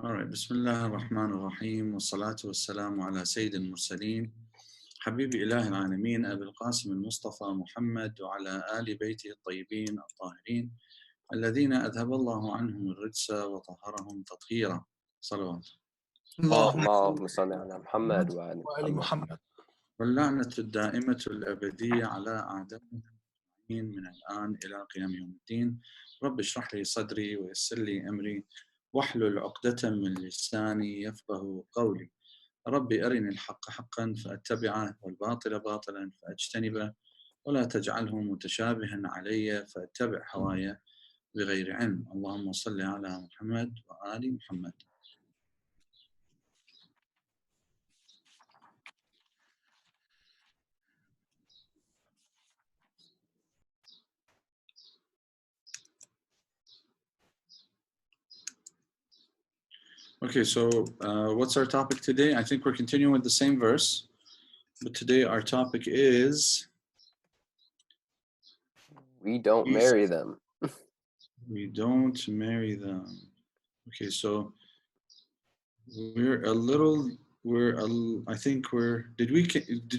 All right. Bismillah ar-Rahman ar-Rahim. Wassalatu wassalamu ala Sayyid al-Mursaleen. Habibi Ilahi al-Alameen. Abil Qasim al-Mustafa Muhammad. Wa ala ali bayti al-Tayyibin al-Tahirin. الذين أذهب الله عنهم الرجس وطهرهم تطهيرا. صلوات. اللهم صل على محمد وعلى وآل محمد. واللعنة الدائمة الأبدية على أعدائهم من الآن إلى قيام يوم الدين. رب اشرح لي صدري ويسر لي أمري واحلل عقدة من لساني يفقه قولي. ربي أرني الحق حقا فأتبعه والباطل باطلا فأجتنبه ولا تجعله متشابها علي فأتبع هواي بغير علم. اللهم صل على محمد وآل محمد. Okay, so what's our topic today? I think we're continuing with the same verse, but today our topic is... We don't marry them. We don't marry them. Okay, so I think did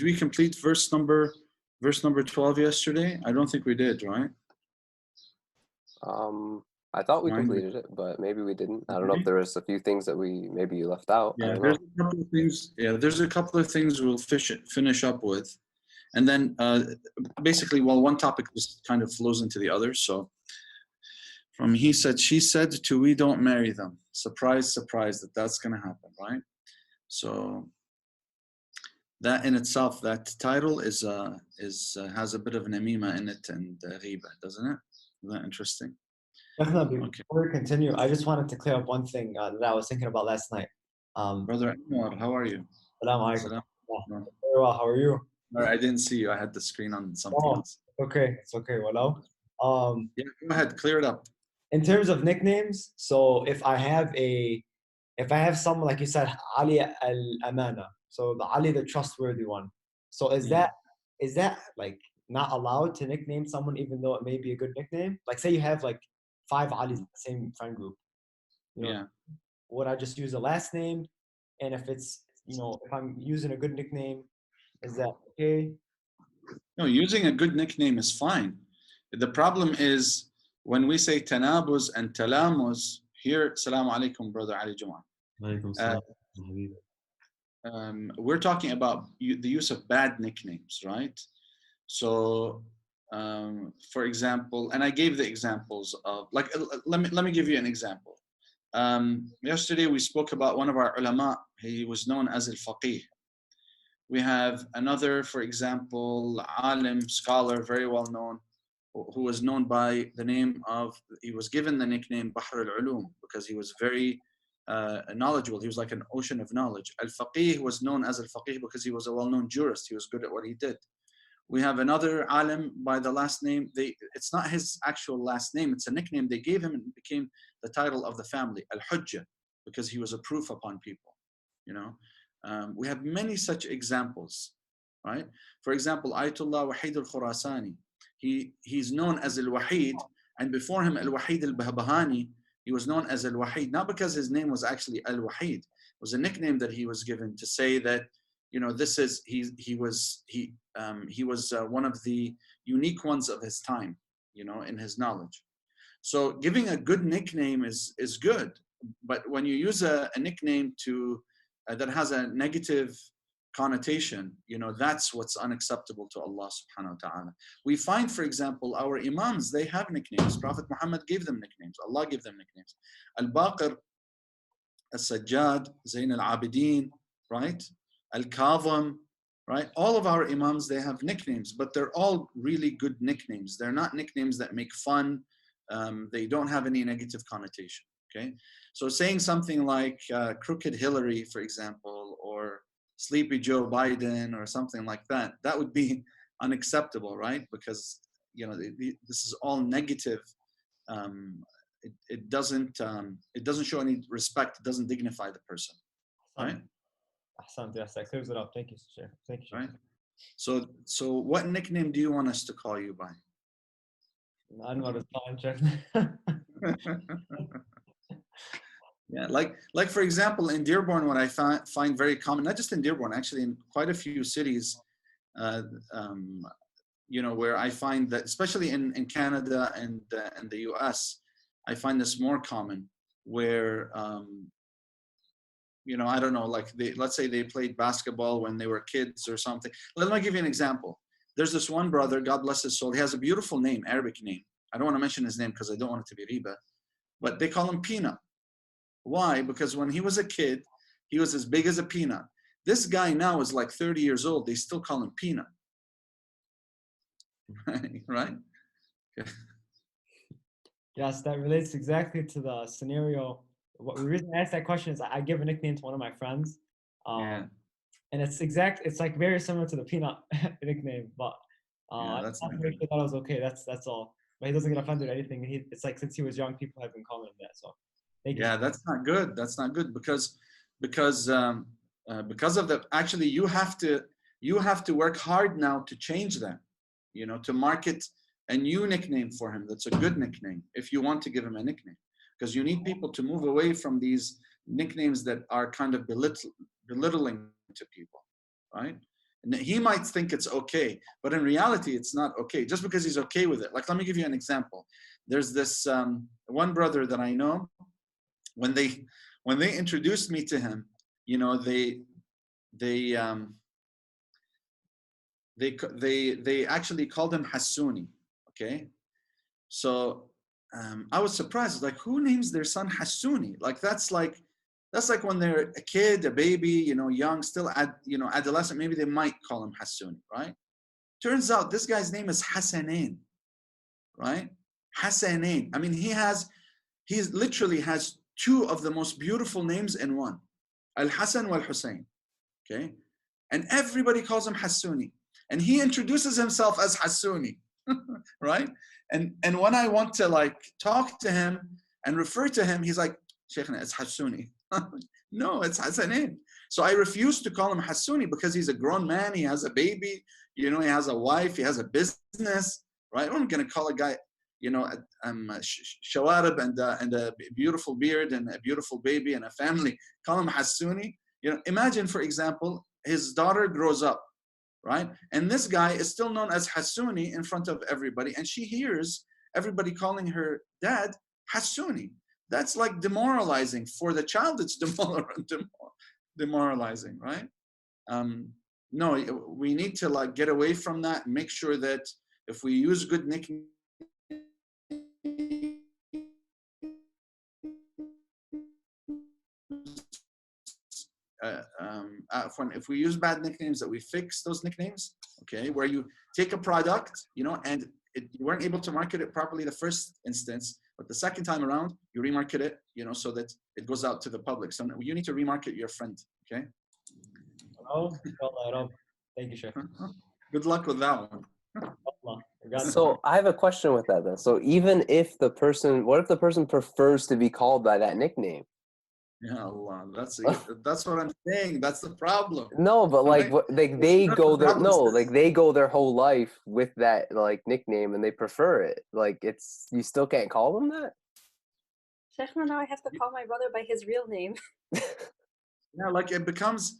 we complete verse number 12 yesterday? I don't think we did, right? I thought we completed it, but maybe we didn't. I don't know if there was a few things that maybe you left out. Yeah, there's a couple of things. Yeah, there's a couple of things we'll finish up with, and then basically, well, one topic just kind of flows into the other. So, from he said, she said to we don't marry them. Surprise, surprise that's going to happen, right? So that in itself, that title is has a bit of namima in it and ghiba, doesn't it? Isn't that interesting? Definitely. Before we continue, I just wanted to clear up one thing that I was thinking about last night. Brother Anwar, how are you? Very well. How are you? All right, I didn't see you. I had the screen on something else. Okay, it's okay. Well, yeah, go ahead, clear it up. In terms of nicknames, so if I have someone like you said, Ali al-Amana, so the Ali, the trustworthy one. So is that like not allowed to nickname someone even though it may be a good nickname? Like say you have like 5 Alis in the same friend group. Would I just use the last name? And if it's, if I'm using a good nickname, is that okay? No, using a good nickname is fine. The problem is when we say tanabuz and talamuz, here, Assalamu alaikum, Brother Ali Jum'ah. We're talking about the use of bad nicknames, right? So, for example, and I gave the examples of, like, let me give you an example. Yesterday we spoke about one of our ulama. He was known as al-faqih. We have another, for example, alim, scholar, very well known, who was known by the name of, he was given the nickname Bahr al-Ulum because he was very knowledgeable. He was like an ocean of knowledge. Al-Faqih was known as Al-Faqih because he was a well-known jurist. He was good at what he did. We have another alim by the last name. It's not his actual last name. It's a nickname they gave him and it became the title of the family, Al-Hujjah, because he was a proof upon people. We have many such examples, right? For example, Ayatollah Wahid al-Khurasani. He's known as Al-Wahid, and before him Al-Wahid al-Bahbahani, he was known as Al-Wahid, not because his name was actually Al-Wahid. It was a nickname that he was given to say that, this is, he was one of the unique ones of his time, in his knowledge. So giving a good nickname is good, but when you use a nickname that has a negative connotation, that's what's unacceptable to Allah subhanahu wa ta'ala. We find, for example, our imams, they have nicknames. Prophet Muhammad gave them nicknames. Allah gave them nicknames. Al-Baqir, Al-Sajjad, Zayn al-Abidin, right? Al-Kadhim, right? All of our imams, they have nicknames, but they're all really good nicknames. They're not nicknames that make fun. They don't have any negative connotation, okay? So saying something like Crooked Hillary, for example, or Sleepy Joe Biden or something like that, that would be unacceptable, right? Because, this is all negative. It doesn't show any respect. It doesn't dignify the person, right? Yes, that clears it up. Thank you, Sheikh. Thank you. Right. So what nickname do you want us to call you by? Anwar is fine, Sheikh. Yeah, like for example, in Dearborn, what I find very common, not just in Dearborn, actually in quite a few cities, uh, um, you know, where I find that, especially in Canada and the US, I find this more common, where you know, I don't know, like let's say they played basketball when they were kids or something. Let me give you an example. There's this one brother, God bless his soul. He has a beautiful name, Arabic name. I don't want to mention his name because I don't want it to be riba, but they call him Peanut. Why? Because when he was a kid, he was as big as a peanut. This guy now is like 30 years old. They still call him Peanut. Right? Yes, that relates exactly to the scenario. What the reason I asked that question is I give a nickname to one of my friends, Yeah. and it's like very similar to the peanut nickname, but Yeah, I that's just wanted not to make good. sure that was okay. That's all. But he doesn't get offended or anything. It's like since he was young, people have been calling him that. So thank you. Yeah, that's not good. That's not good because because of the, actually you have to work hard now to change that, you know, to market a new nickname for him that's a good nickname if you want to give him a nickname, because you need people to move away from these nicknames that are kind of belittling to people, right? And he might think it's okay, but in reality it's not okay just because he's okay with it. Like, let me give you an example. There's this one brother that I know. when they when they introduced me to him, you know, they they actually called him Hassouni. Okay, so I was surprised, like, who names their son Hassouni? Like, that's like when they're a kid, a baby, you know, young, still adolescent, maybe they might call him Hassouni, right? Turns out this guy's name is Hassanain, right? Hassanain. I mean, he literally has two of the most beautiful names in one, Al-Hasan wal-Hussein, okay? And everybody calls him Hassouni. And he introduces himself as Hassouni, right? And when I want to like talk to him and refer to him, he's like, Sheikhna, it's Hassouni. No, it's Hassanain. So I refuse to call him Hassouni because he's a grown man, he has a baby, you know, he has a wife, he has a business, right? I'm gonna call a guy, you know, shawarib and a beautiful beard and a beautiful baby and a family, call him Hassouni. You know, imagine, for example, his daughter grows up, right? And this guy is still known as Hassouni in front of everybody, and she hears everybody calling her dad Hassouni. That's like demoralizing for the child. It's demoralizing, right? No, we need to like get away from that and make sure that if we use good nicknames, if we use bad nicknames, that we fix those nicknames, okay? Where you take a product, you know, and you weren't able to market it properly the first instance, but the second time around, you remarket it, you know, so that it goes out to the public. So you need to remarket your friend, okay? Oh, thank you, Sheikh. Good luck with that one. So I have a question with that then. So even if the person, what if the person prefers to be called by that nickname? Yeah, Allah, that's what I'm saying. That's the problem. No, but like, right? what, like It's not the problem, like they go their whole life with that like nickname and they prefer it. Like, it's, you still can't call them that. Sheikhna, now I have to call my brother by his real name. Yeah, like it becomes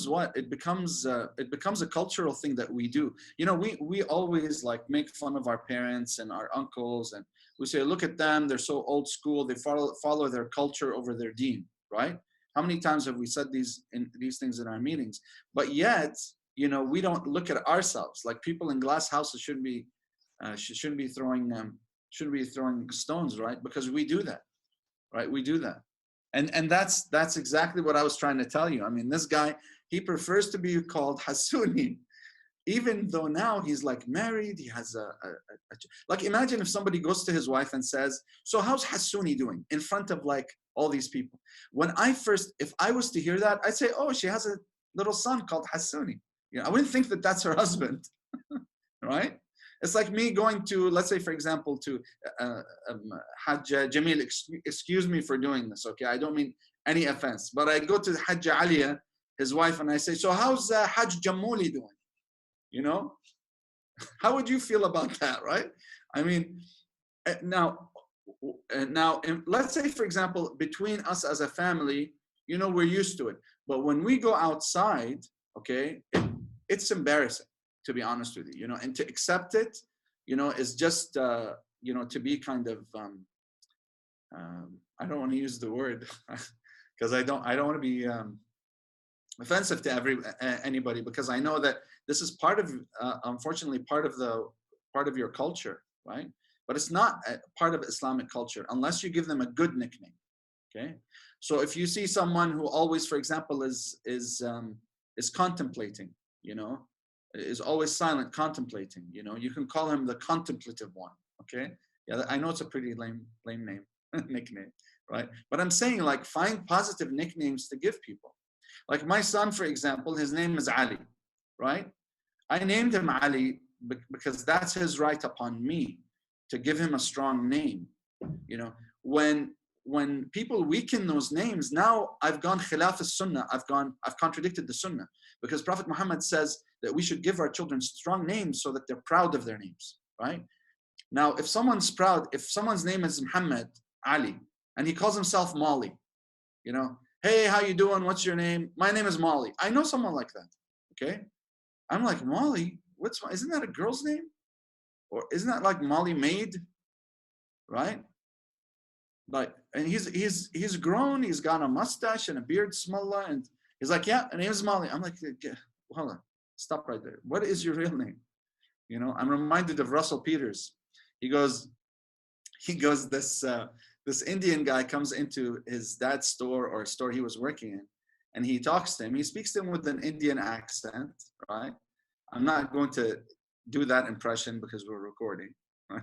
what? It becomes a cultural thing that we do. You know, we always like make fun of our parents and our uncles, and we say, look at them, they're so old school, they follow their culture over their deen, right? How many times have we said these things in our meetings? But yet, you know, we don't look at ourselves. Like, people in glass houses shouldn't be throwing stones, right? Because we do that, right? We do that. And that's exactly what I was trying to tell you. I mean, this guy, he prefers to be called Hassouni, even though now he's like married, he has like, imagine if somebody goes to his wife and says, so how's Hassouni doing, in front of like all these people. If I was to hear that, I'd say, oh, she has a little son called Hassouni. You know, I wouldn't think that that's her husband, right? It's like me going to, let's say, for example, to Hajj Jamil, excuse me for doing this, okay? I don't mean any offense, but I go to Hajj Aliya, his wife, and I say, so how's Hajj Jamuli doing? You know? How would you feel about that, right? I mean, now, Now, let's say, for example, between us as a family, you know, we're used to it. But when we go outside, okay, it's embarrassing, to be honest with you, you know, and to accept it, you know, is just, you know, to be kind of, I don't want to use the word because I don't want to be offensive to anybody, because I know that this is part of, unfortunately, part of your culture, right? But it's not a part of Islamic culture unless you give them a good nickname. Okay, so if you see someone who always, for example, is contemplating, you know, is always silent, contemplating, you know, you can call him the contemplative one. Okay, yeah, I know it's a pretty lame name, nickname, right? But I'm saying, like, find positive nicknames to give people. Like my son, for example, his name is Ali, right? I named him Ali because that's his right upon me to give him a strong name. You know, when people weaken those names, now I've gone khilaf as-sunnah, I've contradicted the sunnah, because Prophet Muhammad says that we should give our children strong names so that they're proud of their names, right? Now, if someone's proud, if someone's name is Muhammad Ali and he calls himself Molly, you know, hey, how you doing? What's your name? My name is Molly. I know someone like that. Okay, I'm like, Molly, isn't that a girl's name? Or isn't that like Molly Maid, right? Like, and he's grown, he's got a mustache and a beard, smallah, and he's like, yeah, her name is Molly. I'm like, hold on, stop right there. What is your real name? You know, I'm reminded of Russell Peters. He goes, this Indian guy comes into his dad's store or a store he was working in, and he talks to him. He speaks to him with an Indian accent, right? I'm not going to do that impression because we're recording, right?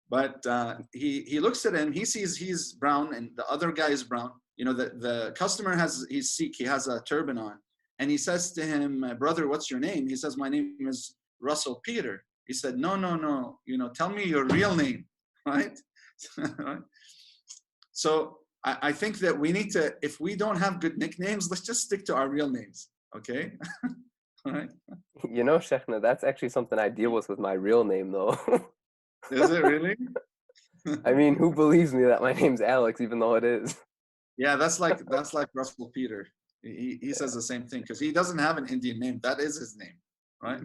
But he looks at him, he sees he's brown and the other guy is brown. You know, the customer he's Sikh, he has a turban on. And he says to him, brother, what's your name? He says, my name is Russell Peter. He said, no, you know, tell me your real name, right? So I think that we need to, if we don't have good nicknames, let's just stick to our real names, okay? All right. You know, Sheikhna, that's actually something I deal with my real name, though. Is it really? I mean, who believes me that my name's Alex, even though it is? Yeah, that's like Russell Peter. He says the same thing because he doesn't have an Indian name. That is his name, right?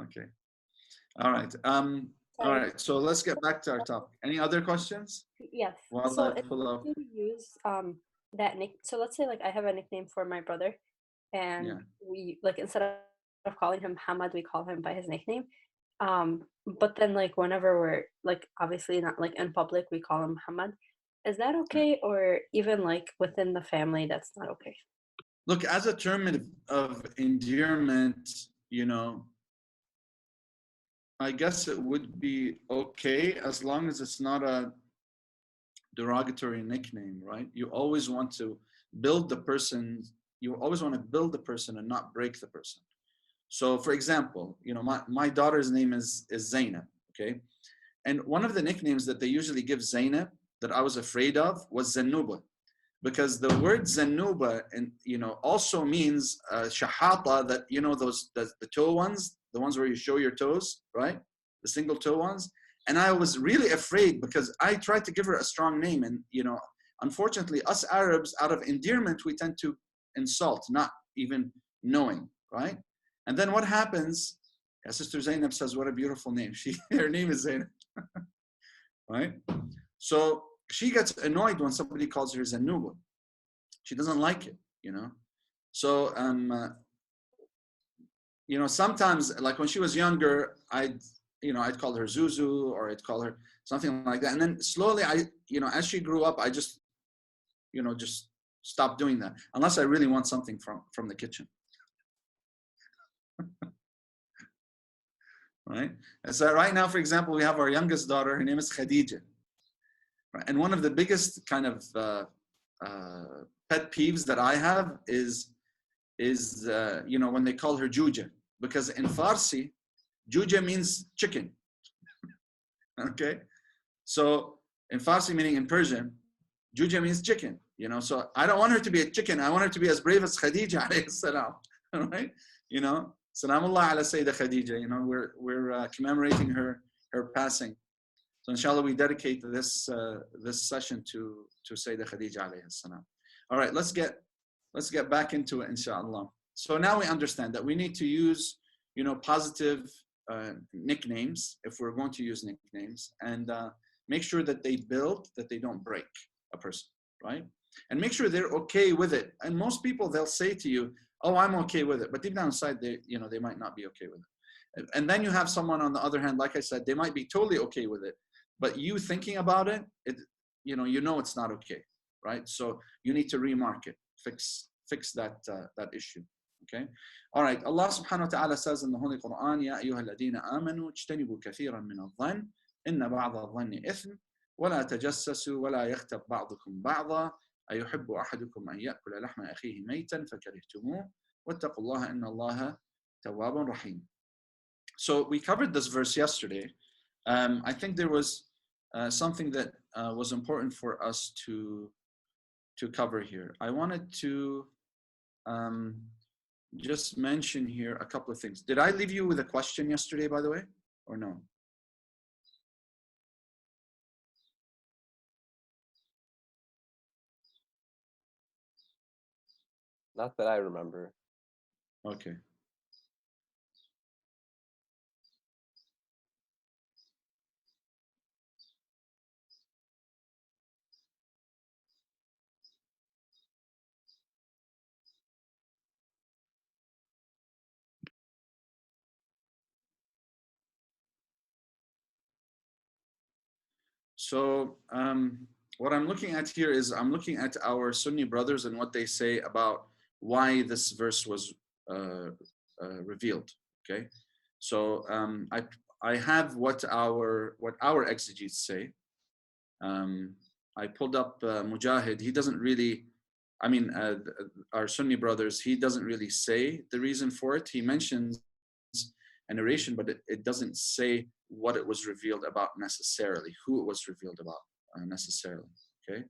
Okay. All right. All right. So let's get back to our topic. Any other questions? Yes. While So I if pull up. you use that nick, so let's say like I have a nickname for my brother, and Yeah. we, like, instead of calling him Hamad, we call him by his nickname. But then, like, whenever we're, like, obviously not like in public, we call him Hamad. Is that okay, or even like within the family, that's not okay? Look, as a term of endearment, you know, I guess it would be okay as long as it's not a derogatory nickname, right? You always want to build the person. You always want to build the person and not break the person. So, for example, you know, my daughter's name is Zainab, okay? And one of the nicknames that they usually give Zainab that I was afraid of was Zanuba, because the word Zanuba, and you know, also means shahata, that, you know, those the toe ones, the ones where you show your toes, right? The single toe ones. And I was really afraid because I tried to give her a strong name, and you know, unfortunately, us Arabs, out of endearment, we tend to insult, not even knowing, right? And then what happens? Sister Zainab says, what a beautiful name. Her name is Zainab, right? So she gets annoyed when somebody calls her Zanuba. She doesn't like it, you know? So, you know, sometimes, like when she was younger, I'd call her Zuzu, or I'd call her something like that. And then slowly, you know, as she grew up, I just, you know, just stopped doing that, unless I really want something from the kitchen. Right? And so right now, for example, we have our youngest daughter. Her name is Khadija. Right? And one of the biggest kind of pet peeves that I have is you know, when they call her Juja, because in Farsi, Juja means chicken. Okay, so in Farsi, meaning in Persian, Juja means chicken. You know, so I don't want her to be a chicken. I want her to be as brave as Khadija alayhi salam. Right? You know, Salamullah ala Sayyidah Khadija. You know, we're commemorating her passing. So inshallah, we dedicate this session to Sayyidah Khadija alayhi salam. All right, let's get back into it, inshallah. So now we understand that we need to use, positive nicknames if we're going to use nicknames, and make sure that they build, that they don't break a person, right? And make sure they're okay with it. And most people, they'll say to you, "Oh, I'm okay with it," but deep down inside, they might not be okay with it. And then you have someone on the other hand, like I said, they might be totally okay with it, but you thinking about it, it's not okay, right? So you need to remark it, fix that issue. Okay. All right. Allah subhanahu wa ta'ala says in the Holy Qur'an, "Ya ayyuha alladhina amanu ijtanibu kathiran min adh-dhann inna ba'da adh-dhanni ithm wa la tajassasu wa la yaghtab ba'dukum ba'dha ayuhibbu ahadukum an ya'kula lahma akhihi maytan fakarihtumuh wattaqullaha inna Allaha tawwabun rahim." So we covered this verse yesterday. I think there was something that was important for us to cover here. I wanted to just mention here a couple of things. Did I leave you with a question yesterday, by the way, or no? Not that I remember. Okay. So what I'm looking at here is I'm looking at our Sunni brothers and what they say about why this verse was revealed. Okay, so I have what our exegetes say. I pulled up Mujahid. He doesn't really, our Sunni brothers, he doesn't really say the reason for it. He mentions a narration, but it doesn't say what it was revealed about necessarily, who it was revealed about necessarily. Okay,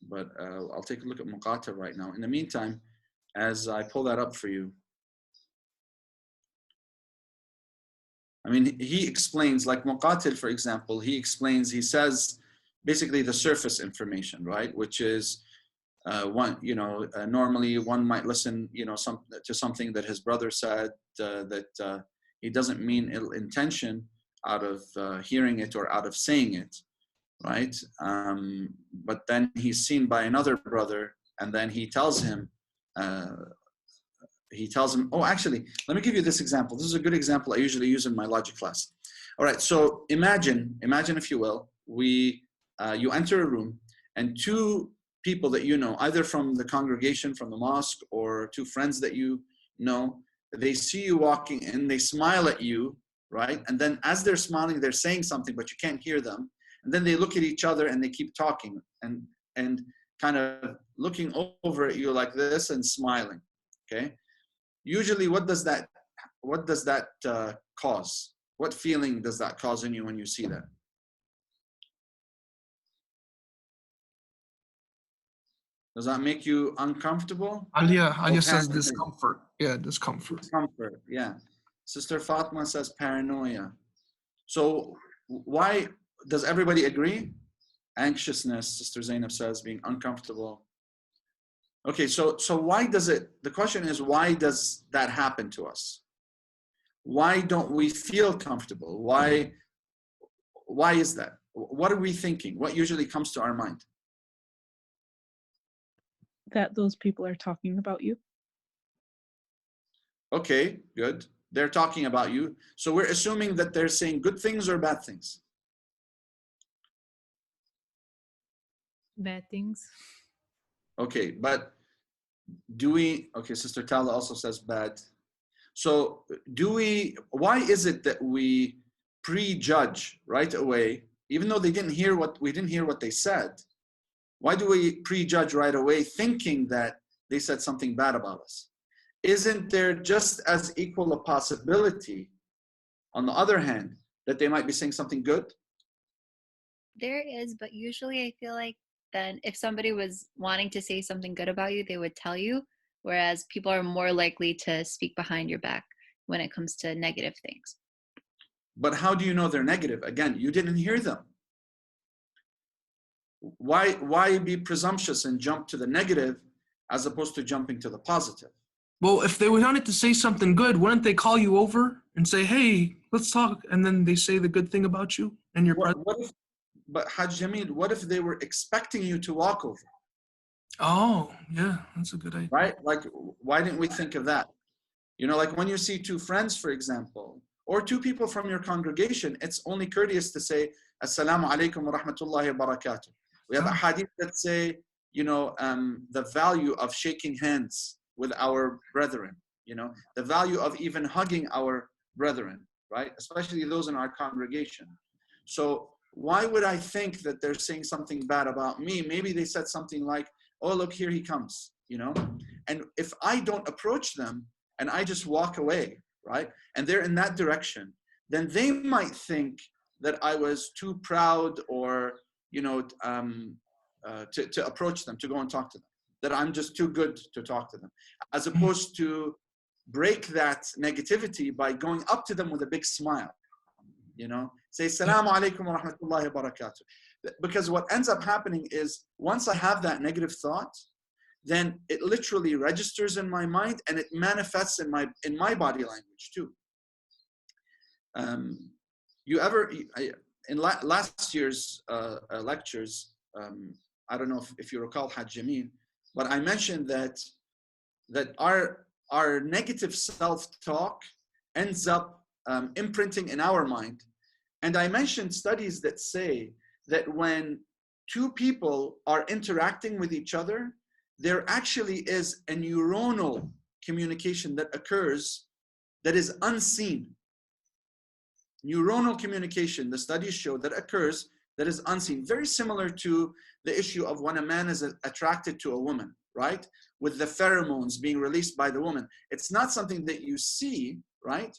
but I'll take a look at Muqatil right now. In the meantime, as I pull that up for you, he explains, like Muqatil, for example, he says basically the surface information, right? Which is normally one might listen, to something that his brother said that he doesn't mean ill intention out of hearing it or out of saying it, right? But then he's seen by another brother, and then he tells him, oh, actually, let me give you this example. This is a good example I usually use in my logic class. All right, so imagine if you will, you enter a room, and two people that you know, either from the congregation, from the mosque, or two friends that you know, they see you walking in, they smile at you, right? And then as they're smiling, they're saying something, but you can't hear them. And then they look at each other and they keep talking and kind of looking over at you like this and smiling, okay? Usually, what does that cause? What feeling does that cause in you when you see that? Does that make you uncomfortable? Alia says discomfort. Yeah, discomfort. Discomfort, yeah. Sister Fatma says paranoia. So why does everybody agree? Anxiousness, Sister Zainab says, being uncomfortable. Okay, so why does the question is, why does that happen to us? Why don't we feel comfortable? Why is that? What are we thinking? What usually comes to our mind? That those people are talking about you. Okay, good. They're talking about you. So we're assuming that they're saying good things or bad things? Bad things. Okay, but okay, Sister Tala also says bad. So why is it that we prejudge right away, even though we didn't hear what they said? Why do we prejudge right away thinking that they said something bad about us? Isn't there just as equal a possibility, on the other hand, that they might be saying something good? There is, but usually I feel like then if somebody was wanting to say something good about you, they would tell you, whereas people are more likely to speak behind your back when it comes to negative things. But how do you know they're negative? Again, you didn't hear them. Why be presumptuous and jump to the negative as opposed to jumping to the positive? Well, if they wanted to say something good, wouldn't they call you over and say, hey, let's talk? And then they say the good thing about you and your presence? But Hajj Jamil, what if they were expecting you to walk over? Oh, yeah, that's a good idea. Right? Like, why didn't we think of that? You know, like when you see two friends, for example, or two people from your congregation, it's only courteous to say, Assalamu alaikum wa rahmatullahi wa barakatuh. We have a hadith that say, you know, the value of shaking hands with our brethren, you know, the value of even hugging our brethren, right? Especially those in our congregation. So why would I think that they're saying something bad about me? Maybe they said something like, oh, look, here he comes, you know? And if I don't approach them and I just walk away, right? And they're in that direction, then they might think that I was too proud or, you know, to approach them, to go and talk to them, that I'm just too good to talk to them, as opposed to break that negativity by going up to them with a big smile, you know, say, Assalamu alaikum wa rahmatullahi wa barakatuh. Because what ends up happening is once I have that negative thought, then it literally registers in my mind and it manifests in my body language too. In last year's lectures, I don't know if you recall, Hajj Jamil, but I mentioned that our negative self-talk ends up imprinting in our mind. And I mentioned studies that say that when two people are interacting with each other, there actually is a neuronal communication that occurs that is unseen. Neuronal communication, the studies show, that occurs that is unseen. Very similar to the issue of when a man is attracted to a woman, right? With the pheromones being released by the woman. It's not something that you see, right?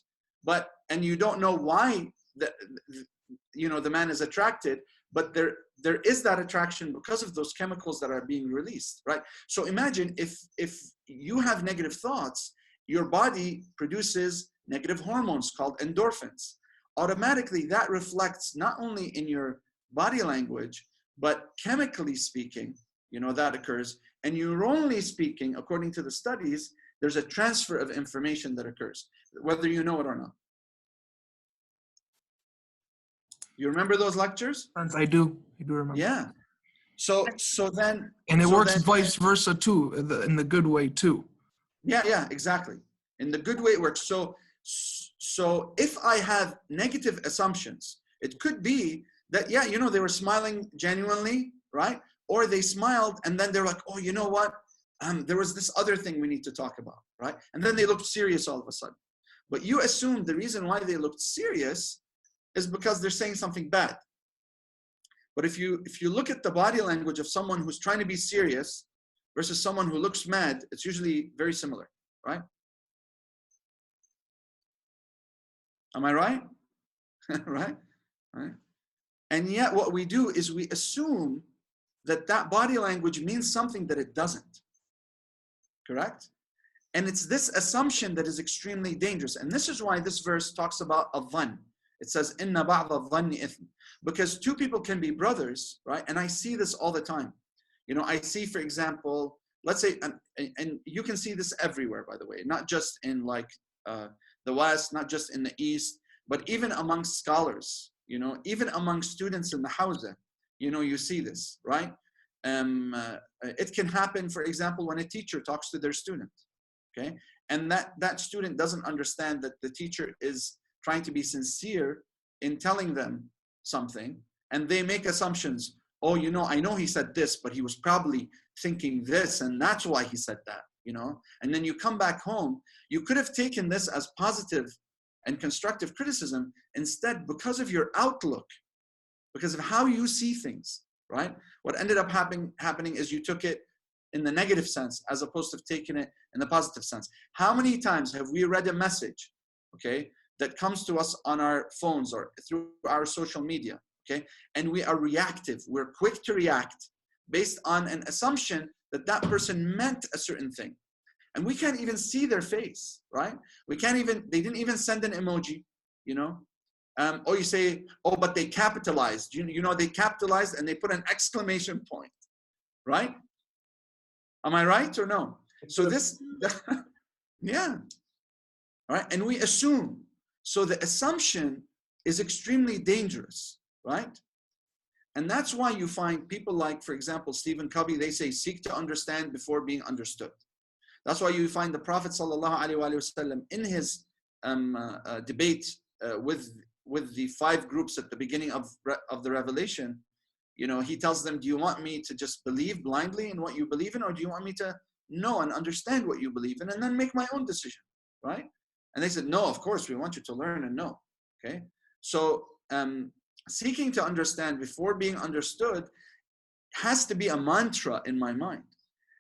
And you don't know why the man is attracted, but there is that attraction because of those chemicals that are being released, right? So imagine if you have negative thoughts, your body produces negative hormones called endorphins. Automatically, that reflects not only in your body language, but chemically speaking, that occurs. And neuronally speaking, according to the studies, there's a transfer of information that occurs, whether you know it or not. You remember those lectures? I do remember. Yeah. So then. And it works vice versa too, in the good way too. Yeah, exactly. In the good way it works. So if I have negative assumptions, it could be that, they were smiling genuinely, right? Or they smiled and then they're like, oh, you know what? There was this other thing we need to talk about, right? And then they looked serious all of a sudden. But you assume the reason why they looked serious is because they're saying something bad. But if you look at the body language of someone who's trying to be serious versus someone who looks mad, it's usually very similar, right? Am I right? Right? And yet what we do is we assume that body language means something that it doesn't. Correct? And it's this assumption that is extremely dangerous. And this is why this verse talks about a dhann. It says, Inna ba'da dhanni ithm. Because two people can be brothers, right? And I see this all the time. I see, for example, let's say, and you can see this everywhere, by the way, not just in the West, not just in the East, but even among scholars, even among students in the hawza, you see this, right? It can happen, for example, when a teacher talks to their student, okay? And that student doesn't understand that the teacher is trying to be sincere in telling them something, and they make assumptions. Oh, I know he said this, but he was probably thinking this, and that's why he said that, And then you come back home, you could have taken this as positive and constructive criticism. Instead, because of your outlook, because of how you see things, right? What ended up happening is you took it in the negative sense as opposed to taking it in the positive sense. How many times have we read a message, okay, that comes to us on our phones or through our social media, okay? And we are reactive. We're quick to react based on an assumption that that person meant a certain thing. And we can't even see their face, right? They didn't even send an emoji, Or you say, oh, but they capitalized. You know, they capitalized and they put an exclamation point, right? Am I right or no? So this, yeah, all right. And we assume. So the assumption is extremely dangerous, right? And that's why you find people like, for example, Stephen Covey, they say, seek to understand before being understood. That's why you find the Prophet ﷺ in his debate with the 5 groups at the beginning of the revelation, you know, he tells them, do you want me to just believe blindly in what you believe in, or do you want me to know and understand what you believe in and then make my own decision, right? And they said, no, of course, we want you to learn and know, okay? So seeking to understand before being understood has to be a mantra in my mind.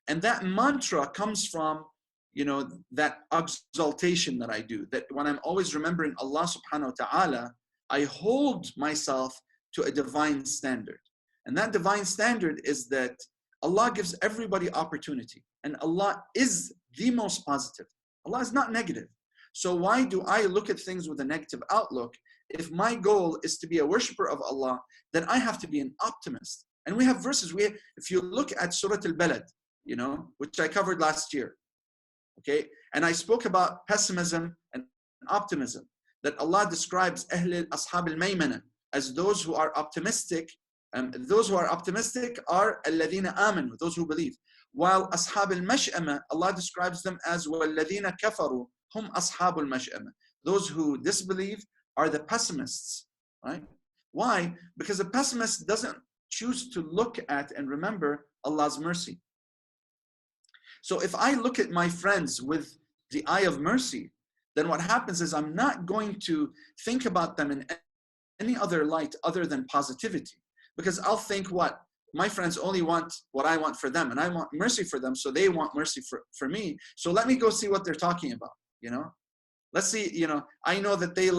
And that mantra comes from, you know, that exaltation that I do, that when I'm always remembering Allah subhanahu wa ta'ala, I hold myself to a divine standard. And that divine standard is that Allah gives everybody opportunity. And Allah is the most positive. Allah is not negative. So why do I look at things with a negative outlook? If my goal is to be a worshiper of Allah, then I have to be an optimist. And we have verses, if you look at Surah Al-Balad, you know, which I covered last year, okay? And I spoke about pessimism and optimism, that Allah describes Ashab al-Maymana as those who are optimistic. Those who are optimistic are الَّذِينَ آمَنُوا, those who believe. While Ashab al-Mash'ama, Allah describes them as وَالَّذِينَ كَفَرُوا هُمْ أَصْحَابُ الْمَشْأَمَةِ. Those who disbelieve are the pessimists, right? Why? Because a pessimist doesn't choose to look at and remember Allah's mercy. So if I look at my friends with the eye of mercy, then what happens is I'm not going to think about them in any other light other than positivity. Because I'll think, what? My friends only want what I want for them, and I want mercy for them, so they want mercy for me. So let me go see what they're talking about, you know? Let's see, you know, I know that they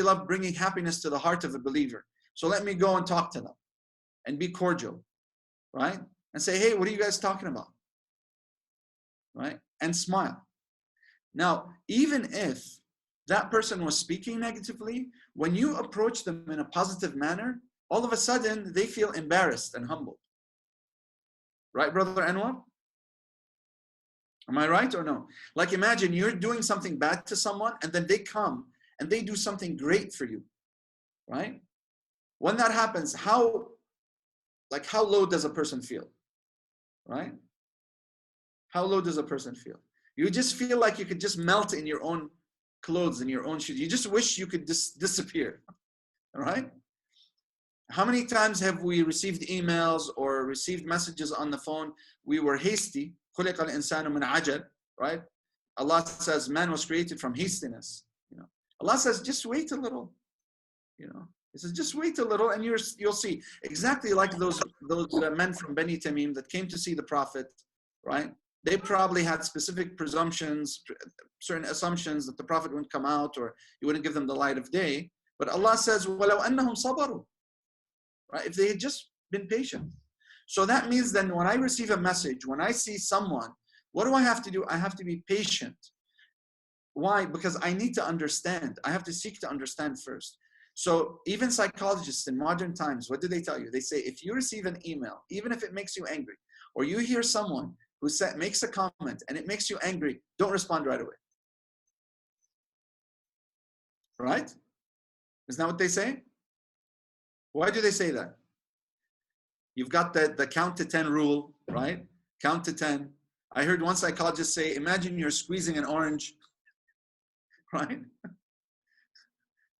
love bringing happiness to the heart of a believer. So let me go and talk to them and be cordial, right? And say, hey, what are you guys talking about? Right? And smile. Now, even if that person was speaking negatively, when you approach them in a positive manner, all of a sudden they feel embarrassed and humbled. Right, Brother Anwar? Am I right or no? Like, imagine you're doing something bad to someone and then they come and they do something great for you, right? When that happens, how low does a person feel, right? How low does a person feel? You just feel like you could just melt in your own clothes, in your own shoes. You just wish you could disappear, all right? How many times have we received emails or received messages on the phone? We were hasty. خُلِقَ الْإِنسَانُ مِنْ عَجَلٍ, right? Allah says man was created from hastiness. You know, Allah says just wait a little. You know, He says just wait a little, and you'll see exactly like those men from Bani Tamim that came to see the Prophet, right? They probably had specific presumptions, certain assumptions that the Prophet wouldn't come out or he wouldn't give them the light of day. But Allah says, وَلَوْ أَنَّهُمْ صَبَرُوا, right? If they had just been patient. So that means then when I receive a message, when I see someone, what do I have to do? I have to be patient. Why? Because I need to understand. I have to seek to understand first. So even psychologists in modern times, what do they tell you? They say, if you receive an email, even if it makes you angry, or you hear someone who makes a comment and it makes you angry, don't respond right away. Right? Isn't that what they say? Why do they say that? You've got the count to 10 rule, right? Count to 10. I heard one psychologist say, imagine you're squeezing an orange, right?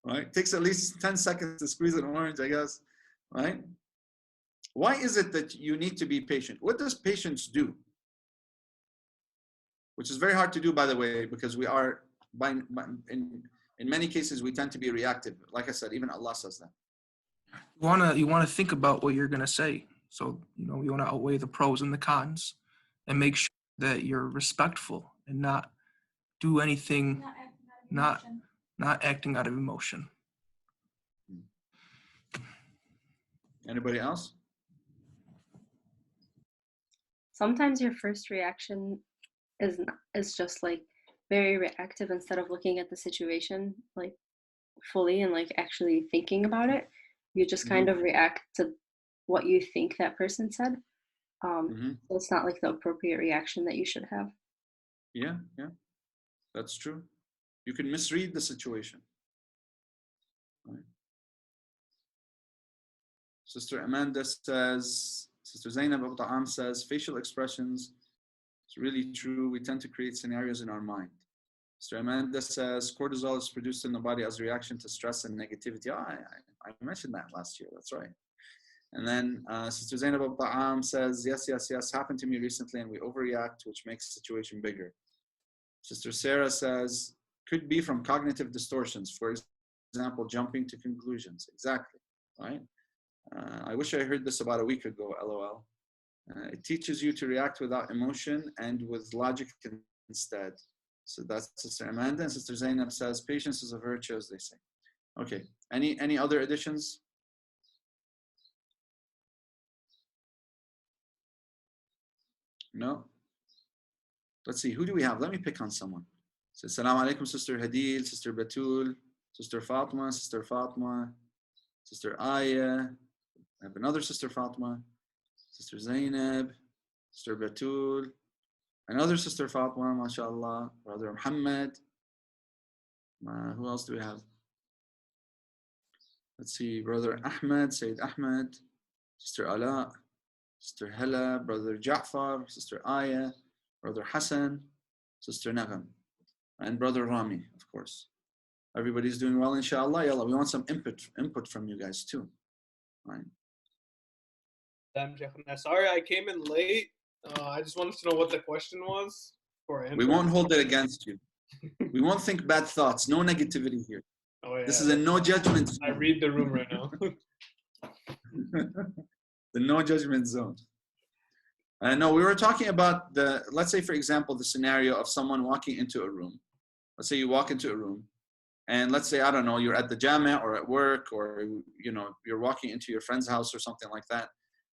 Right? It takes at least 10 seconds to squeeze an orange, I guess, right? Why is it that you need to be patient? What does patience do? Which is very hard to do, by the way, because we are, in many cases, we tend to be reactive. Like I said, even Allah says that. You wanna think about what you're gonna say. So, you know, you wanna outweigh the pros and the cons and make sure that you're respectful and not do anything, not acting out of emotion. Anybody else? Sometimes your first reaction is just like very reactive instead of looking at the situation. Like fully and like actually thinking about it. You just kind Mhm. of react to what you think that person said. Mhm. So it's not like the appropriate reaction that you should have. Yeah, yeah, that's true. You can misread the situation. Right? Sister Amanda says, Sister Zainab Abu Ta'am says, facial expressions, it's really true. We tend to create scenarios in our mind. Sister Amanda says, cortisol is produced in the body as a reaction to stress and negativity. Oh, I mentioned that last year. That's right. And then Sister Zainab Abu Ta'am says, yes, yes, yes, happened to me recently and we overreact, which makes the situation bigger. Sister Sarah says, could be from cognitive distortions. For example, jumping to conclusions. Exactly, right? I wish I heard this about a week ago, LOL. It teaches you to react without emotion and with logic instead. So that's Sister Amanda. And Sister Zainab says, patience is a virtue, as they say. Okay, any other additions? No? Let's see, who do we have? Let me pick on someone. So, Assalamu alaikum, Sister Hadil, Sister Batul, Sister Fatma, Sister Aya. I have another Sister Fatma, Sister Zainab, Sister Batul, another Sister Fatma, mashallah, Brother Muhammad. Who else do we have? Let's see, Brother Ahmed, Sayyid Ahmed, Sister Ala, Sister Hela, Brother Ja'far, Sister Aya, Brother Hassan, Sister Nagam, and Brother Rami, of course. Everybody's doing well, inshallah. Yalla, we want some input from you guys too. Right? Sorry, I came in late. I just wanted to know what the question was. We won't hold it against you. We won't think bad thoughts. No negativity here. Oh, yeah, this is a no judgment zone. I read the room right now. The no judgment zone. No, we were talking about let's say, for example, the scenario of someone walking into a room. Let's say you walk into a room, and let's say, I don't know, you're at the jama or at work, or you're walking into your friend's house or something like that,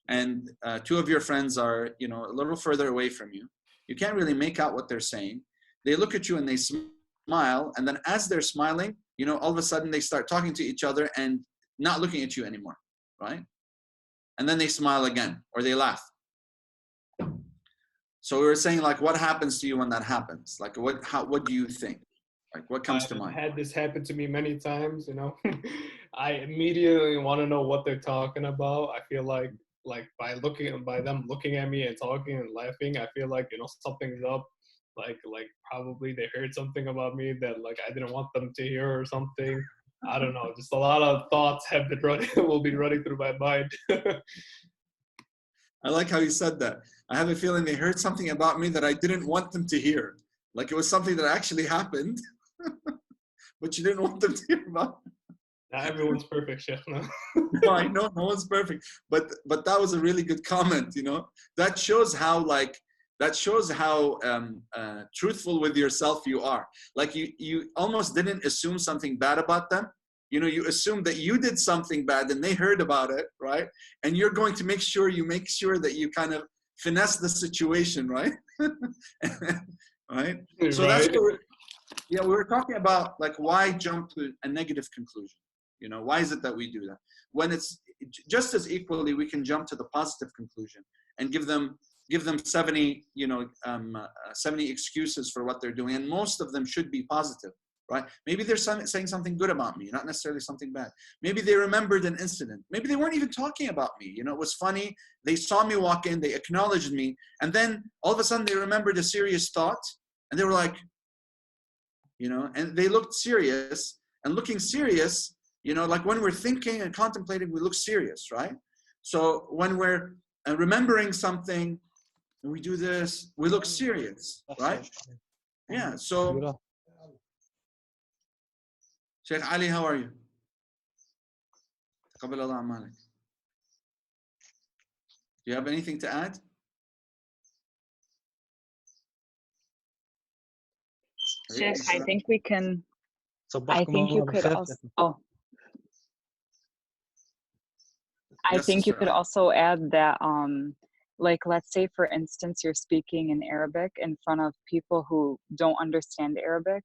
and two of your friends are a little further away from you. You can't really make out what they're saying. They look at you and they smile, and then as they're smiling, all of a sudden they start talking to each other and not looking at you anymore, right? And then they smile again, or they laugh. So we were saying, like, what happens to you when that happens? Like, what do you think? Like, what comes to mind? I've had this happen to me many times, I immediately want to know what they're talking about. I feel like by them looking at me and talking and laughing, I feel like, something's up. Like probably they heard something about me that like I didn't want them to hear or something. I don't know. Just a lot of thoughts will be running through my mind. I like how you said that. I have a feeling they heard something about me that I didn't want them to hear. Like it was something that actually happened, but you didn't want them to hear about. Not everyone's perfect, Sheikh. No? No, I know no one's perfect, but that was a really good comment. That shows how truthful with yourself you are. Like you almost didn't assume something bad about them. You assume that you did something bad and they heard about it, right? And you're going to make sure that you kind of finesse the situation, right? Right? So that's what we were talking about, like, why jump to a negative conclusion? Why is it that we do that? When it's just as equally, we can jump to the positive conclusion and give them 70 excuses for what they're doing, and most of them should be positive. Right? Maybe they're saying something good about me, not necessarily something bad. Maybe they remembered an incident. Maybe they weren't even talking about me. It was funny. They saw me walk in, they acknowledged me, and then all of a sudden they remembered a serious thought, and they were like, and they looked serious. And looking serious, like when we're thinking and contemplating, we look serious, right? So when we're remembering something, and we do this, we look serious, right? Yeah. So. Sheikh Ali, how are you? تقبل الله أعمالك. Do you have anything to add? Sheikh, I think we can. I think you could also. Oh. I think you could also add that, like, let's say, for instance, you're speaking in Arabic in front of people who don't understand Arabic,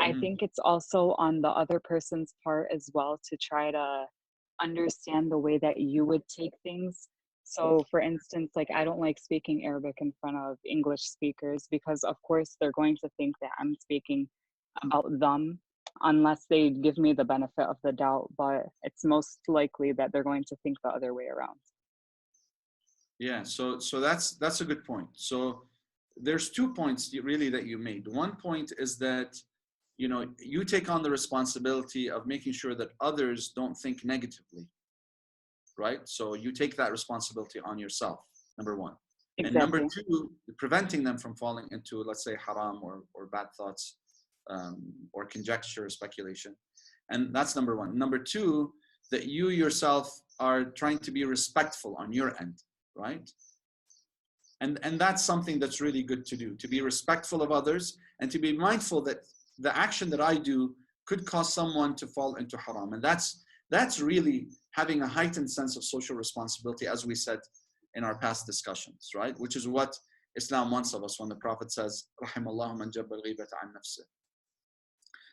I think it's also on the other person's part as well to try to understand the way that you would take things. So, for instance, like I don't like speaking Arabic in front of English speakers because, of course, they're going to think that I'm speaking about them unless they give me the benefit of the doubt. But it's most likely that they're going to think the other way around. Yeah, so that's a good point. So there's 2 points really that you made. One point is that, you know, you take on the responsibility of making sure that others don't think negatively, right? So you take that responsibility on yourself, number one. Exactly. And number two, preventing them from falling into, let's say, haram or bad thoughts, or conjecture or speculation. And that's number one. Number two, that you yourself are trying to be respectful on your end, right? And that's something that's really good to do, to be respectful of others and to be mindful that the action that I do could cause someone to fall into haram. And that's really having a heightened sense of social responsibility, as we said in our past discussions, right? Which is what Islam wants of us when the Prophet says, Rahimallahu man jabba al-ghibata an nafsih.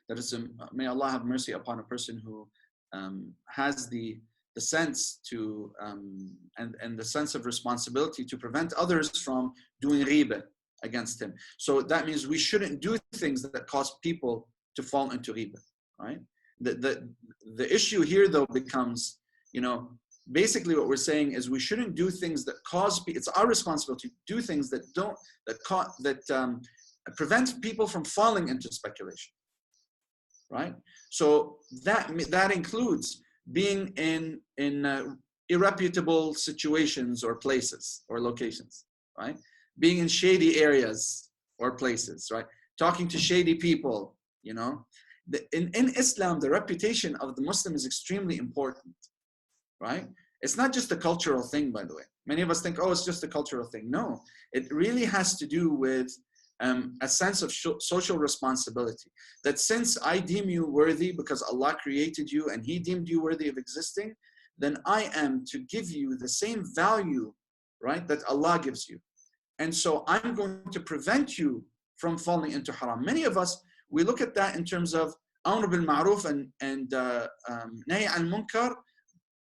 That is, may Allah have mercy upon a person who has the sense to and the sense of responsibility to prevent others from doing ghibah against him. So that means we shouldn't do things that cause people to fall into ghibah, right? The issue here though becomes, you know, basically what we're saying is we shouldn't do things that cause, it's our responsibility to do things that prevent people from falling into speculation, right? So that includes being in irreputable situations or places or locations, right? Being in shady areas or places, right? Talking to shady people, you know. In Islam, the reputation of the Muslim is extremely important, right? It's not just a cultural thing, by the way. Many of us think, oh, it's just a cultural thing. No, it really has to do with a sense of social responsibility. That since I deem you worthy because Allah created you and He deemed you worthy of existing, then I am to give you the same value, right, that Allah gives you. And so I'm going to prevent you from falling into haram. Many of us, we look at that in terms of amr bil ma'ruf and nahy al munkar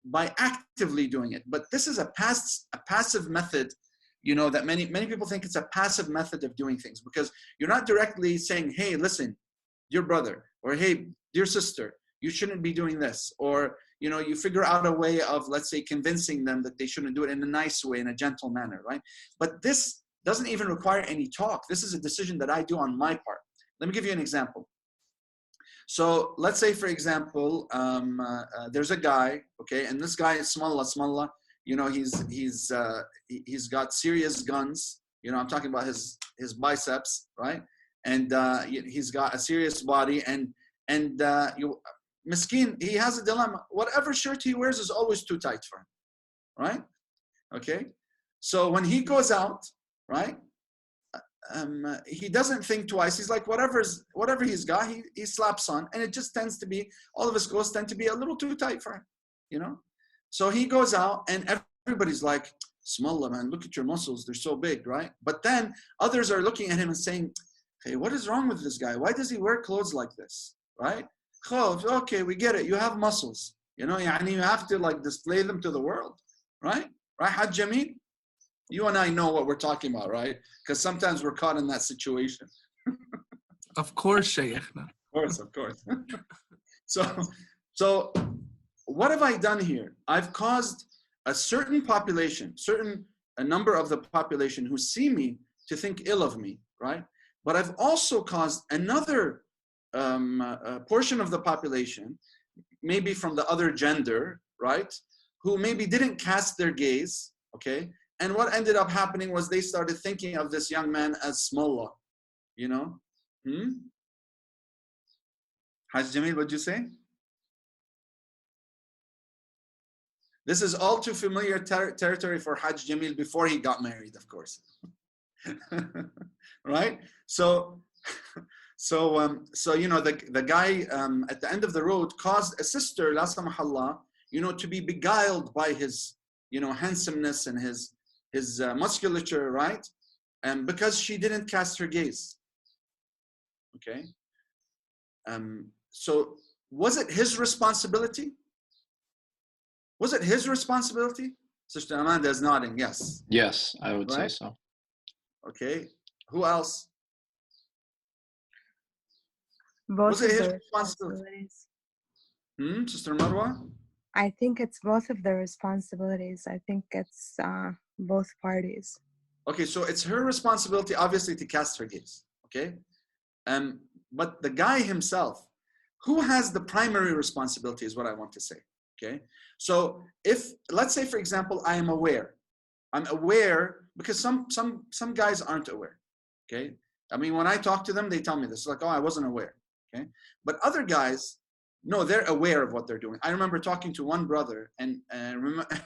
by actively doing it. But this is a passive method, you know, that many people think it's a passive method of doing things, because you're not directly saying, hey, listen, dear brother, or hey, dear sister, you shouldn't be doing this. Or, you know, you figure out a way of, let's say, convincing them that they shouldn't do it in a nice way, in a gentle manner, right? But this doesn't even require any talk. This is a decision that I do on my part. Let me give you an example. So let's say, for example, there's a guy, okay, and this guy is smallah, you know, he's got serious guns, you know, I'm talking about his biceps, right? And he's got a serious body, and miskeen, he has a dilemma. Whatever shirt he wears is always too tight for him, right? Okay, so when he goes out, right, he doesn't think twice. He's like, whatever he's got, he slaps on, and it just tends to be, all of his clothes tend to be a little too tight for him, you know? So he goes out and everybody's like, Smallah, man, look at your muscles, they're so big, right? But then others are looking at him and saying, hey, what is wrong with this guy? Why does he wear clothes like this, right? Okay, we get it, you have muscles, you know, yani you have to like display them to the world, right? Right, Hajj Jameel? You and I know what we're talking about, right? Because sometimes we're caught in that situation. Of course, Sheikh. Of course. So what have I done here? I've caused a certain population, a number of the population who see me to think ill of me, right? But I've also caused another portion of the population, maybe from the other gender, right? Who maybe didn't cast their gaze, okay? And what ended up happening was they started thinking of this young man as smallah, you know? Hajj Jameel, what'd you say? This is all too familiar territory for Hajj Jameel before he got married, of course. Right? So you know, the guy at the end of the road caused a sister, la samahallah, you know, to be beguiled by his, you know, handsomeness and his musculature, right? And because she didn't cast her gaze. Okay. So was it his responsibility? Was it his responsibility? Sister Amanda is nodding, yes. Yes, I would say Right? so. Okay. Who else? Both Was it of his the responsibility? responsibilities. Sister Marwa? I think it's both of the responsibilities. I think it's both parties. Okay, so it's her responsibility, obviously, to cast her gaze. Okay? But the guy himself, who has the primary responsibility is what I want to say. Okay? So if, let's say, for example, I am aware. I'm aware because some guys aren't aware. Okay? I mean, when I talk to them, they tell me this, like, oh, I wasn't aware. Okay? But other guys, no, they're aware of what they're doing. I remember talking to one brother, and I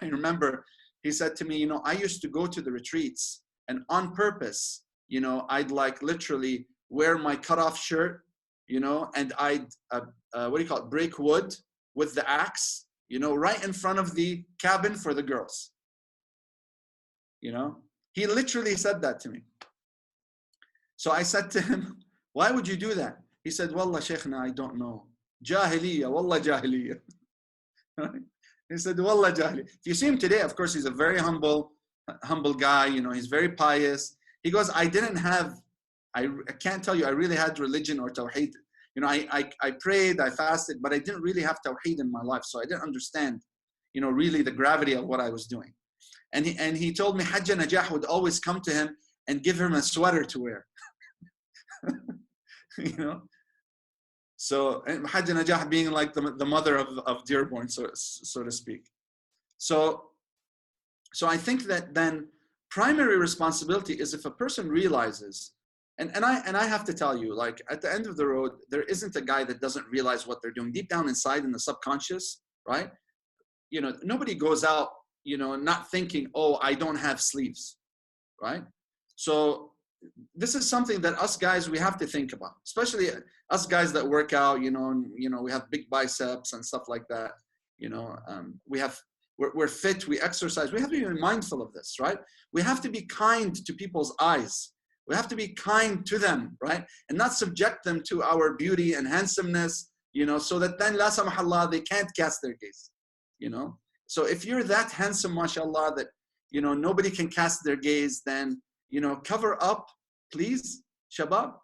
remember he said to me, you know, I used to go to the retreats, and on purpose, you know, I'd like literally wear my cutoff shirt, you know, and I'd, what do you call it, break wood with the axe, you know, right in front of the cabin for the girls. You know, he literally said that to me. So I said to him, why would you do that? He said, Wallah, Shaykhna, I don't know. Jahiliyyah, Wallah Jahiliyyah. He said, Wallah Jahiliyyah. If you see him today, of course, he's a very humble guy. You know, he's very pious. He goes, I didn't have, I can't tell you, I really had religion or tawheed. You know, I prayed, I fasted, but I didn't really have tawheed in my life. So I didn't understand, you know, really the gravity of what I was doing. And he told me Hajj Najah would always come to him and give him a sweater to wear. You know? So Hajj Najah being like the mother of Dearborn, so to speak. So I think that then primary responsibility is if a person realizes, and I have to tell you, like at the end of the road, there isn't a guy that doesn't realize what they're doing. Deep down inside in the subconscious, right? You know, nobody goes out, you know, not thinking, oh, I don't have sleeves, right? So this is something that us guys, we have to think about, especially us guys that work out, you know, and, you know, we have big biceps and stuff like that. You know, we're fit, we exercise. We have to be mindful of this, right? We have to be kind to people's eyes. We have to be kind to them, right? And not subject them to our beauty and handsomeness, you know, so that then, la samahallah, they can't cast their gaze, you know? So if you're that handsome, mashallah, that, you know, nobody can cast their gaze, then, you know, cover up, please, shabab,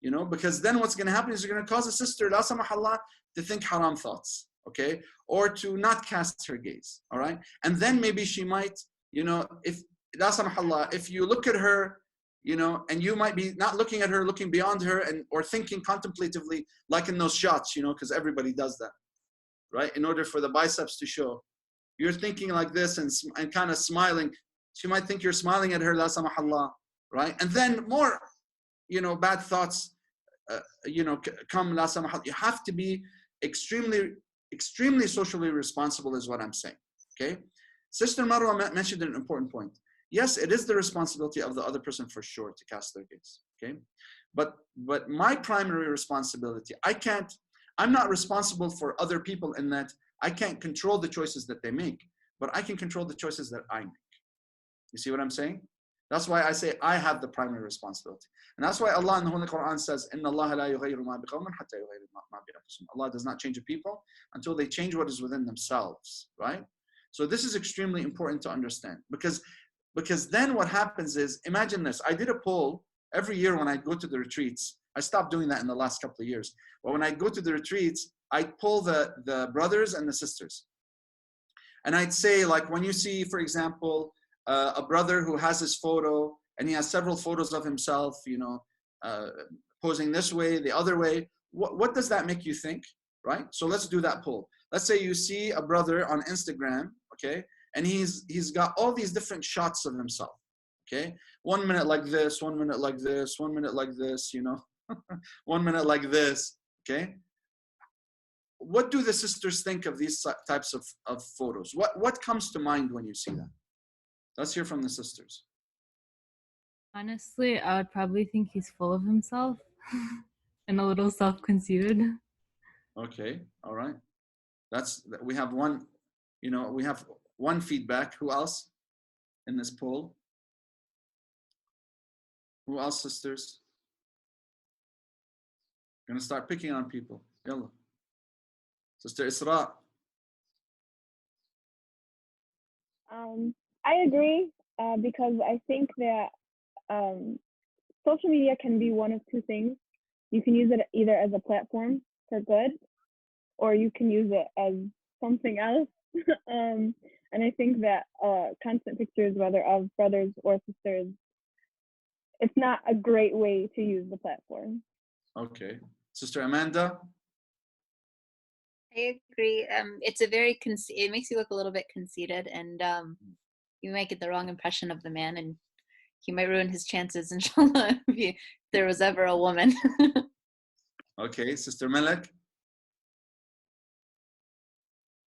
you know, because then what's going to happen is you're going to cause a sister, la samahallah, to think haram thoughts, okay? Or to not cast her gaze, all right? And then maybe she might, you know, if, la samahallah, if you look at her, you know, and you might be not looking at her, looking beyond her, and or thinking contemplatively, like in those shots, you know, because everybody does that, right? In order for the biceps to show. You're thinking like this and kind of smiling. She might think you're smiling at her, la samahallah, right? And then more, you know, bad thoughts, you know, come, la samahallah. You have to be extremely socially responsible is what I'm saying, okay? Sister Marwa mentioned an important point. Yes, it is the responsibility of the other person for sure to cast their gaze, okay? But my primary responsibility, I'm not responsible for other people in that I can't control the choices that they make, but I can control the choices that I make. You see what I'm saying? That's why I say I have the primary responsibility. And that's why Allah in the Holy Qur'an says, إِنَّ اللَّهَ لَا يُغَيِّرُ مَا بِقَوْمٍ حَتَّى يُغَيِّرُ مَا بِأَنفُسِهِمْ. Allah does not change a people until they change what is within themselves, right? So this is extremely important to understand, because then what happens is, imagine this, I did a poll every year when I go to the retreats. I stopped doing that in the last couple of years. But when I go to the retreats, I'd pull the brothers and the sisters. And I'd say, like, when you see, for example, a brother who has his photo and he has several photos of himself, you know, posing this way, the other way, what does that make you think, right? So let's do that poll. Let's say you see a brother on Instagram, okay, and he's got all these different shots of himself, okay? 1 minute like this, 1 minute like this, 1 minute like this, you know, 1 minute like this, okay? What do the sisters think of these types of photos? What comes to mind when you see that? Let's hear from the sisters. Honestly, I would probably think he's full of himself and a little self-conceited. Okay, all right. We have one, you know, we have one feedback. Who else in this poll? Who else, sisters? Gonna start picking on people. Yalla. Sister Isra. I agree because I think that social media can be one of two things. You can use it either as a platform for good, or you can use it as something else. And I think that constant pictures, whether of brothers or sisters, it's not a great way to use the platform. Okay. Sister Amanda. I agree. It's a very it makes you look a little bit conceited, and you might get the wrong impression of the man, and he might ruin his chances, inshallah, if there was ever a woman. Okay, Sister Malak.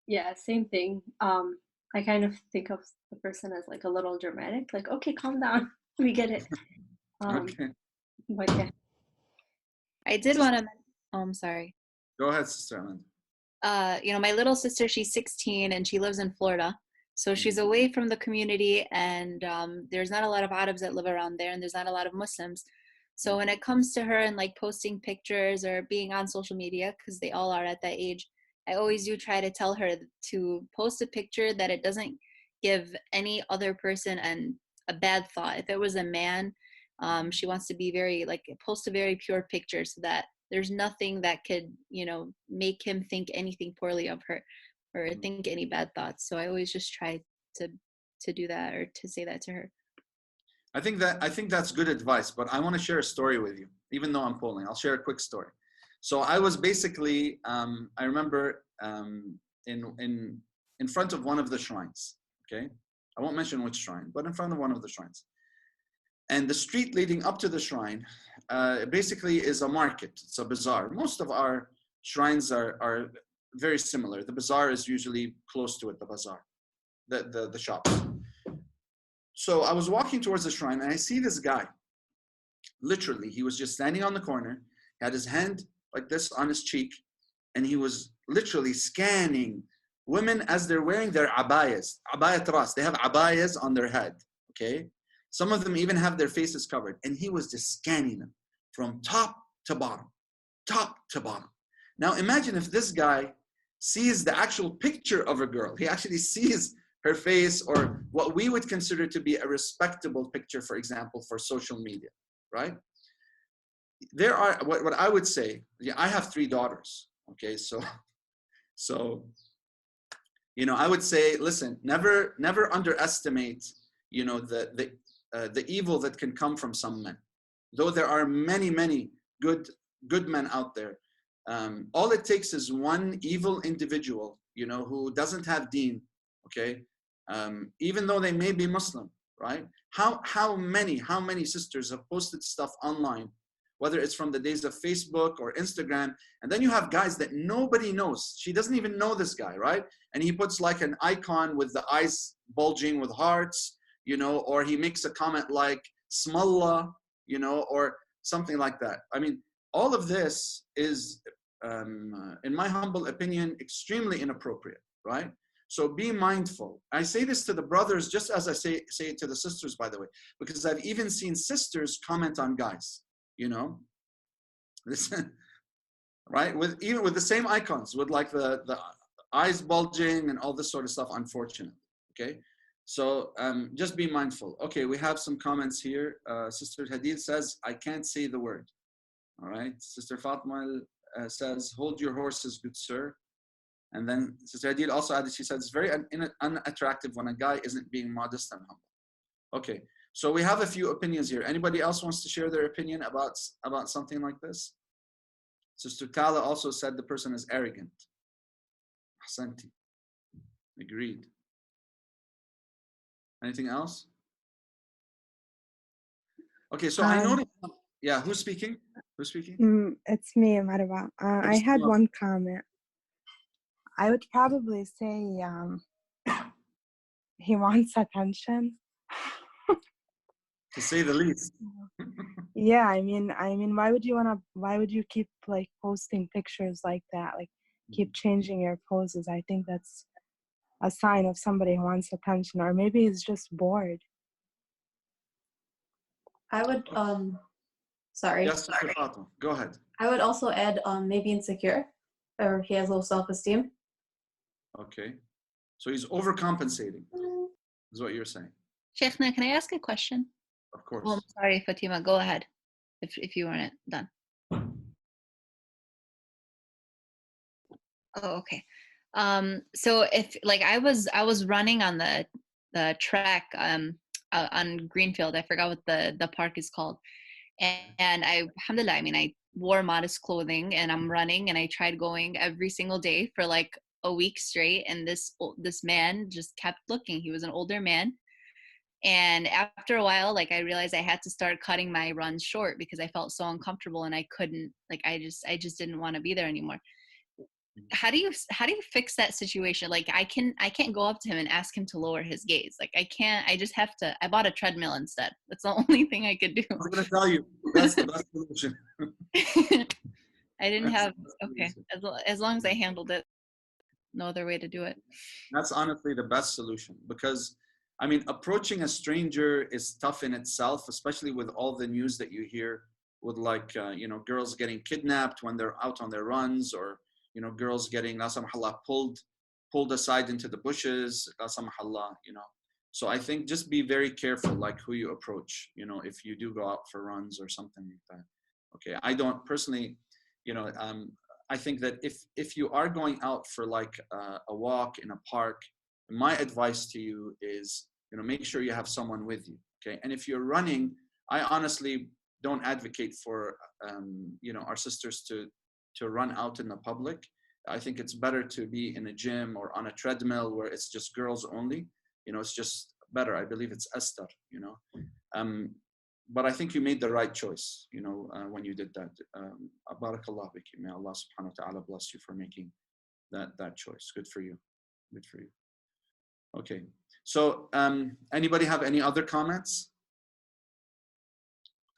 Yeah, same thing. I kind of think of the person as like a little dramatic, like, okay, calm down, we get it. Okay. But yeah. I did want to. Oh, I'm sorry. Go ahead, Sister Amanda. My little sister, she's 16 and she lives in Florida. So she's away from the community, and there's not a lot of Arabs that live around there, and there's not a lot of Muslims. So when it comes to her and like posting pictures or being on social media, because they all are at that age, I always do try to tell her to post a picture that it doesn't give any other person a bad thought. If it was a man, she wants to be post a very pure picture so that there's nothing that could, make him think anything poorly of her or think any bad thoughts. So I always just try to do that, or to say that to her. I think that's good advice, but I want to share a story with you, even though I'm polling. I'll share a quick story. So I was basically, I remember in front of one of the shrines, okay? I won't mention which shrine, but in front of one of the shrines. And the street leading up to the shrine basically is a market. It's a bazaar. Most of our shrines are very similar. The bazaar is usually close to it, the bazaar, the shops. So I was walking towards the shrine and I see this guy. Literally, he was just standing on the corner, he had his hand like this on his cheek, and he was literally scanning women as they're wearing their abayas, abayat ras. They have abayas on their head, okay? Some of them even have their faces covered, and he was just scanning them from top to bottom, top to bottom. Now imagine if this guy sees the actual picture of a girl. He actually sees her face, or what we would consider to be a respectable picture, for example, for social media, right? There are, what I would say, I have 3 daughters, okay? So I would say, listen, never underestimate, the evil that can come from some men. Though there are many, many good men out there, all it takes is one evil individual, who doesn't have deen, okay? Even though they may be Muslim, right? How many sisters have posted stuff online, whether it's from the days of Facebook or Instagram, and then you have guys that nobody knows. She doesn't even know this guy, right? And he puts like an icon with the eyes bulging with hearts, or he makes a comment like "Smallah," or something like that. I mean, all of this is, in my humble opinion, extremely inappropriate, right? So be mindful. I say this to the brothers just as I say it to the sisters, by the way, because I've even seen sisters comment on guys, listen, right? Even with the same icons, with like the eyes bulging and all this sort of stuff, unfortunately, okay? So just be mindful. Okay, we have some comments here. Sister Hadid says, I can't say the word. All right. Sister Fatma says, hold your horses, good sir. And then Sister Hadid also added, she said, it's very unattractive when a guy isn't being modest and humble. Okay, so we have a few opinions here. Anybody else wants to share their opinion about something like this? Sister Tala also said the person is arrogant. Ahsanti. Agreed. Anything else? Okay, so I noticed. Yeah, who's speaking? Who's speaking? It's me, Marwa. I had one comment. I would probably say he wants attention. To say the least. Yeah, I mean, why would you keep like posting pictures like that? Like keep changing your poses. I think that's a sign of somebody who wants attention, or maybe he's just bored. I would Sorry. Yes, Sister Fatima, go ahead. I would also add maybe insecure, or he has low self-esteem. Okay. So he's overcompensating, is what you're saying. Sheikh, can I ask a question? Of course. Oh, I'm sorry, Fatima. Go ahead, if you weren't done. Oh, okay. So if like I was running on the track on Greenfield. I forgot what the park is called. And alhamdulillah, I mean, I wore modest clothing and I'm running, and I tried going every single day for like a week straight. And this man just kept looking. He was an older man. And after a while, like I realized I had to start cutting my runs short because I felt so uncomfortable and I couldn't, like, I just didn't want to be there anymore. How do you fix that situation? Like I can't go up to him and ask him to lower his gaze. Like I can't, I just have to, I bought a treadmill instead. That's the only thing I could do. I was going to tell you, that's the best solution. I didn't have, okay, as long as I handled it, no other way to do it. That's honestly the best solution, because I mean, approaching a stranger is tough in itself, especially with all the news that you hear with like, you know, girls getting kidnapped when they're out on their runs, or, you know, girls getting, la samahallah, pulled aside into the bushes, la samahallah, you know. So I think just be very careful, like who you approach, you know, if you do go out for runs or something like that. Okay, I don't personally, you know, I think that if you are going out for like a walk in a park, my advice to you is, you know, make sure you have someone with you, okay? And if you're running, I honestly don't advocate for, you know, our sisters to run out in the public. I think it's better to be in a gym or on a treadmill where it's just girls only. You know, it's just better. I believe it's Astar, you know. But I think you made the right choice, you know, when you did that. Barakallah biki. May Allah subhanahu wa ta'ala bless you for making that choice. Good for you. Good for you. Okay. So anybody have any other comments?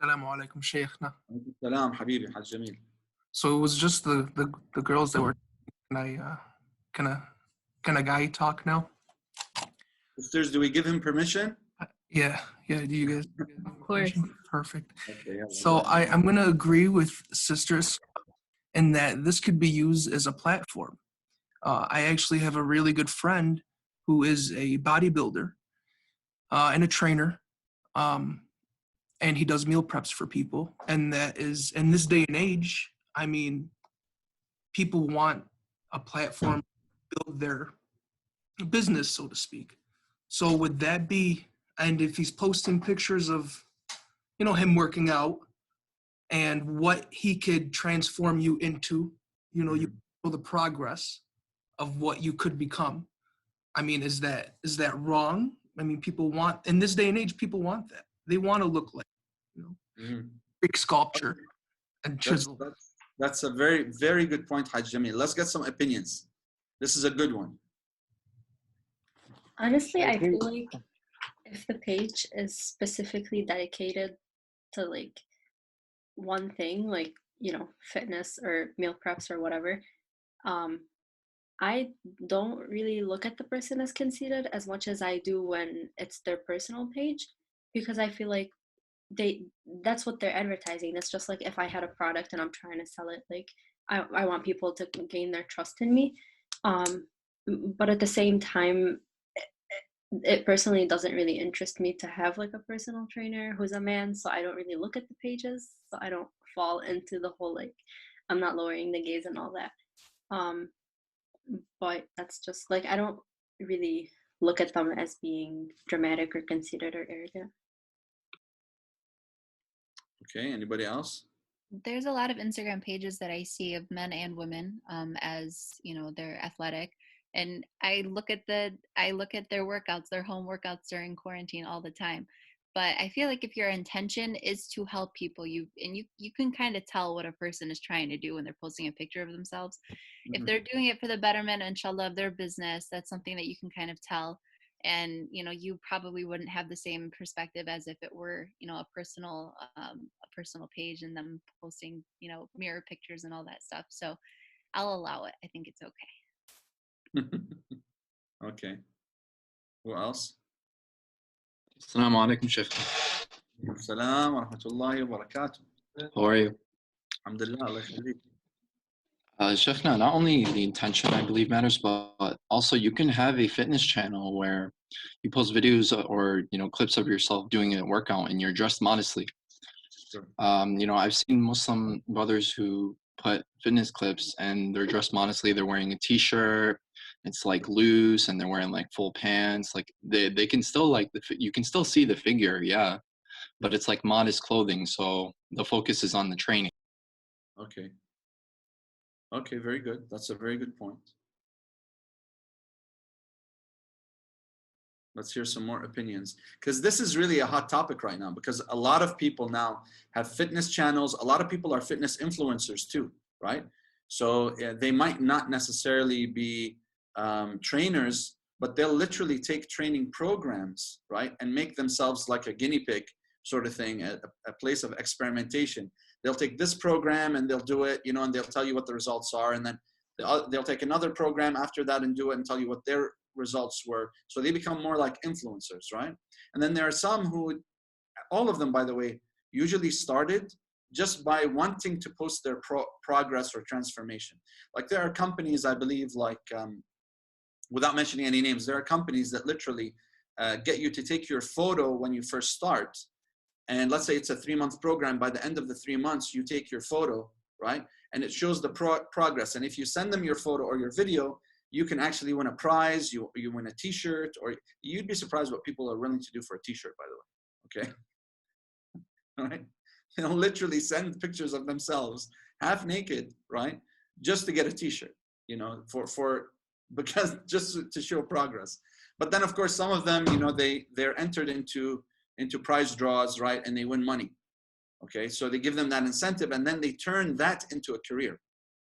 Assalamu alaikum, Sheikhna. Salam, Habibi, Haj Jamil. So it was just the girls that were. Can a guy talk now? Sisters, do we give him permission? Yeah. Do you guys? Of course. Perfect. Okay, yeah, So I'm gonna agree with sisters in that this could be used as a platform. I actually have a really good friend who is a bodybuilder and a trainer, and he does meal preps for people. And that is, in this day and age, I mean, people want a platform to build their business, so to speak. So would that be, and if he's posting pictures of, you know, him working out and what he could transform you into, you know, you know, the progress of what you could become. I mean, is that wrong? I mean, people want, in this day and age, people want that. They want to look like, you know, big sculpture and chisel. That's a very, very good point, Haj Jamil. Let's get some opinions. This is a good one. Honestly, I feel like if the page is specifically dedicated to like one thing, like, you know, fitness or meal preps or whatever, I don't really look at the person as conceited as much as I do when it's their personal page, because I feel like that's what they're advertising. It's just like if I had a product and I'm trying to sell it, like I want people to gain their trust in me. But at the same time, it personally doesn't really interest me to have like a personal trainer who's a man, so I don't really look at the pages, so I don't fall into the whole like I'm not lowering the gaze and all that. But that's just like I don't really look at them as being dramatic or conceited or arrogant. Okay, anybody else? There's a lot of Instagram pages that I see of men and women, as you know, they're athletic, and I look at their workouts, their home workouts during quarantine all the time. But I feel like if your intention is to help people, you can kind of tell what a person is trying to do when they're posting a picture of themselves. If they're doing it for the betterment, inshallah, of their business, that's something that you can kind of tell. And you know, you probably wouldn't have the same perspective as if it were, you know, a personal page and them posting, you know, mirror pictures and all that stuff. So I'll allow it. I think it's okay. Okay. Who else? Assalamu alaikum, Sheikh. Assalam wa rahmatullahi wa barakatuh. How are you? Alhamdulillah, Allah yakhlik. Sheikh, not only the intention, I believe, matters, but also you can have a fitness channel where you post videos or, clips of yourself doing a workout and you're dressed modestly. Sure. I've seen Muslim brothers who put fitness clips and they're dressed modestly. They're wearing a t-shirt. It's like loose and they're wearing like full pants. Like they can still you can still see the figure. Yeah. But it's like modest clothing. So the focus is on the training. Okay. Okay, very good. That's a very good point. Let's hear some more opinions, because this is really a hot topic right now, because a lot of people now have fitness channels. A lot of people are fitness influencers too, right? So they might not necessarily be trainers, but they'll literally take training programs, right? And make themselves like a guinea pig sort of thing, a place of experimentation. They'll take this program and they'll do it, and they'll tell you what the results are. And then they'll take another program after that and do it and tell you what their results were. So they become more like influencers, right? And then there are some who, all of them, by the way, usually started just by wanting to post their progress or transformation. Like there are companies, I believe, like, without mentioning any names, there are companies that literally get you to take your photo when you first start. And let's say it's a 3-month program. By the end of the 3 months, you take your photo, right? And it shows the progress. And if you send them your photo or your video, you can actually win a prize. You win a t-shirt, or you'd be surprised what people are willing to do for a t-shirt, by the way, okay? All right? They'll literally send pictures of themselves half naked, right? Just to get a t-shirt, because just to show progress. But then of course, some of them, they're entered into prize draws, right? And they win money. Okay, so they give them that incentive, and then they turn that into a career,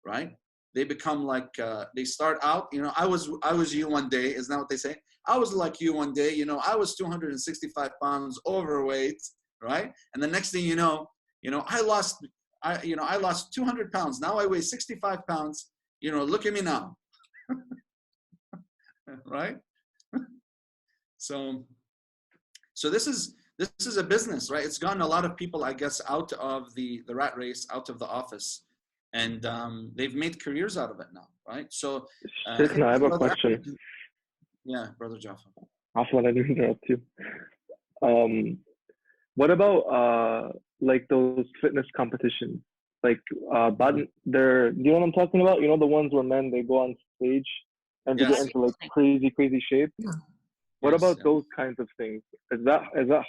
right? They become like, they start out, I was you one day, isn't that what they say? I was like you one day, I was 265 pounds overweight, right? And the next thing you know, I lost 200 pounds. Now I weigh 65 pounds, look at me now, right? So this is a business, right? It's gotten a lot of people, I guess, out of the rat race, out of the office, and they've made careers out of it now, right? So, Sheikh, I have a question. Yeah, Brother Jaffa. Afwan, I didn't interrupt you. What about like those fitness competitions? Like, do you know what I'm talking about? You know, the ones where men, they go on stage and they get into like crazy shape. What about those kinds of things? Is that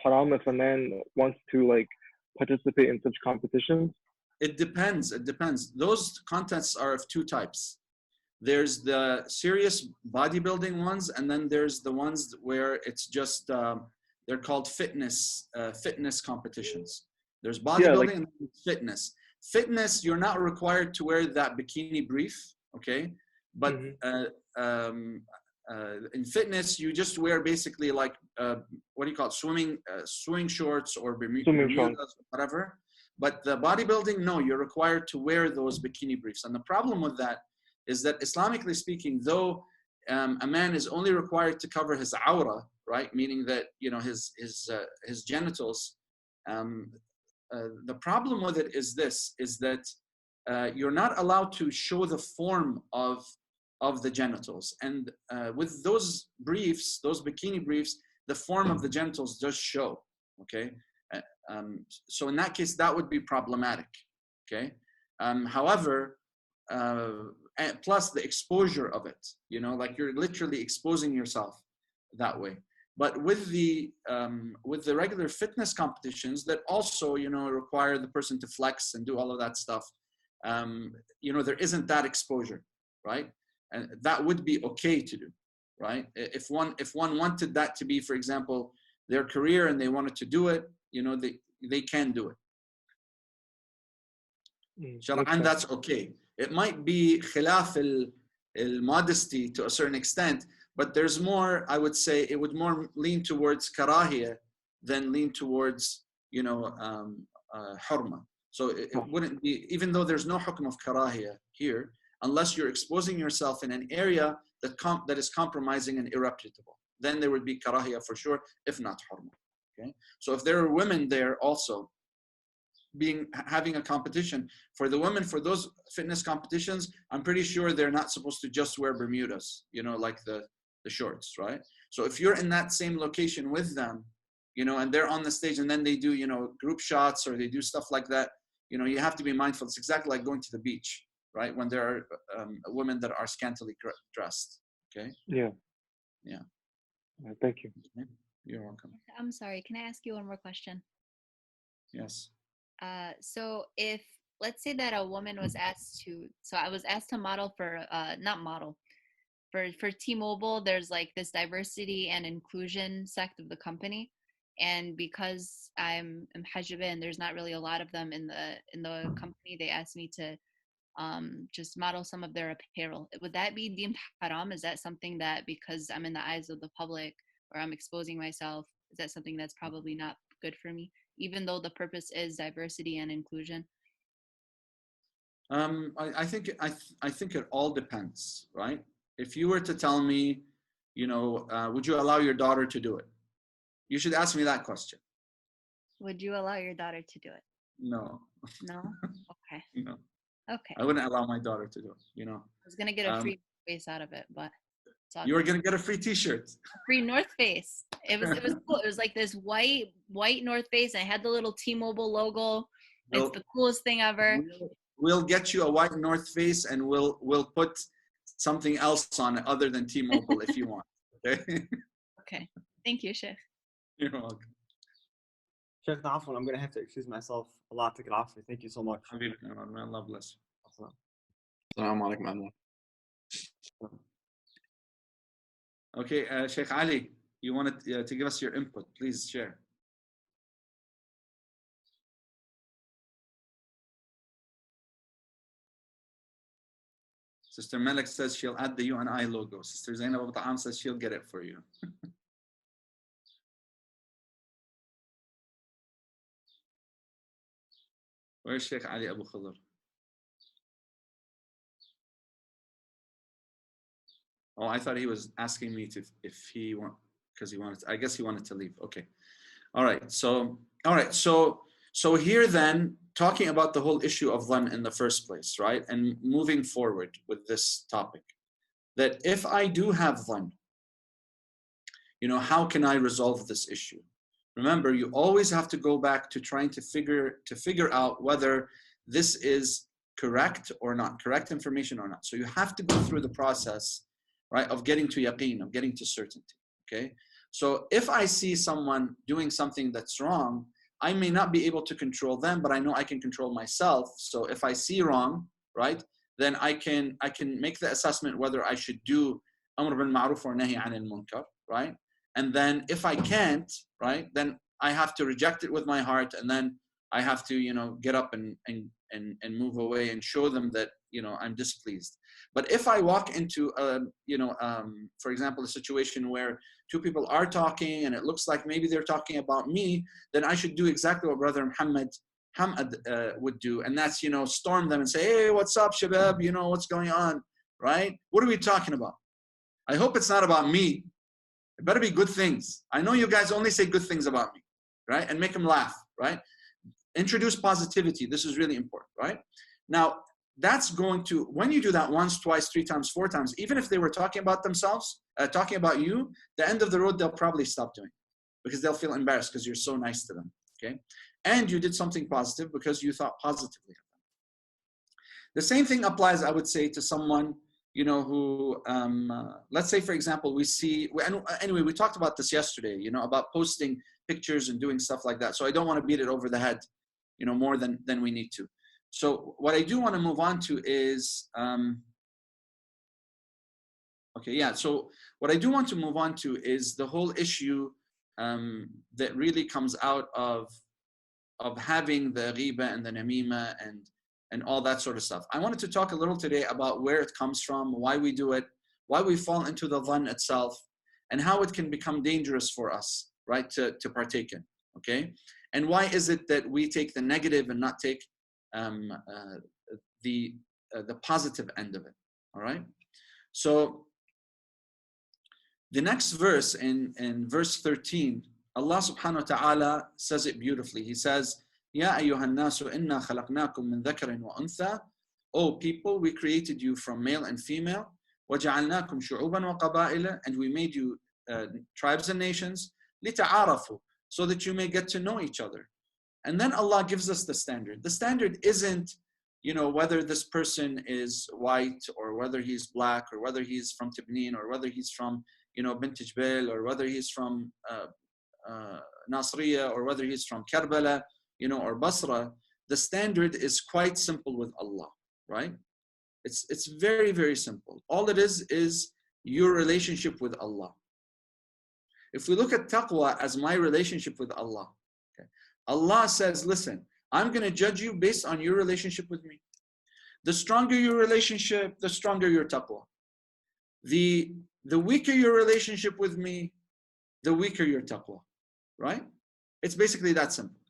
haram if a man wants to like participate in such competitions? It depends. It depends. Those contests are of two types. There's the serious bodybuilding ones, and then there's the ones where it's just they're called fitness competitions. There's bodybuilding and fitness. Fitness, you're not required to wear that bikini brief, okay? But in fitness, you just wear basically like what do you call it? Swimming shorts or Bermudas, whatever. But the bodybuilding, no, you're required to wear those bikini briefs. And the problem with that is that, Islamically speaking, though a man is only required to cover his awra, right, meaning that his genitals, the problem with it is that you're not allowed to show the form of the genitals. And with those briefs, those bikini briefs, the form of the genitals does show, okay? So in that case, that would be problematic, okay? However, plus the exposure of it, like you're literally exposing yourself that way. But with the regular fitness competitions that also, require the person to flex and do all of that stuff, there isn't that exposure, right? And that would be okay to do, right? If one wanted that to be, for example, their career and they wanted to do it, they can do it. Shar'an, that's okay. It might be khilaf al-modesty to a certain extent, but there's more, I would say, it would more lean towards karahiyah than lean towards, hurma. So it wouldn't be, even though there's no hukm of karahiyah here, unless you're exposing yourself in an area that is compromising and irreputable. Then there would be karahiyah for sure, if not hurma. Okay? So if there are women there also, having a competition for the women for those fitness competitions, I'm pretty sure they're not supposed to just wear Bermudas, you know, like the shorts, right? So if you're in that same location with them, you know, and they're on the stage and then they do, you know, group shots or they do stuff like that, you know, you have to be mindful. It's exactly like going to the beach, right? When there are women that are scantily dressed. Okay. Yeah. Yeah. Thank you. Okay. You're welcome. I'm sorry. Can I ask you one more question? Yes. So if, let's say that a woman was asked to, so I was asked to model for, not model, for T-Mobile, there's like this diversity and inclusion sect of the company. And because I'm Hajjaba and there's not really a lot of them in the company, they asked me to just model some of their apparel. Would that be deemed haram? Is that something that, because I'm in the eyes of the public or I'm exposing myself, is that something that's probably not good for me, even though the purpose is diversity and inclusion? I think it all depends, right? If you were to tell me, you know, would you allow your daughter to do it? You should ask me that question. Would you allow your daughter to do it? No. No? Okay. No. Okay. I wouldn't allow my daughter to do it, you know. I was going to get a free face out of it, but it's all you were good. going to get a free t-shirt. Free North Face. It was cool. It was like this white North Face and it had the little T-Mobile logo. It's the coolest thing ever. We'll get you a white North Face and we'll put something else on it other than T-Mobile if you want. Okay. Okay. Thank you, Sheikh. You're welcome. Sheikh, I'm going to have to excuse myself a lot to get off. Thank you so much. Allah bless you. Assalamu alaikum. Okay, Sheikh Ali, you wanted to give us your input. Please share. Sister Malik says she'll add the UNI logo. Sister Zainab Abu Ta'am says she'll get it for you. Where's Sheikh Ali Abu Khadr? Oh, I thought he was asking me if he want, because he wanted to, I guess he wanted to leave. Okay. All right. So here then, talking about the whole issue of dhann in the first place, right? And moving forward with this topic, that if I do have dhann, you know, how can I resolve this issue? Remember, you always have to go back to trying to figure out whether this is correct or not, correct information or not. So you have to go through the process, right, of getting to yaqeen, of getting to certainty, okay? So if I see someone doing something that's wrong, I may not be able to control them, but I know I can control myself. So if I see wrong, right, then I can make the assessment whether I should do amr bil ma'ruf or nahi anil munkar, right? And then if I can't, right, then I have to reject it with my heart, and then I have to, you know, get up and move away and show them that, you know, I'm displeased. But if I walk into, for example, a situation where two people are talking and it looks like maybe they're talking about me, then I should do exactly what Brother Muhammad would do. And that's, you know, storm them and say, hey, what's up, Shabab? You know, what's going on, right? What are we talking about? I hope it's not about me. It better be good things. I know you guys only say good things about me, right? And make them laugh, right? Introduce positivity. This is really important, right? Now, that's going to, when you do that once, twice, 3 times, 4 times, even if they were talking about themselves, talking about you, the end of the road, they'll probably stop doing it because they'll feel embarrassed because you're so nice to them, okay? And you did something positive because you thought positively of them. The same thing applies, I would say, to someone, you know, who, let's say, for example, anyway, we talked about this yesterday, you know, about posting pictures and doing stuff like that. So I don't want to beat it over the head, you know, more than we need to. So what I do want to move on to is, so what I do want to move on to is the whole issue that really comes out of having the ghiba and the namima and all that sort of stuff. I wanted to talk a little today about where it comes from, why we do it, why we fall into the dhann itself, and how it can become dangerous for us, right, to partake in, okay? And why is it that we take the negative and not take the positive end of it, all right? So the next verse, in verse 13, Allah subhanahu wa ta'ala says it beautifully. He says, يا أيها الناس إنا خلقناكم من ذكر وأنثى. O people, we created you from male and female. وجعلناكم شعوبا وقبائل, and we made you tribes and nations. لتعارفوا, so that you may get to know each other. And then Allah gives us the standard. The standard isn't, whether this person is white or whether he's black or whether he's from Tibnin or whether he's from, Bint Jbel or whether he's from Nasriya or whether he's from Karbala, or Basra. The standard is quite simple with Allah, right? It's very, very simple. All it is your relationship with Allah. If we look at taqwa as my relationship with Allah, okay, Allah says, listen, I'm going to judge you based on your relationship with me. The stronger your relationship, the stronger your taqwa. The weaker your relationship with me, the weaker your taqwa, right? It's basically that simple.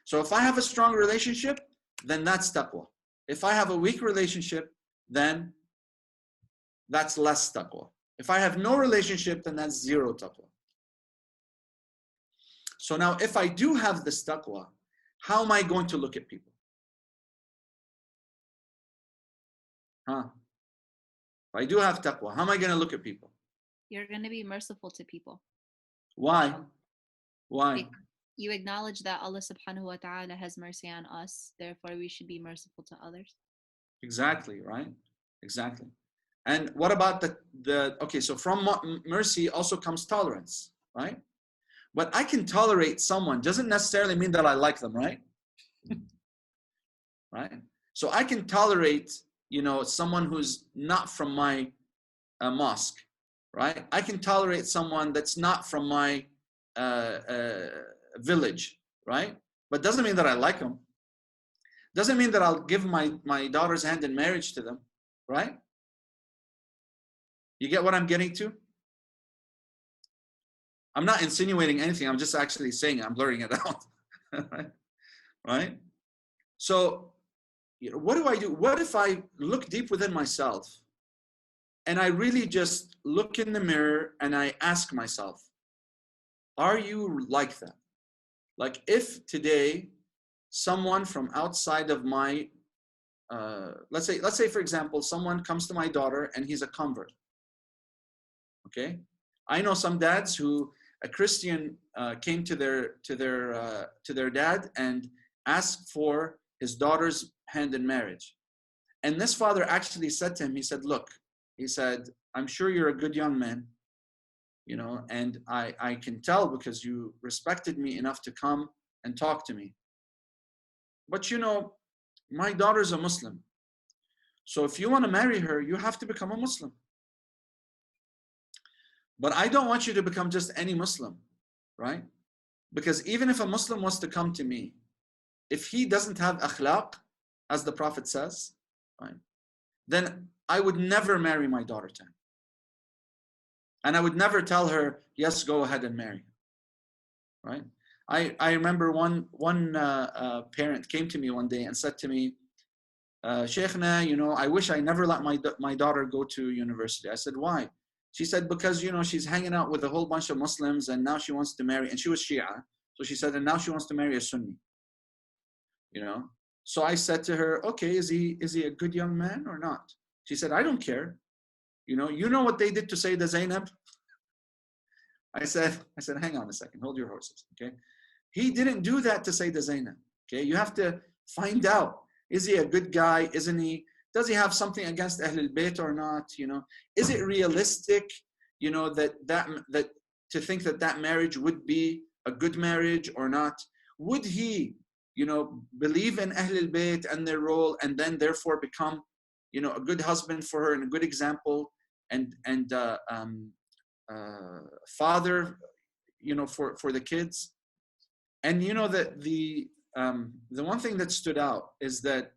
So if I have a strong relationship, then that's taqwa. If I have a weak relationship, then that's less taqwa. If I have no relationship, then that's zero taqwa. So now if I do have this taqwa, how am I going to look at people? If I do have taqwa, how am I going to look at people? You're going to be merciful to people. Why? Why? You acknowledge that Allah subhanahu wa ta'ala has mercy on us, therefore we should be merciful to others. Exactly, right? Exactly. And what about okay, so from mercy also comes tolerance, right? But I can tolerate someone doesn't necessarily mean that I like them, right? Right? So I can tolerate, someone who's not from my mosque, right? I can tolerate someone that's not from my village, right? But doesn't mean that I like them. Doesn't mean that I'll give my daughter's hand in marriage to them, right? You get what I'm getting to? I'm not insinuating anything. I'm just actually saying it. I'm blurring it out, right? So, what do I do? What if I look deep within myself and I really just look in the mirror and I ask myself, are you like that? Like if today someone from outside of my, let's say for example, someone comes to my daughter and he's a convert. Okay, I know some dads who a Christian came to their dad and asked for his daughter's hand in marriage, and this father actually said to him, he said, "Look," he said, "I'm sure you're a good young man, and I can tell because you respected me enough to come and talk to me. But my daughter's a Muslim. So if you want to marry her, you have to become a Muslim. But I don't want you to become just any Muslim, right? Because even if a Muslim wants to come to me, if he doesn't have akhlaq, as the Prophet says, right, then I would never marry my daughter to him. And I would never tell her, yes, go ahead and marry, right? I remember one parent came to me one day and said to me, Sheikhna, I wish I never let my daughter go to university. I said, why? She said, because, she's hanging out with a whole bunch of Muslims and now she wants to marry, and she was Shia. So she said, and now she wants to marry a Sunni, So I said to her, okay, is he a good young man or not? She said, I don't care. You know what they did to Sayyidah Zainab? I said, hang on a second, hold your horses, okay? He didn't do that to Sayyidah Zainab, okay? You have to find out, is he a good guy, isn't he? Does he have something against Ahlul Bayt or not, Is it realistic, that to think that marriage would be a good marriage or not? Would he, believe in Ahlul Bayt and their role and then therefore become, a good husband for her and a good example and father, for the kids? And that the one thing that stood out is that,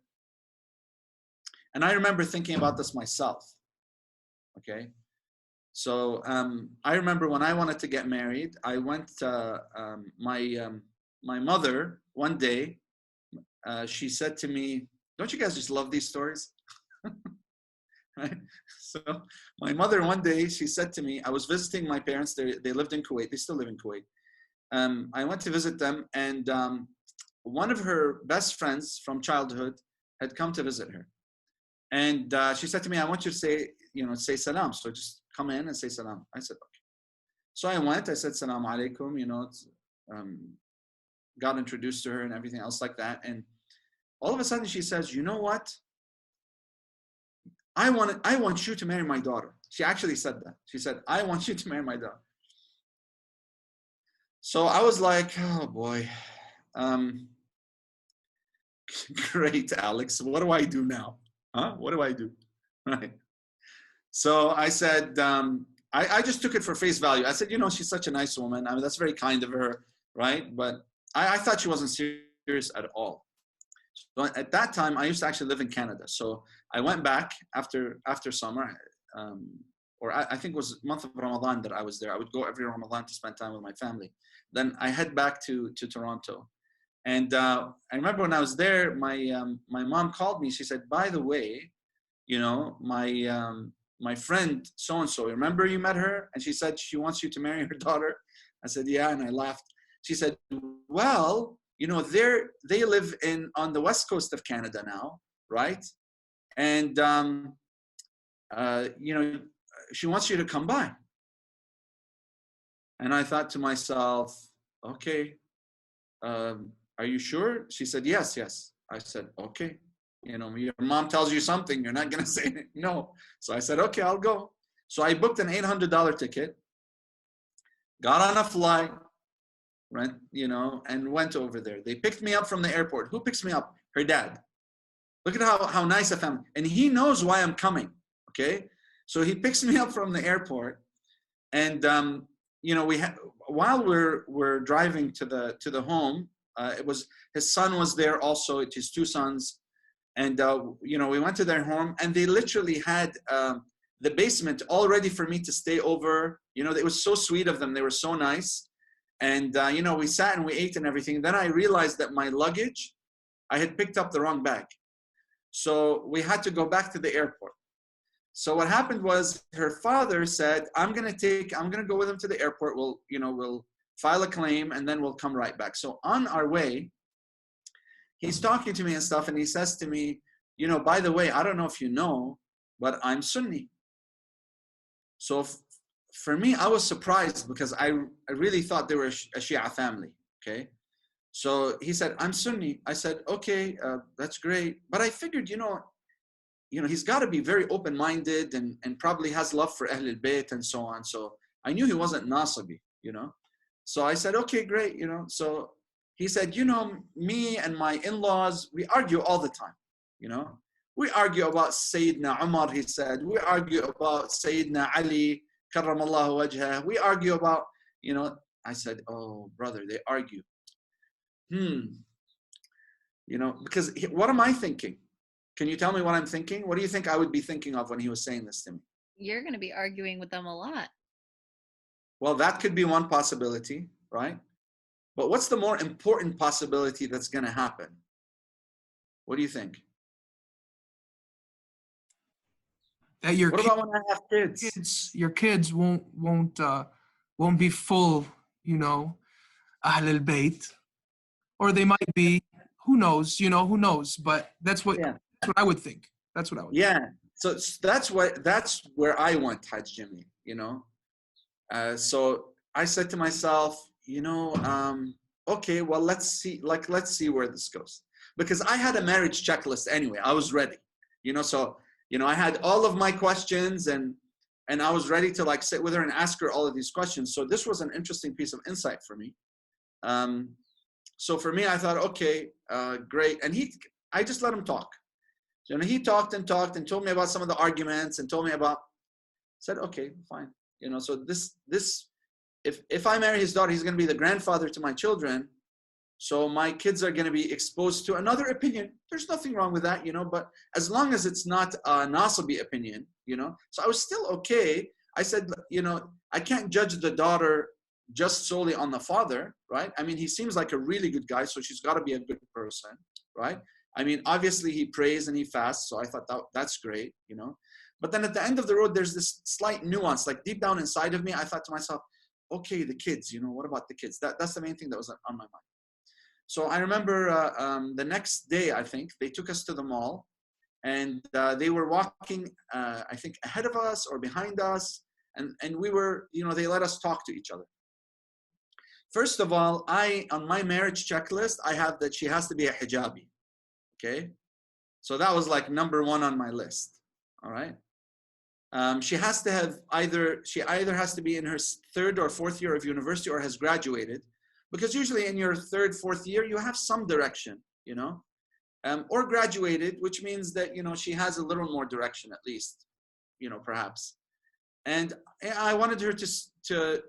and I remember thinking about this myself, okay? So I remember when I wanted to get married, I went, my mother, one day, she said to me, don't you guys just love these stories? Right? So my mother, one day, she said to me, I was visiting my parents, they lived in Kuwait, they still live in Kuwait. I went to visit them, and one of her best friends from childhood had come to visit her. And she said to me, I want you to say salam. So just come in and say salam. I said, okay. So I went, I said, salam alaikum, got introduced to her and everything else like that. And all of a sudden she says, you know what? I want you to marry my daughter. She actually said that. She said, I want you to marry my daughter. So I was like, oh boy. Great, Alex. What do I do now? Huh? What do I do? Right. So I said, I just took it for face value. I said, she's such a nice woman. I mean, that's very kind of her, right? But I thought she wasn't serious at all. So at that time, I used to actually live in Canada. So I went back after summer, or I think it was month of Ramadan that I was there. I would go every Ramadan to spend time with my family. Then I head back to Toronto. And I remember when I was there, my mom called me. She said, by the way, my friend so-and-so, remember you met her? And she said she wants you to marry her daughter. I said, yeah, and I laughed. She said, well, they live on the west coast of Canada now, right? And, she wants you to come by. And I thought to myself, okay, are you sure? She said, yes. I said, okay. Your mom tells you something, you're not going to say no. So I said, okay, I'll go. So I booked an $800 ticket, got on a flight, and went over there. They picked me up from the airport. Who picks me up? Her dad. Look at how nice a family. And he knows why I'm coming, okay? So he picks me up from the airport. And, while we're driving to the home, his son was there also, his two sons. And, we went to their home, and they literally had the basement all ready for me to stay over. It was so sweet of them. They were so nice. And, we sat and we ate and everything. Then I realized that my luggage, I had picked up the wrong bag. So we had to go back to the airport. So what happened was her father said, I'm going to go with him to the airport. We'll file a claim and then we'll come right back. So on our way, he's talking to me and stuff. And he says to me, by the way, I don't know if you know, but I'm Sunni. So for me, I was surprised because I really thought they were a Shia family. Okay. So he said, I'm Sunni. I said, okay, that's great. But I figured, he's got to be very open-minded and probably has love for Ahl al-Bayt and so on. So I knew he wasn't Nasabi, So I said, okay, great, So he said, me and my in-laws, we argue all the time, We argue about Sayyidina Umar, he said. We argue about Sayyidina Ali, karramallahu wajhah. We argue about, I said, oh, brother, they argue. Because what am I thinking? Can you tell me what I'm thinking? What do you think I would be thinking of when he was saying this to me? You're going to be arguing with them a lot. Well, that could be one possibility, right? But what's the more important possibility that's going to happen? What do you think? That your what about when I have kids? Your kids won't be full, Ahl al-Bayt, or they might be. Who knows? Who knows? But that's what I would think. That's what I would. Yeah. Think. So that's where I went, Hajj Jimmy. So I said to myself, okay, well, let's see where this goes, because I had a marriage checklist anyway. I was ready, So I had all of my questions and I was ready to sit with her and ask her all of these questions. So this was an interesting piece of insight for me. So for me, I thought, okay, great. And I just let him talk. He talked and told me about some of the arguments and told me about, said, okay, fine. So this, if I marry his daughter, he's going to be the grandfather to my children. So my kids are going to be exposed to another opinion. There's nothing wrong with that, but as long as it's not a Nasabi opinion, So I was still okay. I said, I can't judge the daughter just solely on the father, right? I mean, he seems like a really good guy, so she's got to be a good person, right? I mean, obviously he prays and he fasts, so I thought that's great, But then at the end of the road, there's this slight nuance, like deep down inside of me, I thought to myself, okay, the kids, what about the kids? That's the main thing that was on my mind. So I remember the next day, I think, they took us to the mall, and they were walking, I think, ahead of us or behind us, and we were, they let us talk to each other. First of all, on my marriage checklist, I have that she has to be a hijabi, okay? So that was like number one on my list, all right? She has to have she either has to be in her 3rd or 4th year of university or has graduated, because usually in your 3rd, 4th year, you have some direction, or graduated, which means that, she has a little more direction at least, perhaps. And I wanted her to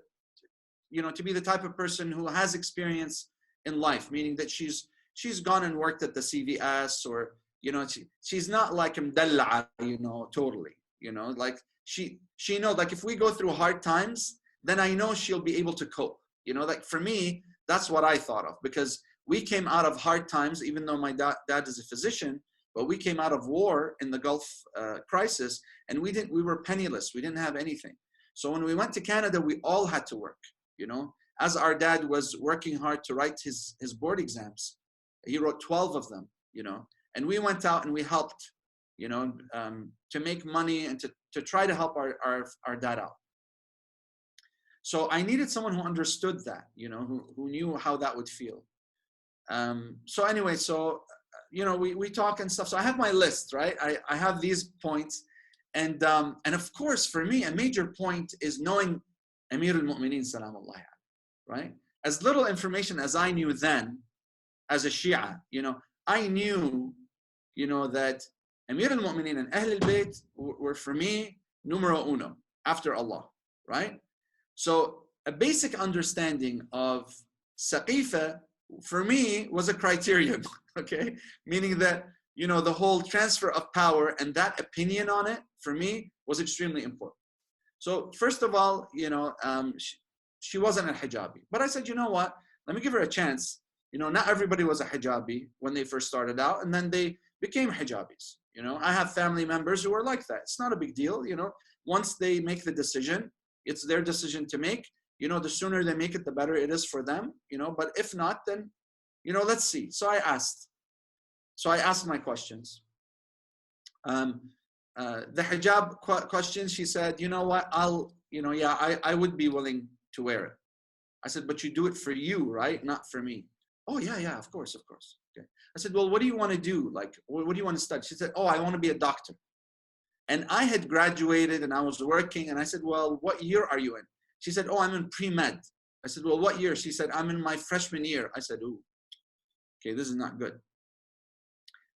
be the type of person who has experience in life, meaning that she's gone and worked at the CVS, or, she's not like mdalla, totally. Like she knows, like if we go through hard times, then I know she'll be able to cope. Like for me, that's what I thought of, because we came out of hard times, even though my dad is a physician, but we came out of war in the Gulf crisis, and we were penniless. We didn't have anything. So when we went to Canada, we all had to work, as our dad was working hard to write his board exams. He wrote 12 of them, and we went out and we helped, to make money and to try to help our dad out. So I needed someone who understood that, who knew how that would feel. So anyway, we talk and stuff. So I have my list, right? I have these points, and of course for me a major point is knowing Amir al-Mu'mineen Salamullah, right? As little information as I knew then, as a Shia, I knew, that Amir al-Mu'mineen and Ahl al-Bayt were for me numero uno after Allah, right? So a basic understanding of Saqifa for me was a criterion, okay? Meaning that, the whole transfer of power and that opinion on it for me was extremely important. So first of all, she wasn't a hijabi, but I said, you know what? Let me give her a chance. Not everybody was a hijabi when they first started out, and then they became hijabis. I have family members who are like that. It's not a big deal. Once they make the decision, it's their decision to make. The sooner they make it, the better it is for them. But if not, then, let's see. So I asked my questions. The hijab question, she said, you know what? I would be willing to wear it. I said, but you do it for you, right? Not for me. Oh, yeah, of course. Okay. I said, well, what do you want to do? Like, what do you want to study? She said, oh, I want to be a doctor. And I had graduated and I was working, and I said, well, what year are you in? She said, oh, I'm in pre-med. I said, well, what year? She said, I'm in my freshman year. I said, ooh, okay, this is not good.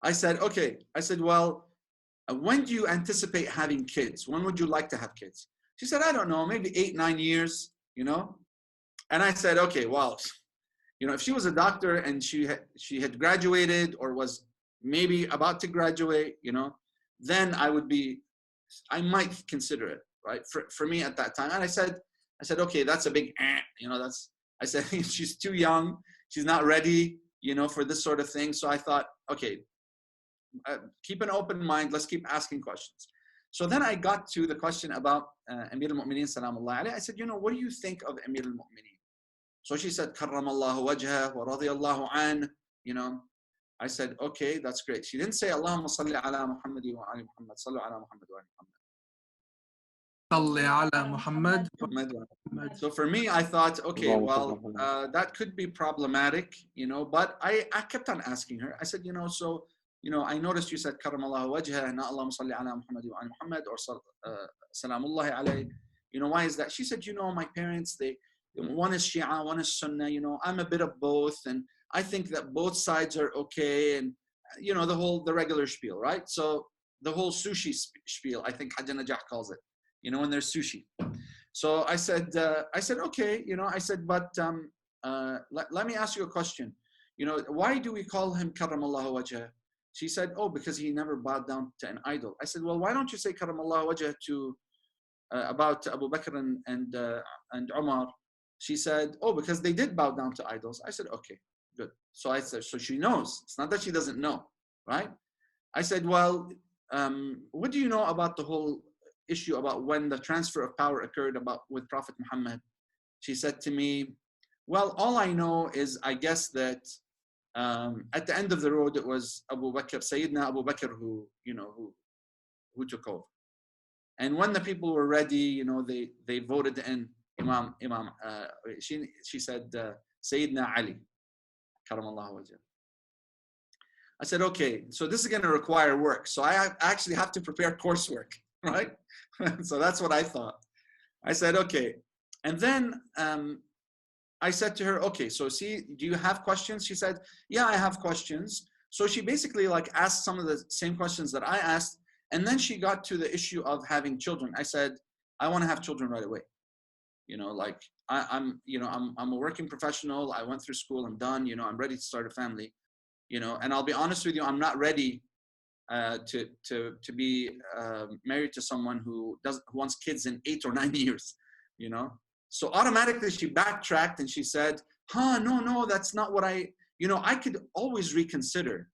I said, okay. I said, well, when do you anticipate having kids? When would you like to have kids? She said, I don't know, maybe 8, 9 years, And I said, okay, well, if she was a doctor and she had graduated or was maybe about to graduate, then I might consider it, right? For me at that time. And I said, okay, that's a big, I said, she's too young. She's not ready, for this sort of thing. So I thought, okay, keep an open mind. Let's keep asking questions. So then I got to the question about Amir al-Mu'mineen Salamullah alayhi. I said, what do you think of Amir al-Mu'mineen? So she said, Karramallahu wajhah wa radiyallahu an, I said, okay, that's great. She didn't say, Allahumma salli ala Muhammad wa ali Muhammad, sallu ala Muhammad wa ali Muhammad. Salli ala Muhammad. So for me, I thought, okay, well, that could be problematic, but I kept on asking her. I said, I noticed you said Karramallahu wajhah, not Allahumma salli ala Muhammad wa ali Muhammad, or Salamullahi alayhi. Why is that? She said, my parents, one is Shia, one is Sunnah, I'm a bit of both, and I think that both sides are okay, and the regular spiel, right? So the whole sushi spiel, I think Hajj Najah calls it, when there's sushi. So I said, okay, I said, but let me ask you a question. Why do we call him Karramallahu wajhah? She said, oh, because he never bowed down to an idol. I said, well, why don't you say Karramallahu wajhah to about Abu Bakr and Umar? She said, oh, because they did bow down to idols. I said, okay, good. So I said, so she knows. It's not that she doesn't know, right? I said, well, what do you know about the whole issue about when the transfer of power occurred with Prophet Muhammad? She said to me, well, all I know is I guess that At the end of the road, it was Abu Bakr, Sayyidina Abu Bakr, who took over. And when the people were ready, they voted in Imam. She said Sayyidina Ali, karamallahu wajhah. I said, okay, so this is going to require work. So I actually have to prepare coursework, right? So that's what I thought. I said, okay. And then I said to her, okay, so see, do you have questions? She said, yeah, I have questions. So she basically asked some of the same questions that I asked. And then she got to the issue of having children. I said, I want to have children right away. I'm a working professional. I went through school. I'm done. I'm ready to start a family. And I'll be honest with you, I'm not ready to be married to someone who wants kids in 8 or 9 years. So automatically she backtracked and she said, no, that's not what I could always reconsider.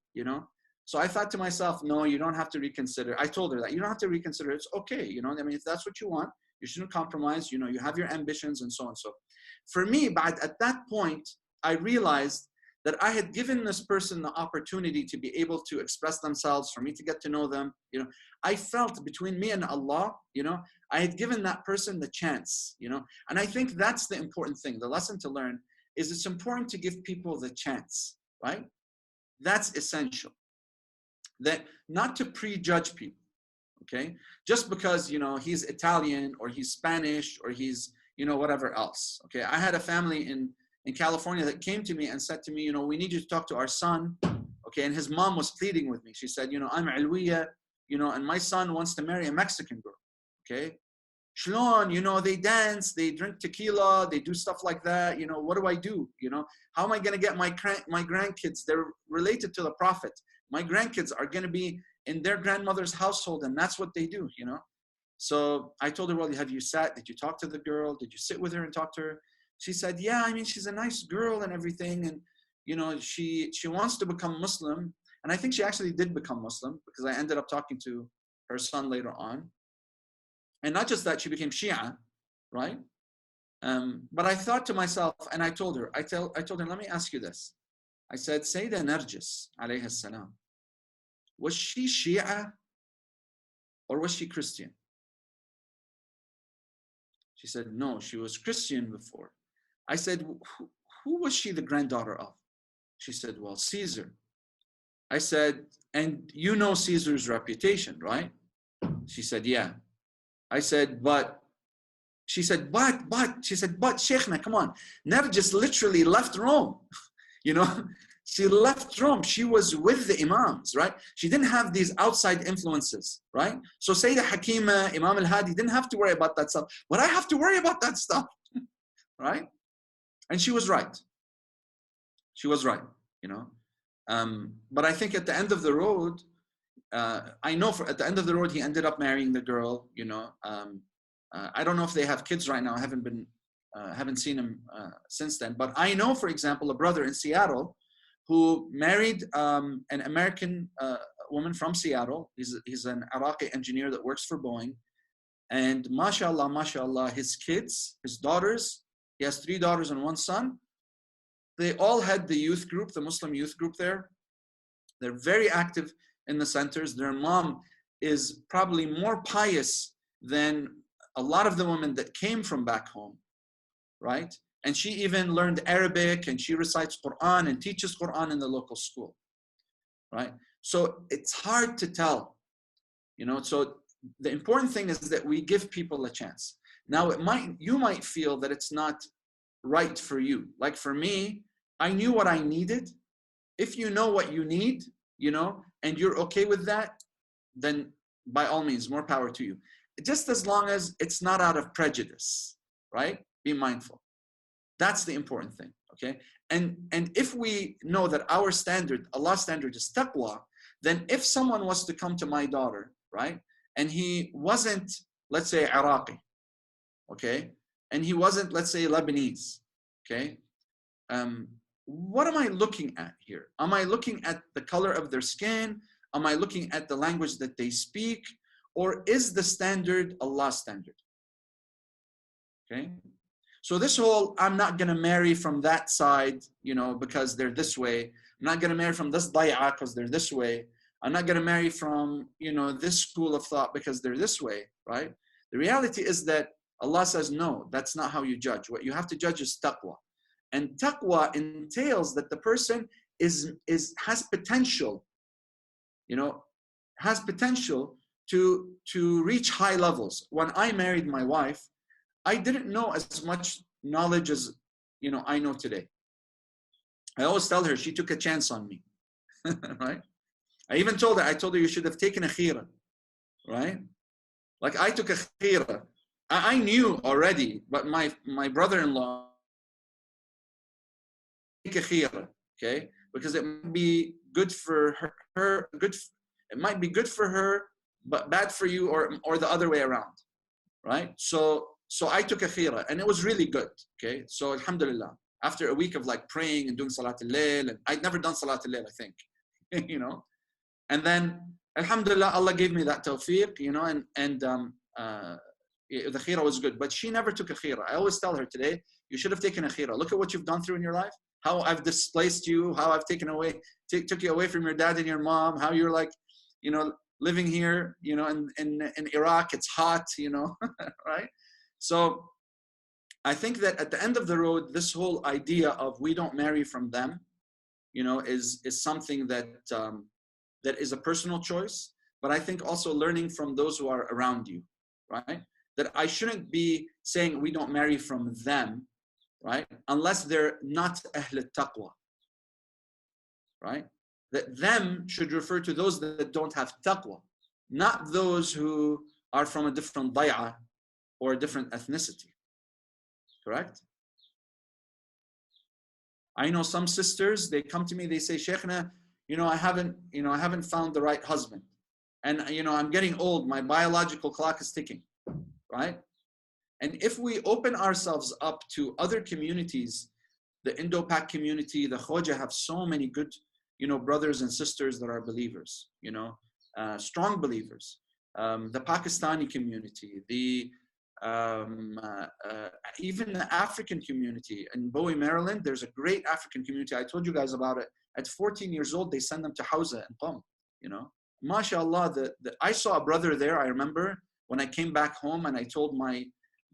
So I thought to myself, no, you don't have to reconsider. I told her that you don't have to reconsider. It's okay. If that's what you want, you shouldn't compromise. You have your ambitions and so on. So for me, but at that point, I realized that I had given this person the opportunity to be able to express themselves, for me to get to know them. I felt between me and Allah, I had given that person the chance, and I think that's the important thing. The lesson to learn is it's important to give people the chance, right? That's essential. That not to prejudge people, okay? Just because, he's Italian or he's Spanish or he's, whatever else, okay? I had a family in California that came to me and said to me, we need you to talk to our son, okay? And his mom was pleading with me. She said, I'm Alwiya, and my son wants to marry a Mexican girl, okay? Shlon, they dance, they drink tequila, they do stuff like that. What do I do? How am I going to get my grandkids? They're related to the Prophet. My grandkids are going to be in their grandmother's household, and that's what they do, So I told her, well, have you sat? Did you talk to the girl? Did you sit with her and talk to her? She said, yeah, she's a nice girl and everything. And, she wants to become Muslim. And I think she actually did become Muslim because I ended up talking to her son later on. And not just that, she became Shia, right? But I thought to myself, and I told her, let me ask you this. I said, Sayyidah Narjis, alayhi salam, was she Shia or was she Christian? She said, no, she was Christian before. I said, who was she the granddaughter of? She said, well, Caesar. I said, and Caesar's reputation, right? She said, yeah. I said, but Sheikhna, come on. Narjis literally left Rome. She left Rome. She was with the Imams, right? She didn't have these outside influences, right? So Sayyidah Hakima, Imam al-Hadi didn't have to worry about that stuff. But I have to worry about that stuff, right? And she was right. She was right, But I think at the end of the road, at the end of the road, he ended up marrying the girl, I don't know if they have kids right now. I haven't seen him since then. But I know, for example, a brother in Seattle who married an American woman from Seattle. He's an Iraqi engineer that works for Boeing. And mashallah, his kids, his daughters, he has 3 daughters and 1 son. They all had the youth group, the Muslim youth group there. They're very active in the centers. Their mom is probably more pious than a lot of the women that came from back home, right? And she even learned Arabic and she recites Qur'an and teaches Qur'an in the local school, right? So it's hard to tell, so the important thing is that we give people a chance. Now you might feel that it's not right for you. Like for me, I knew what I needed. If you know what you need, and you're okay with that, then by all means, more power to you. Just as long as it's not out of prejudice, right? Be mindful. That's the important thing, okay? And if we know that our standard, Allah's standard is taqwa, then if someone was to come to my daughter, right? And he wasn't, let's say, Iraqi, okay? And he wasn't, let's say, Lebanese, okay? What am I looking at here? Am I looking at the color of their skin? Am I looking at the language that they speak? Or is the standard Allah's standard? Okay? So this whole, I'm not going to marry from that side, because they're this way. I'm not going to marry from this day'ah because they're this way. I'm not going to marry from, you know, this school of thought because they're this way, right? The reality is that Allah says, no, that's not how you judge. What you have to judge is taqwa. And taqwa entails that the person has potential, you know, has potential to reach high levels. When I married my wife, I didn't know as much knowledge as, you know, I know today. I always tell her she took a chance on me, right? I even told her, you should have taken a khira, right? Like I took a khira. I knew already, but my brother-in-law take a khira, okay? Because it might be good for her, it might be good for her, but bad for you, or the other way around, right? So I took a khira, and it was really good, okay? So alhamdulillah, after a week of like praying and doing salat al-layl, and I'd never done salat al-layl, I think, you know, and then alhamdulillah, Allah gave me that tawfiq, you know, and the khira was good, but she never took a khira. I always tell her today, you should have taken a khira. Look at what you've done through in your life, how I've displaced you, how I've taken away, took you away from your dad and your mom, how you're like, you know, living here, you know, in Iraq, it's hot, you know, right? So I think that at the end of the road, this whole idea of we don't marry from them, you know, is something that that is a personal choice. But I think also learning from those who are around you, right? That I shouldn't be saying we don't marry from them, right? Unless they're not ahl taqwa, right? That them should refer to those that don't have taqwa, not those who are from a different day'ah or a different ethnicity. Correct? I know some sisters, they come to me, they say, Sheikhna, you know, I haven't found the right husband. And, you know, I'm getting old, my biological clock is ticking, right? And if we open ourselves up to other communities, the Indo-Pak community, the Khoja have so many good, you know, brothers and sisters that are believers, you know, strong believers. The Pakistani community, even the African community in Bowie, Maryland, there's a great African community. I told you guys about it. At 14 years old, they send them to Hausa and Qom, you know. MashaAllah, I saw a brother there. I remember when I came back home and I told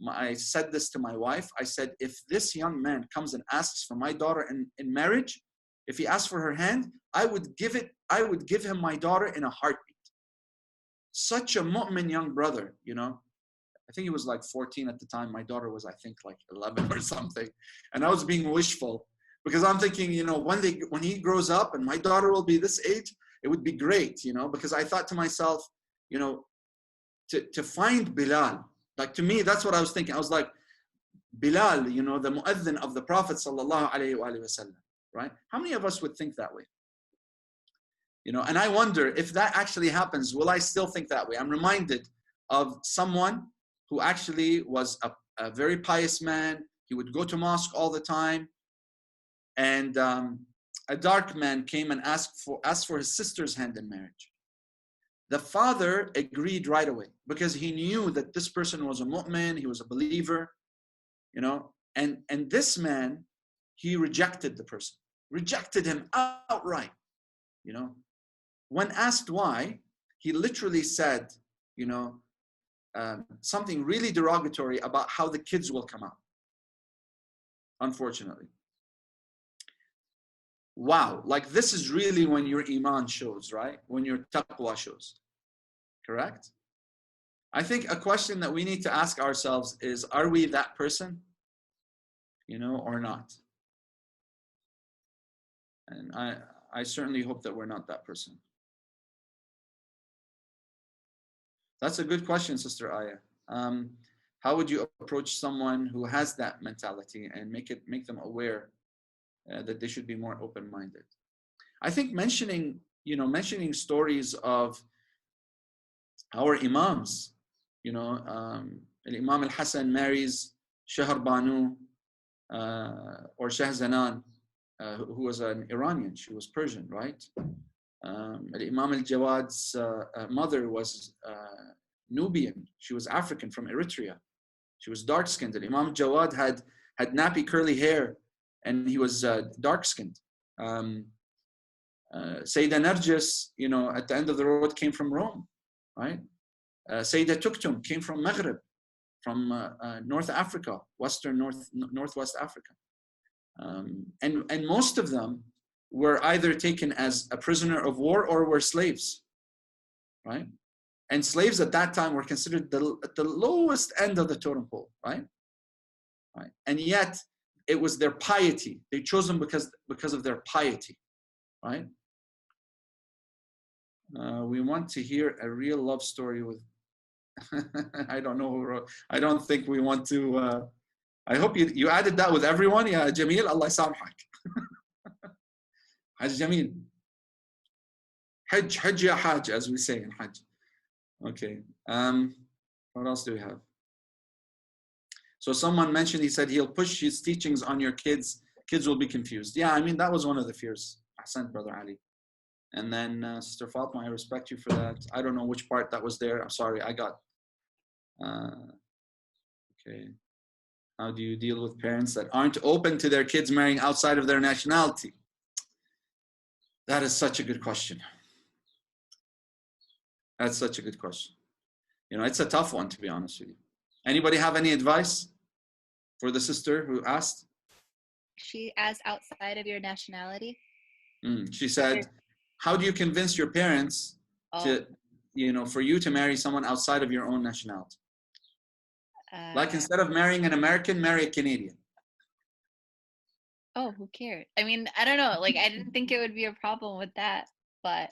I said this to my wife. I said, if this young man comes and asks for my daughter in marriage, if he asks for her hand, I would give him my daughter in a heartbeat. Such a mu'min young brother, you know. I think he was like 14 at the time. My daughter was, I think, like 11 or something. And I was being wishful because I'm thinking, you know, when he grows up and my daughter will be this age, it would be great, you know, because I thought to myself, you know, to find Bilal, like to me, that's what I was thinking. I was like, Bilal, you know, the mu'adhin of the Prophet sallallahu alaihi wasallam, right? How many of us would think that way? You know, and I wonder if that actually happens, will I still think that way? I'm reminded of someone who actually was a very pious man. He would go to mosque all the time. And a dark man came and asked for his sister's hand in marriage. The father agreed right away because he knew that this person was a mu'min, he was a believer, you know. And this man, he rejected the person, rejected him outright, you know. When asked why, he literally said, you know, something really derogatory about how the kids will come out, unfortunately. Wow, like this is really when your iman shows, right? When your taqwa shows, correct? I think a question that we need to ask ourselves is, are we that person, you know, or not? And I certainly hope that we're not that person. That's a good question, Sister Aya. How would you approach someone who has that mentality and make them aware that they should be more open-minded? I think mentioning stories of our imams, you know, Imam al-Hassan marries Shahr Banu or Shahzanan, who was an Iranian. She was Persian, right? Imam al-Jawad's mother was Nubian. She was African from Eritrea. She was dark-skinned. Imam al-Jawad had nappy curly hair, and he was dark-skinned. Sayyida Narjis, you know, at the end of the road came from Rome, right? Sayyida Tuktum came from Maghreb, from North Africa, Northwest Africa. And most of them were either taken as a prisoner of war or were slaves, right? And slaves at that time were considered at the lowest end of the totem pole, right? Right. And yet it was their piety. They chose them because of their piety, right? We want to hear a real love story with, I don't know who wrote, I don't think we want to, I hope you added that with everyone. Ya Jamil, Allah يسامحك. Hajj Jamil. Hajj ya Hajj, as we say in Hajj. Okay. What else do we have? So someone mentioned, he said he'll push his teachings on your kids. Kids will be confused. Yeah, I mean, that was one of the fears. Ahsan, Brother Ali. And then Sister Fatma, I respect you for that. I don't know which part that was there. I'm sorry, I got. Okay. How do you deal with parents that aren't open to their kids marrying outside of their nationality? That is such a good question. That's such a good question. You know, it's a tough one, to be honest with you. Anybody have any advice for the sister who asked? She asked outside of your nationality. She said, how do you convince your parents to, you know, for you to marry someone outside of your own nationality? Like instead of marrying an American, marry a Canadian. Oh, who cares? I mean, I don't know. Like, I didn't think it would be a problem with that, but.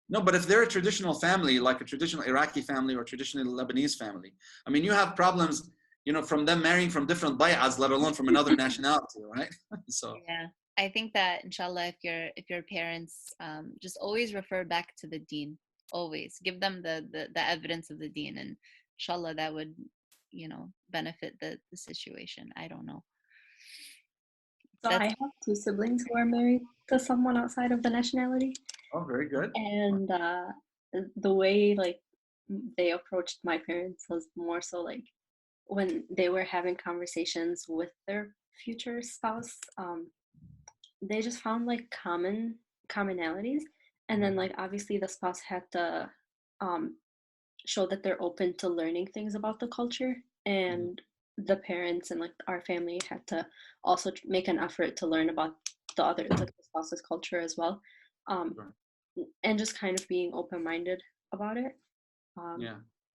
No, but if they're a traditional family, like a traditional Iraqi family or traditional Lebanese family, I mean, you have problems, you know, from them marrying from different bay'ahs, let alone from another nationality, right? So yeah, I think that inshallah, if your parents just always refer back to the deen, always give them the evidence of the deen, and inshallah that would, you know, benefit the situation. I don't know. So I have 2 siblings who are married to someone outside of the nationality. Oh, very good. And the way like they approached my parents was more so like when they were having conversations with their future spouse, they just found like commonalities, and then like obviously the spouse had to show that they're open to learning things about the culture, and the parents and like our family had to also make an effort to learn about the spouse's culture as well, and just kind of being open-minded about it.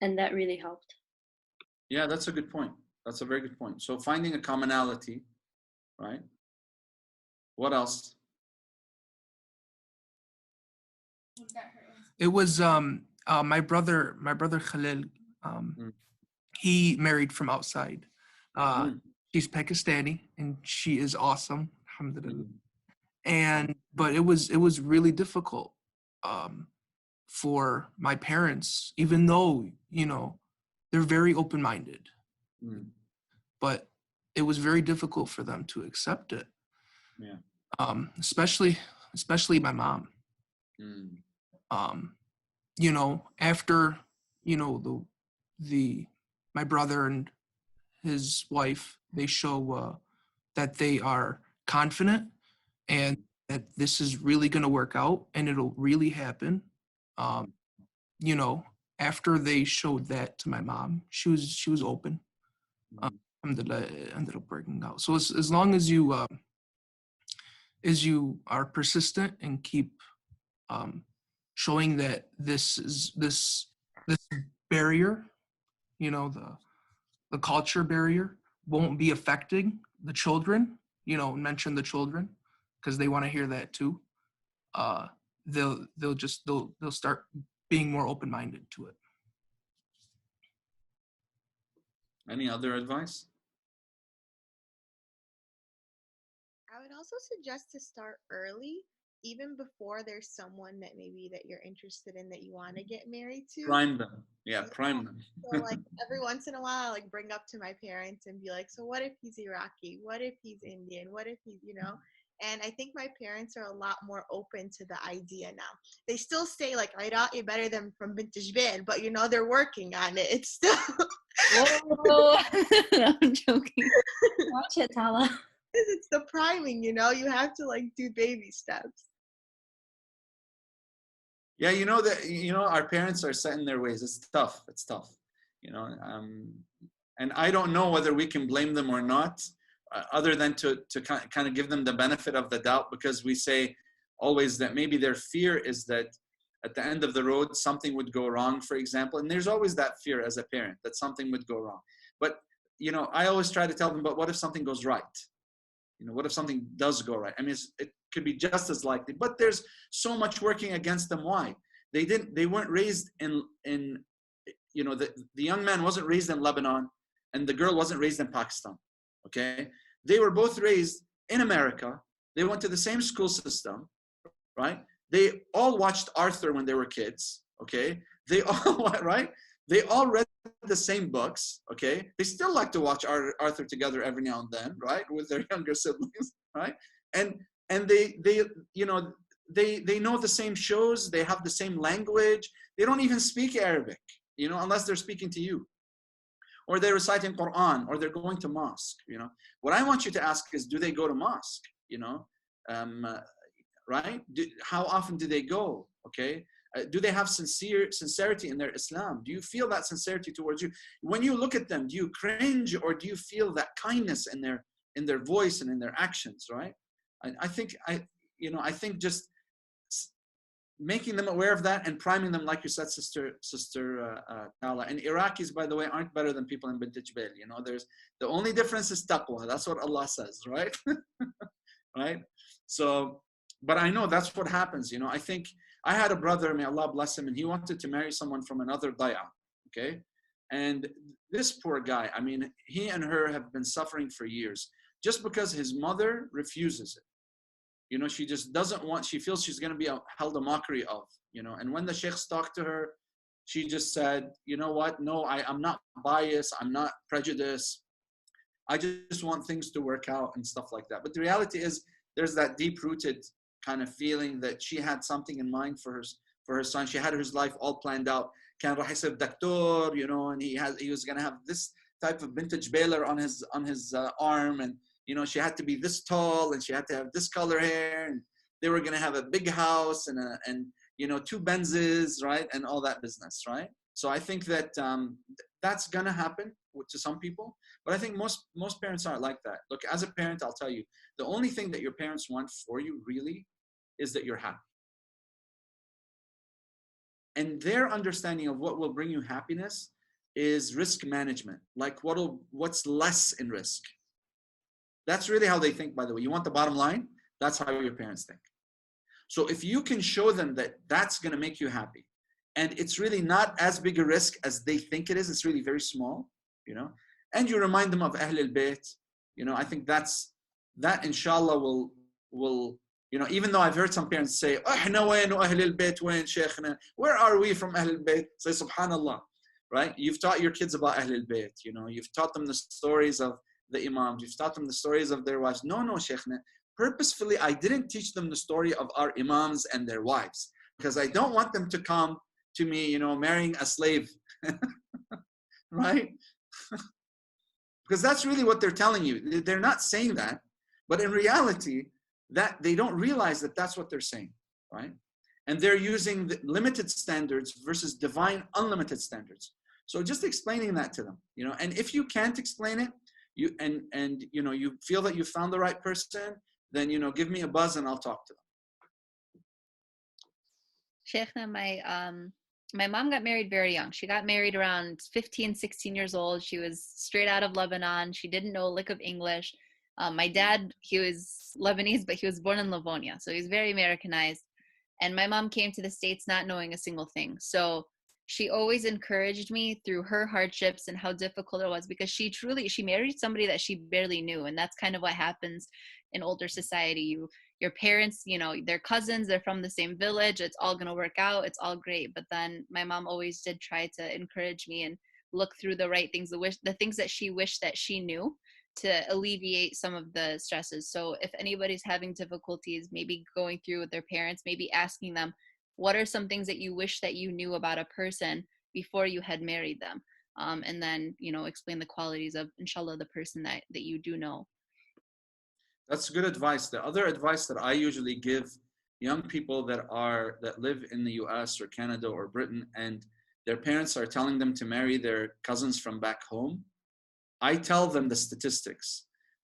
And that really helped. Yeah, that's a good point. That's a very good point. So finding a commonality, right? What else? It was my brother Khalil. He married from outside. She's Pakistani and she is awesome, alhamdulillah. But it was really difficult for my parents, even though, you know, they're very open-minded. But it was very difficult for them to accept it. Yeah. Especially my mom. You know, after, you know, my brother and his wife, they show that they are confident and that this is really going to work out and it'll really happen. You know, after they showed that to my mom, she was open. Alhamdulillah, it ended up working out. So as long as you are persistent and keep showing that this barrier, you know, the culture barrier won't be affecting the children, you know, mention the children because they want to hear that too. They'll start being more open-minded to it. Any other advice? I would also suggest to start early, even before there's someone that maybe that you're interested in that you want to get married to. Prime them. Yeah, prime them. So like every once in a while, like bring up to my parents and be like, so what if he's Iraqi? What if he's Indian? What if he's, you know? And I think my parents are a lot more open to the idea now. They still say like Iraqi better than from Bint Jbel, but you know, they're working on it. It's still Whoa. I'm joking. Watch it, Tala. It's the priming, you know, you have to like do baby steps. Yeah, you know that, you know, our parents are set in their ways. It's tough. It's tough, you know. And I don't know whether we can blame them or not, other than to kind of give them the benefit of the doubt, because we say always that maybe their fear is that at the end of the road something would go wrong, for example. And there's always that fear as a parent that something would go wrong. But you know, I always try to tell them, but what if something goes right? You know, what if something does go right? I mean, it could be just as likely, but there's so much working against them. Why? They weren't raised in you know, the young man wasn't raised in Lebanon and the girl wasn't raised in Pakistan. Okay, they were both raised in America. They went to the same school system, right? They all watched Arthur when they were kids. Okay, they all right. They all read the same books. Okay, they still like to watch Arthur together every now and then, right, with their younger siblings, right? And they you know, they know the same shows. They have the same language. They don't even speak Arabic, you know, unless they're speaking to you, or they're reciting Quran, or they're going to mosque. You know, what I want you to ask is, do they go to mosque? You know, right? How often do they go? Okay, do they have sincerity in their Islam? Do you feel that sincerity towards you? When you look at them, do you cringe, or do you feel that kindness in their voice and in their actions? Right? I think just making them aware of that and priming them, like you said, Sister Tala. And Iraqis, by the way, aren't better than people in Bint Jbail. You know, the only difference is taqwa. That's what Allah says, right? Right? So, but I know that's what happens. You know, I think I had a brother, may Allah bless him, and he wanted to marry someone from another daya. Okay, and this poor guy, I mean, he and her have been suffering for years just because his mother refuses it. You know, she just doesn't want, she feels she's going to be held a mockery of, you know. And when the sheikhs talked to her, she just said, you know what, no, I'm not biased, I'm not prejudiced, I just want things to work out and stuff like that. But the reality is, there's that deep-rooted kind of feeling that she had something in mind for her son. She had his life all planned out. Kan raح يصير doctor, you know, and he was going to have this type of vintage baler on his arm, and you know, she had to be this tall, and she had to have this color hair, and they were going to have a big house and you know, 2 Benzes, right, and all that business, right? So I think that that's going to happen to some people, but I think most parents aren't like that. Look, as a parent, I'll tell you, the only thing that your parents want for you really is that you're happy. And their understanding of what will bring you happiness is risk management, like what's less in risk. That's really how they think, by the way. You want the bottom line? That's how your parents think. So if you can show them that that's going to make you happy, and it's really not as big a risk as they think it is, it's really very small, you know, and you remind them of Ahl al-Bayt, you know, I think that inshallah will, you know, even though I've heard some parents say, where are we from Ahl al-Bayt? Say, subhanallah, right? You've taught your kids about Ahl al-Bayt, you know, you've taught them the stories of the imams, you've taught them the stories of their wives. No, Sheikhna, purposefully I didn't teach them the story of our imams and their wives, because I don't want them to come to me, you know, marrying a slave, right? Because that's really what they're telling you. They're not saying that, but in reality, that they don't realize that that's what they're saying, right? And they're using the limited standards versus divine unlimited standards. So just explaining that to them, you know, and if you can't explain it, you you know, you feel that you found the right person, then, you know, give me a buzz and I'll talk to them. Sheikhna, my mom got married very young. She got married around 15, 16 years old. She was straight out of Lebanon. She didn't know a lick of English. My dad, he was Lebanese, but he was born in Livonia, so he's very Americanized. And my mom came to the States not knowing a single thing. So she always encouraged me through her hardships and how difficult it was, because she married somebody that she barely knew. And that's kind of what happens in older society. Your parents, you know, they're cousins, they're from the same village, it's all going to work out, it's all great. But then my mom always did try to encourage me and look through the right things, the things that she wished that she knew, to alleviate some of the stresses. So if anybody's having difficulties, maybe going through with their parents, maybe asking them, what are some things that you wish that you knew about a person before you had married them? And then, you know, explain the qualities of, inshallah, the person that you do know. That's good advice. The other advice that I usually give young people that live in the US or Canada or Britain, and their parents are telling them to marry their cousins from back home, I tell them the statistics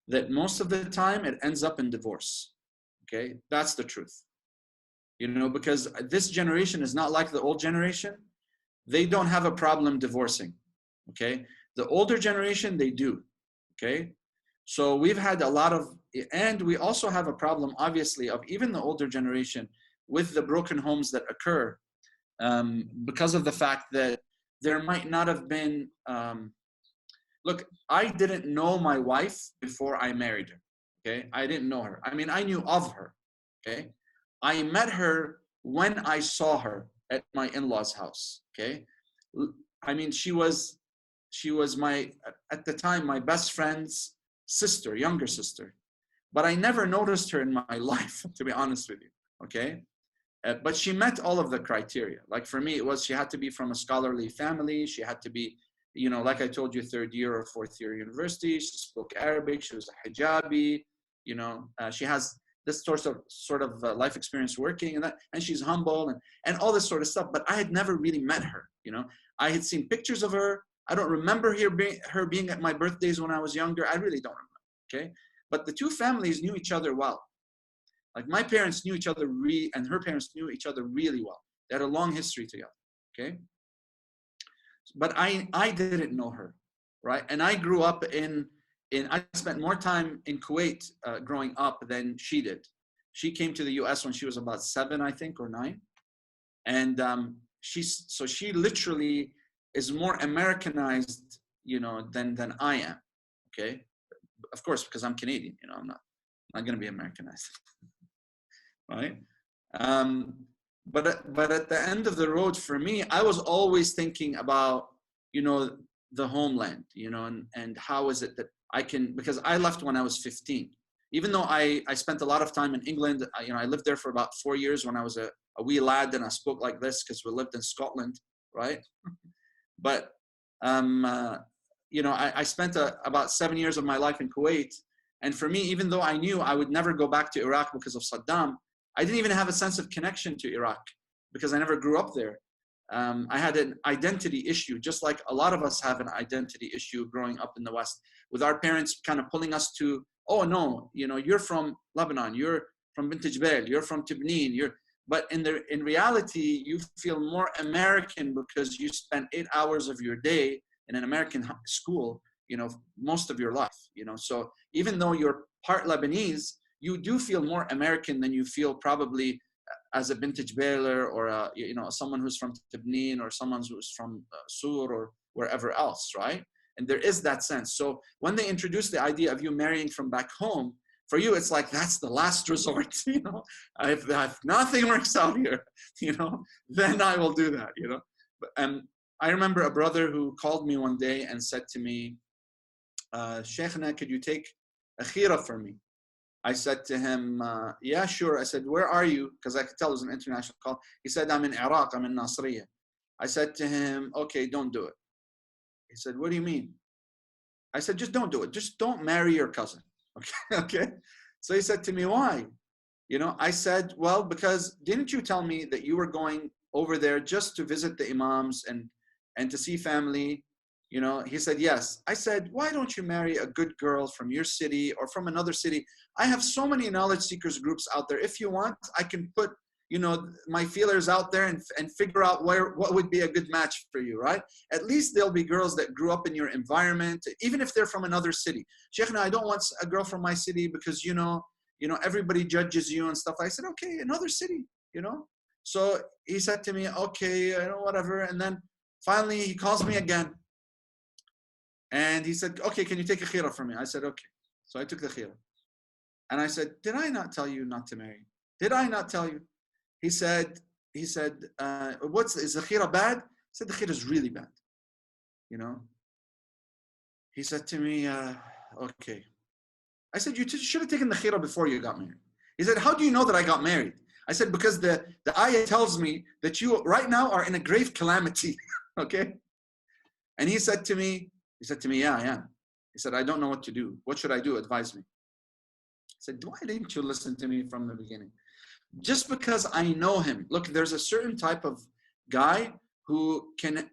that most of the time it ends up in divorce. Okay, that's the truth. You know, because this generation is not like the old generation. They don't have a problem divorcing. Okay, the older generation, they do. Okay, so we've had a lot of, and we also have a problem, obviously, of even the older generation with the broken homes that occur because of the fact that there might not have been, look, I didn't know my wife before I married her, okay? I didn't know her. I mean, I knew of her, okay? I met her when I saw her at my in-laws' house, okay? I mean, she was my, at the time, my best friend's sister, younger sister. But I never noticed her in my life, to be honest with you, okay? But she met all of the criteria. Like for me, it was she had to be from a scholarly family. She had to be, you know, like I told you, third year or fourth year university. She spoke Arabic. She was a hijabi. You know, she has this sort of life experience working, and she's humble and all this sort of stuff. But I had never really met her. You know, I had seen pictures of her. I don't remember her being at my birthdays when I was younger. I really don't remember. Okay, but the two families knew each other well. Like my parents knew each other and her parents knew each other really well. They had a long history together, okay? But I didn't know her, right? And I grew up I spent more time in Kuwait growing up than she did. She came to the US when she was about 7, I think, or 9. And so she literally is more Americanized, you know, than I am, okay? Of course, because I'm Canadian, you know, I'm not going to be Americanized. Right? But at the end of the road for me, I was always thinking about, you know, the homeland, you know, and how is it that I can, because I left when I was 15. Even though I spent a lot of time in England, you know, I lived there for about 4 years when I was a wee lad, and I spoke like this because we lived in Scotland, right? But, you know, I spent about 7 years of my life in Kuwait. And for me, even though I knew I would never go back to Iraq because of Saddam, I didn't even have a sense of connection to Iraq because I never grew up there. I had an identity issue, just like a lot of us have an identity issue growing up in the West, with our parents kind of pulling us to, oh no, you know, you're from Lebanon, you're from Bint Jbeil, you're from Tibnin, but in reality, you feel more American because you spent 8 hours of your day in an American school, you know, most of your life, you know. So even though you're part Lebanese, you do feel more American than you feel probably as a Bint Jbailer or you know, someone who's from Tibnin or someone who's from Sur or wherever else, right? And there is that sense. So when they introduce the idea of you marrying from back home, for you it's like that's the last resort. You know, if nothing works out here, you know, then I will do that. You know, I remember a brother who called me one day and said to me, Sheikhna, could you take a khira for me? I said to him, yeah, sure. I said, where are you? Because I could tell it was an international call. He said, I'm in Iraq. I'm in Nasiriyah. I said to him, okay, don't do it. He said, what do you mean? I said, just don't do it. Just don't marry your cousin. Okay. Okay. So he said to me, why? You know, I said, well, because didn't you tell me that you were going over there just to visit the imams and to see family? You know, he said, yes. I said, why don't you marry a good girl from your city or from another city? I have so many knowledge seekers groups out there. If you want, I can put, you know, my feelers out there and figure out what would be a good match for you, right? At least there'll be girls that grew up in your environment, even if they're from another city. Sheikhna, I don't want a girl from my city because, you know, everybody judges you and stuff. I said, okay, another city, you know? So he said to me, okay, you know, whatever. And then finally he calls me again. And he said, okay, can you take a khira for me? I said, okay. So I took the khira. And I said, did I not tell you not to marry? Did I not tell you? He said, is the khira bad? I said, the khira is really bad. You know? He said to me, okay. I said, you should have taken the khira before you got married. He said, how do you know that I got married? I said, because the ayah tells me that you right now are in a grave calamity. Okay? And he said to me, yeah, I am. He said, I don't know what to do. What should I do? Advise me. I said, why didn't you listen to me from the beginning? just because I know him. Look, there's a certain type of guy who can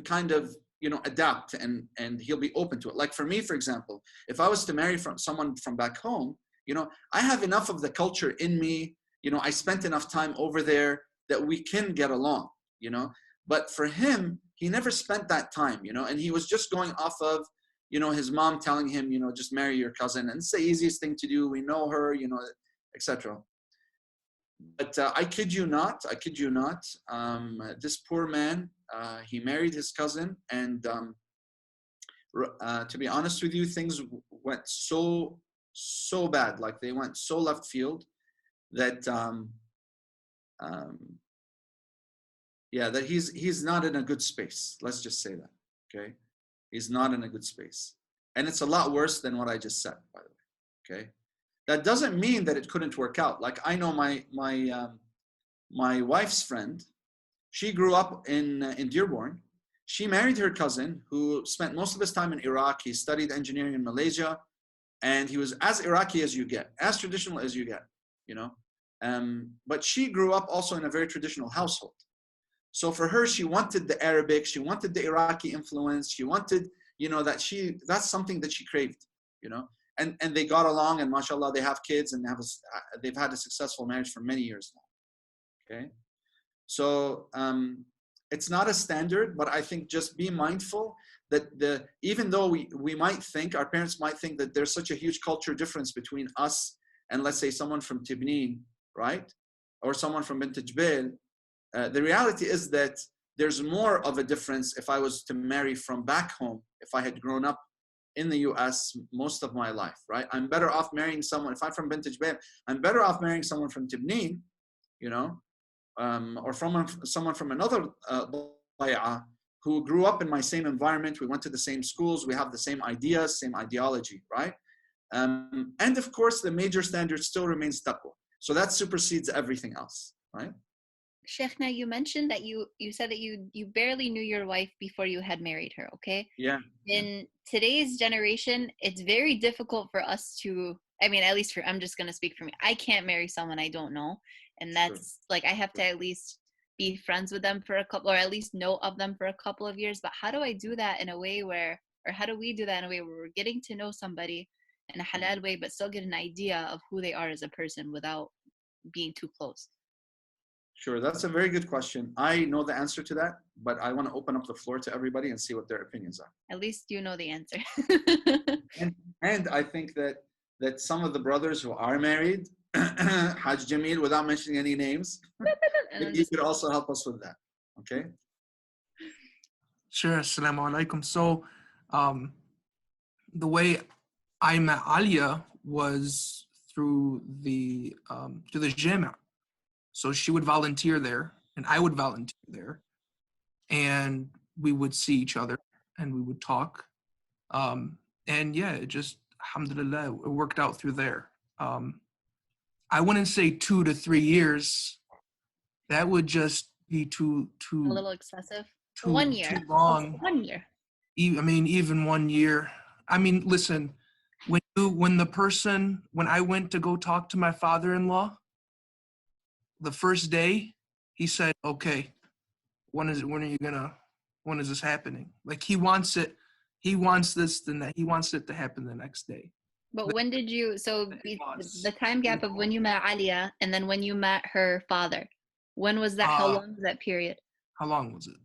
kind of, you know, adapt, and he'll be open to it. Like for me, for example, if I was to marry someone from back home, you know, I have enough of the culture in me, you know, I spent enough time over there that we can get along, you know. But for him, he never spent that time, you know, and he was just going off of, you know, his mom telling him, you know, just marry your cousin, and it's the easiest thing to do, we know her, you know, etc. But I kid you not, this poor man, he married his cousin, and to be honest with you, things went so bad, like they went so left field that yeah, that he's not in a good space. Let's just say that, okay? He's not in a good space, and it's a lot worse than what I just said, by the way, okay? That doesn't mean that it couldn't work out. Like I know my wife's friend, she grew up in Dearborn. She married her cousin, who spent most of his time in Iraq. He studied engineering in Malaysia, and he was as Iraqi as you get, as traditional as you get, you know. But she grew up also in a very traditional household. So for her, she wanted the Arabic, she wanted the Iraqi influence, she wanted, you know, that's something that she craved, you know. And they got along, and mashallah, they have kids, and they've had a successful marriage for many years now. Okay, so it's not a standard, but I think just be mindful that even though we might think, our parents might think that there's such a huge culture difference between us and, let's say, someone from Tibnin, right, or someone from Bint Jbeil, the reality is that there's more of a difference if I was to marry from back home, if I had grown up in the US most of my life, right? I'm better off marrying someone, if I'm from Bint Jbeil, I'm better off marrying someone from Tibnin, you know, or from someone from another bay'ah who grew up in my same environment. We went to the same schools, we have the same ideas, same ideology, right? And of course, the major standard still remains taqwa. So that supersedes everything else, right? Sheikh, now you mentioned that you said that you barely knew your wife before you had married her, okay? Yeah. In today's generation, it's very difficult for us to, I mean, at least I'm just going to speak for me. I can't marry someone I don't know. And that's like, I have to at least be friends with them for a couple, or at least know of them for a couple of years. But how do I do that in a way where, or how do we do that in a way where we're getting to know somebody in a halal way, but still get an idea of who they are as a person without being too close? Sure, that's a very good question. I know the answer to that, but I want to open up the floor to everybody and see what their opinions are. At least you know the answer. and I think that some of the brothers who are married, Hajj Jamil, without mentioning any names, you could also help us with that, okay? Sure, assalamu alaikum. So the way I met Alia was through the jama'. So she would volunteer there, and I would volunteer there, and we would see each other, and we would talk. And yeah, it just, alhamdulillah, it worked out through there. I wouldn't say 2 to 3 years. That would just be too a little excessive. Too, 1 year. Too long. 1 year. I mean, even 1 year. I mean, listen, when I went to go talk to my father-in-law, the first day, he said, okay, when is this happening? Like he wants this, then that he wants it to happen the next day. But when did you, so the time gap of when you met Alia and then when you met her father, when was that? How long was that period? How long was it?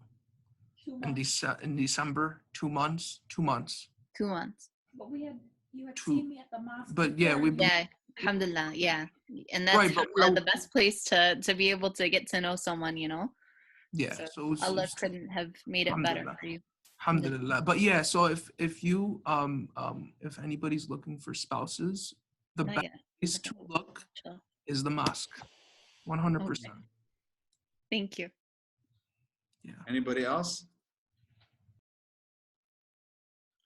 In December, 2 months. 2 months. 2 months. But you had seen me at the mosque. But yeah, alhamdulillah, yeah. And that's right, the best place to be able to get to know someone, you know? Yeah. So Allah couldn't have made it better for you. Alhamdulillah. But yeah, so if you if anybody's looking for spouses, the best place to look is the mosque. 100%. Okay. Thank you. Yeah. Anybody else?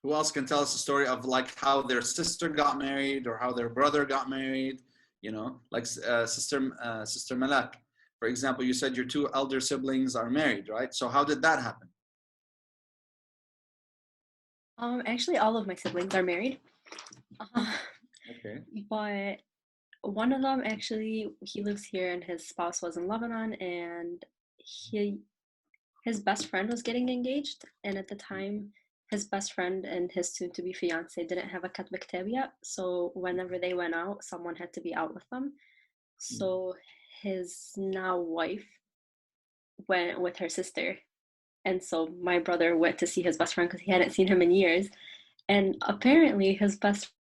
Who else can tell us a story of like how their sister got married or how their brother got married? You know, like Sister Malak, for example, you said your 2 elder siblings are married, right? So how did that happen? Actually, all of my siblings are married. Okay. But One of them actually, he lives here and his spouse was in Lebanon, and his best friend was getting engaged, and at the time his best friend and his soon-to-be fiance didn't have a katb kitab yet, so whenever they went out, someone had to be out with them. So his now wife went with her sister, and so my brother went to see his best friend because he hadn't seen him in years, and apparently his best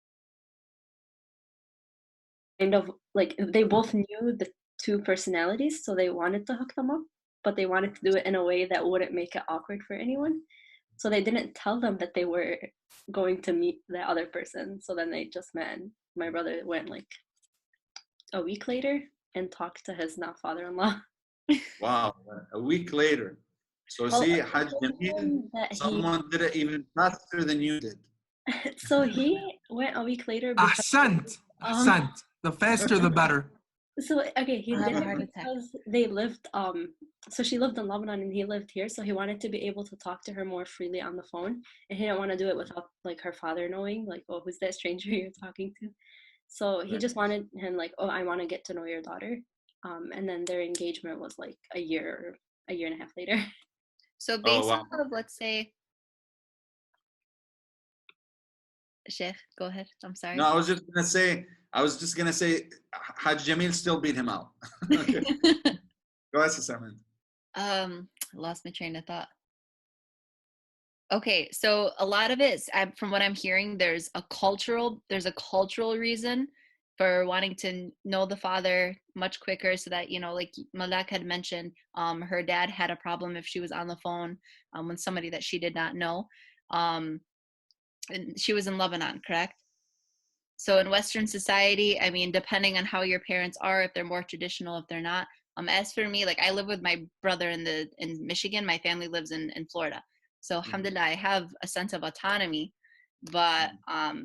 kind of like they both knew the two personalities, so they wanted to hook them up, but they wanted to do it in a way that wouldn't make it awkward for anyone. So they didn't tell them that they were going to meet the other person. So then they just met, and my brother went like a week later and talked to his now father-in-law. Wow, a week later. So Well, see, Hajj Jamil, someone did it even faster than you did. So he went a week later because Ahsant. The faster the better. so okay, he I'll have did a heart it attack. because they lived so she lived in Lebanon and he lived here, so he wanted to be able to talk to her more freely on the phone, and he didn't want to do it without like her father knowing, like, oh, who's that stranger you're talking to? So he just wanted him like, oh, I want to get to know your daughter. And then their engagement was like a year and a half later. So based wow. off of, let's say, Sheikh, go ahead. I'm sorry. No, I was just gonna say, Hajj Jamil still beat him out. Okay. Go ahead, Saman. Lost my train of thought. Okay, so a lot of it is, from what I'm hearing, there's a cultural reason for wanting to know the father much quicker, so that, you know, like Malak had mentioned, her dad had a problem if she was on the phone with somebody that she did not know. And she was in Lebanon, correct? So in Western society, I mean, depending on how your parents are, if they're more traditional, if they're not. As for me, like I live with my brother in Michigan. My family lives in Florida. So alhamdulillah, I have a sense of autonomy, but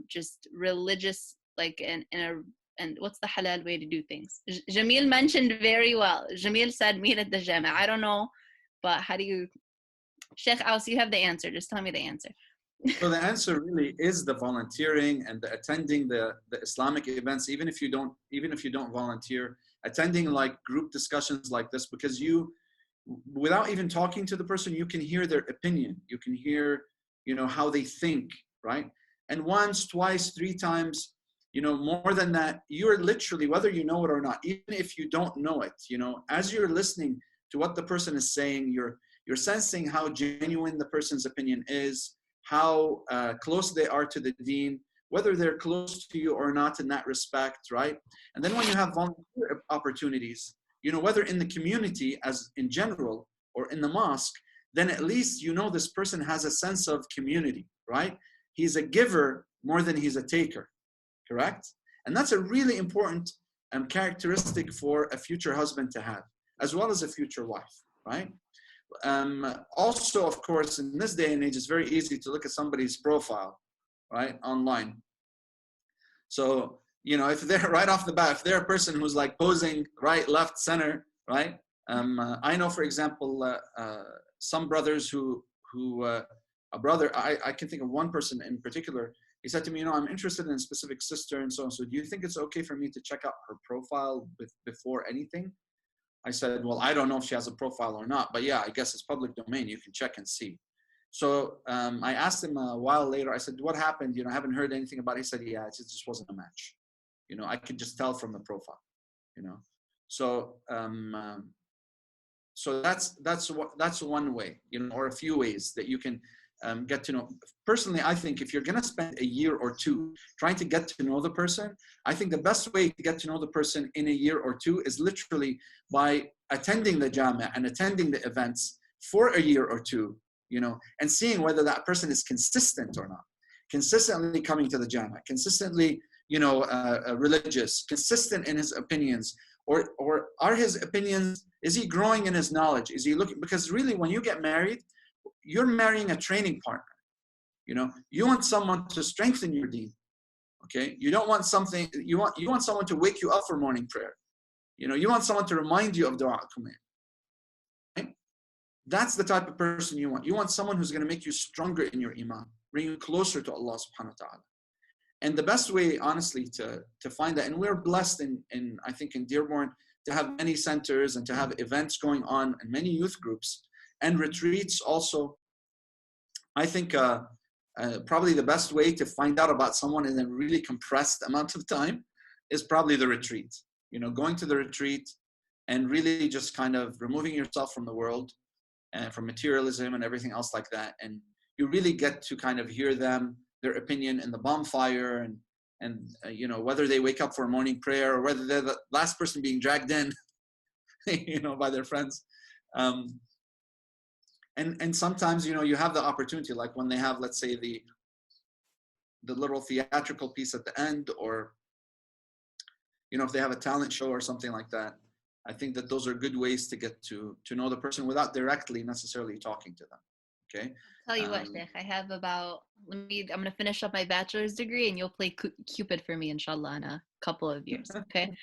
just religious, like and what's the halal way to do things? Jamil mentioned very well. Jamil said meet at the jama. I don't know, but how do you, Sheikh Aous, you have the answer. Just tell me the answer. So the answer really is the volunteering and the attending the Islamic events, even if you don't volunteer, attending like group discussions like this, because you, without even talking to the person, you can hear their opinion. You can hear, you know, how they think, right? And once, twice, three times, you know, more than that, you're literally, whether you know it or not, even if you don't know it, you know, as you're listening to what the person is saying, you're sensing how genuine the person's opinion is, how close they are to the deen, whether they're close to you or not in that respect, right? And then when you have volunteer opportunities, you know, whether in the community as in general or in the mosque, then at least you know this person has a sense of community, right? He's a giver more than he's a taker, correct? And that's a really important characteristic for a future husband to have, as well as a future wife, right? Also, of course, in this day and age, it's very easy to look at somebody's profile, right, online. So, you know, if they're right off the bat, if they're a person who's like posing right, left, center, right? I know, for example, some brothers a brother, I can think of one person in particular. He said to me, you know, I'm interested in a specific sister and so on. So do you think it's okay for me to check out her profile before anything? I said, well, I don't know if she has a profile or not, but yeah, I guess it's public domain. You can check and see. So I asked him a while later, I said, what happened? You know, I haven't heard anything about it. He said, yeah, it just wasn't a match. You know, I could just tell from the profile, you know. So so that's one way, you know, or a few ways that you can get to know. Personally, I think if you're going to spend a year or two trying to get to know the person, I think the best way to get to know the person in a year or two is literally by attending the jama and attending the events for a year or two, you know, and seeing whether that person is consistent or not, consistently coming to the jama, consistently, you know, religious, consistent in his opinions, or are his opinions, is he growing in his knowledge? Is he looking, because really when you get married, you're marrying a training partner. You know, you want someone to strengthen your deen. Okay, you don't want something. You want someone to wake you up for morning prayer. You know, you want someone to remind you of dua al-Qur'an. Right? That's the type of person you want. You want someone who's going to make you stronger in your iman, bring you closer to Allah subhanahu wa ta'ala. And the best way, honestly, to find that, and we're blessed in I think in Dearborn to have many centers and to have events going on and many youth groups and retreats also. I think probably the best way to find out about someone in a really compressed amount of time is probably the retreat. You know, going to the retreat and really just kind of removing yourself from the world and from materialism and everything else like that. And you really get to kind of hear them, their opinion in the bonfire, and you know, whether they wake up for a morning prayer or whether they're the last person being dragged in, you know, by their friends. And sometimes, you know, you have the opportunity, like when they have, let's say, the little theatrical piece at the end, or, you know, if they have a talent show or something like that. I think that those are good ways to get to know the person without directly necessarily talking to them. Okay. Tell you what, Sheikh, I have about, I'm going to finish up my bachelor's degree and you'll play Cupid for me, inshallah, in a couple of years. Okay.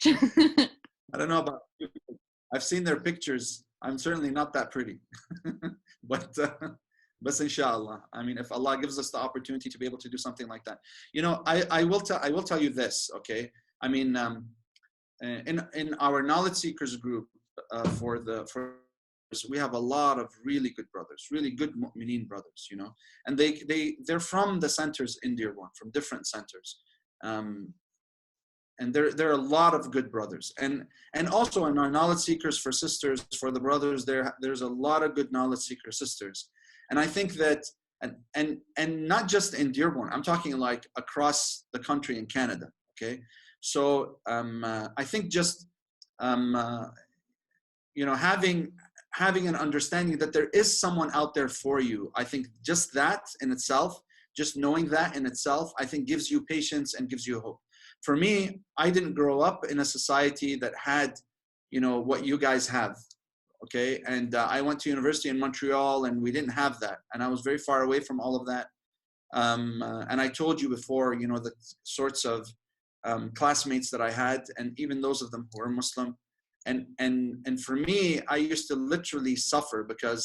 I don't know about you. I've seen their pictures. I'm certainly not that pretty, but inshallah. I mean, if Allah gives us the opportunity to be able to do something like that, you know, I will tell you this. Okay. I mean, in our knowledge seekers group, we have a lot of really good brothers, really good mu'mineen brothers, you know, and they're from the centers in Dearborn, from different centers. And there are a lot of good brothers, and also in our knowledge seekers for sisters, for the brothers, there's a lot of good knowledge seeker sisters. And I think that, and not just in Dearborn, I'm talking like across the country in Canada. Okay. So I think just you know, having an understanding that there is someone out there for you, I think just that in itself, just knowing that in itself, I think gives you patience and gives you hope. For me, I didn't grow up in a society that had, you know, what you guys have. Okay. And I went to university in Montreal and we didn't have that. And I was very far away from all of that. And I told you before, you know, the sorts of classmates that I had, and even those of them who were Muslim. And for me, I used to literally suffer because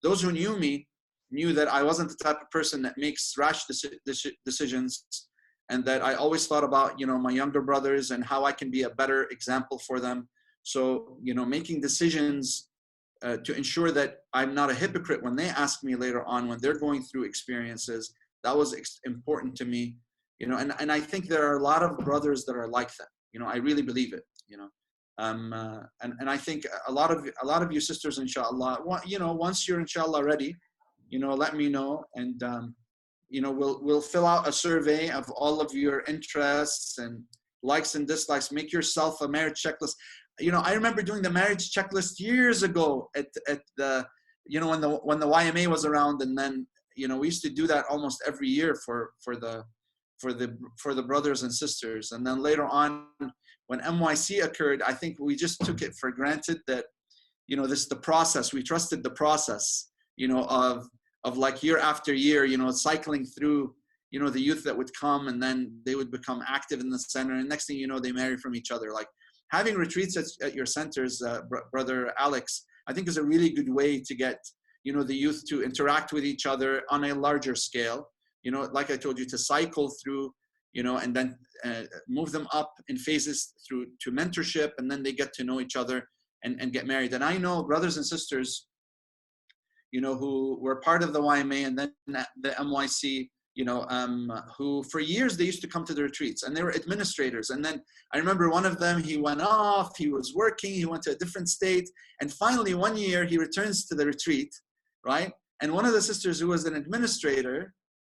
those who knew me knew that I wasn't the type of person that makes rash decisions, and that I always thought about, you know, my younger brothers and how I can be a better example for them. So, you know, making decisions to ensure that I'm not a hypocrite when they ask me later on, when they're going through experiences, that was important to me, you know, and I think there are a lot of brothers that are like that, you know, I really believe it, you know. And I think a lot of you sisters, inshallah, you know, once you're inshallah ready, you know, let me know, and you know, we'll fill out a survey of all of your interests and likes and dislikes. Make yourself a marriage checklist. You know, I remember doing the marriage checklist years ago at the, you know, when the YMA was around, and then, you know, we used to do that almost every year for the brothers and sisters. And then later on, when MYC occurred, I think we just took it for granted that, you know, this is the process. We trusted the process, you know, of like year after year, you know, cycling through, you know, the youth that would come, and then they would become active in the center, and next thing you know, they marry from each other. Like having retreats at your centers, Brother Alex, I think is a really good way to get, you know, the youth to interact with each other on a larger scale. You know, like I told you, to cycle through, you know, and then move them up in phases through to mentorship, and then they get to know each other and get married. And I know brothers and sisters, you know, who were part of the YMA and then the MYC, you know, who for years they used to come to the retreats, and they were administrators. And then I remember one of them, he went off, he was working, he went to a different state, and finally one year he returns to the retreat, right? And one of the sisters who was an administrator,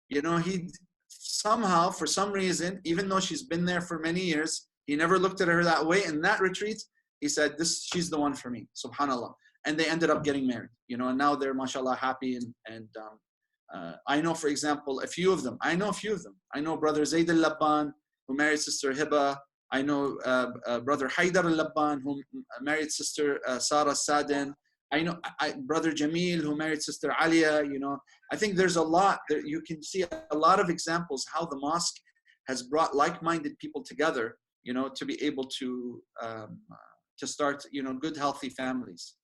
you know, he somehow, for some reason, even though she's been there for many years, he never looked at her that way. In that retreat, he said, she's the one for me, subhanAllah. And they ended up getting married, you know, and now they're, mashallah, happy. And I know, for example, a few of them. I know Brother Zayd al-Labban, who married Sister Hiba. I know Brother Haydar al-Labban, who married Sister Sarah Sadin. I know Brother Jamil, who married Sister Alia. You know, I think there's a lot that you can see a lot of examples how the mosque has brought like-minded people together, you know, to be able to start, you know, good, healthy families.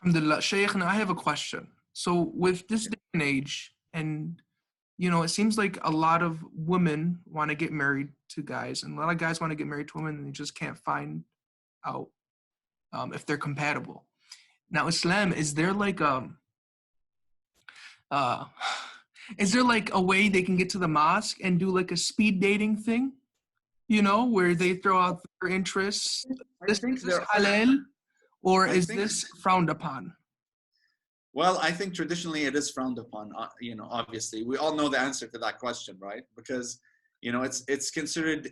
Alhamdulillah. Sheikh, now I have a question. So with this day and age, and you know, it seems like a lot of women want to get married to guys, and a lot of guys want to get married to women, and they just can't find out if they're compatible. Now, Islam, is there like a way they can get to the mosque and do like a speed dating thing? You know, where they throw out their interests. Is this halal, or is this frowned upon? Well, I think traditionally it is frowned upon. You know, obviously, we all know the answer to that question, right? Because, you know, it's considered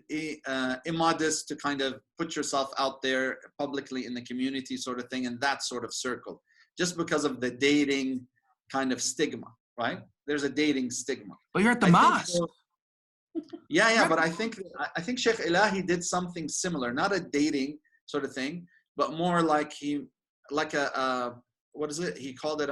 immodest to kind of put yourself out there publicly in the community, sort of thing, in that sort of circle, just because of the dating kind of stigma, right? There's a dating stigma. But you're at the mosque. Yeah, but I think Sheikh Elahi did something similar, not a dating sort of thing, but more like what is it? He called it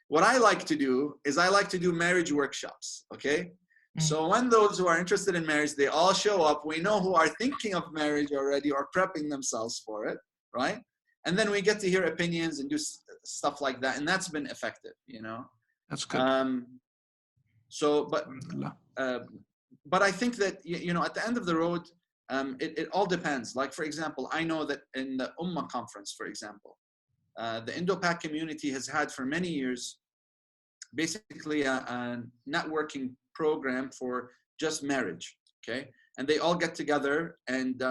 what I like to do is I like to do marriage workshops, okay? So when those who are interested in marriage, they all show up, we know who are thinking of marriage already or prepping themselves for it, right? And then we get to hear opinions and do stuff like that, and that's been effective, you know? That's good. But I think that, you know, at the end of the road, it all depends. Like, for example, I know that in the Ummah conference, for example, the Indo-Pak community has had for many years basically a networking program for just marriage, okay? And they all get together, and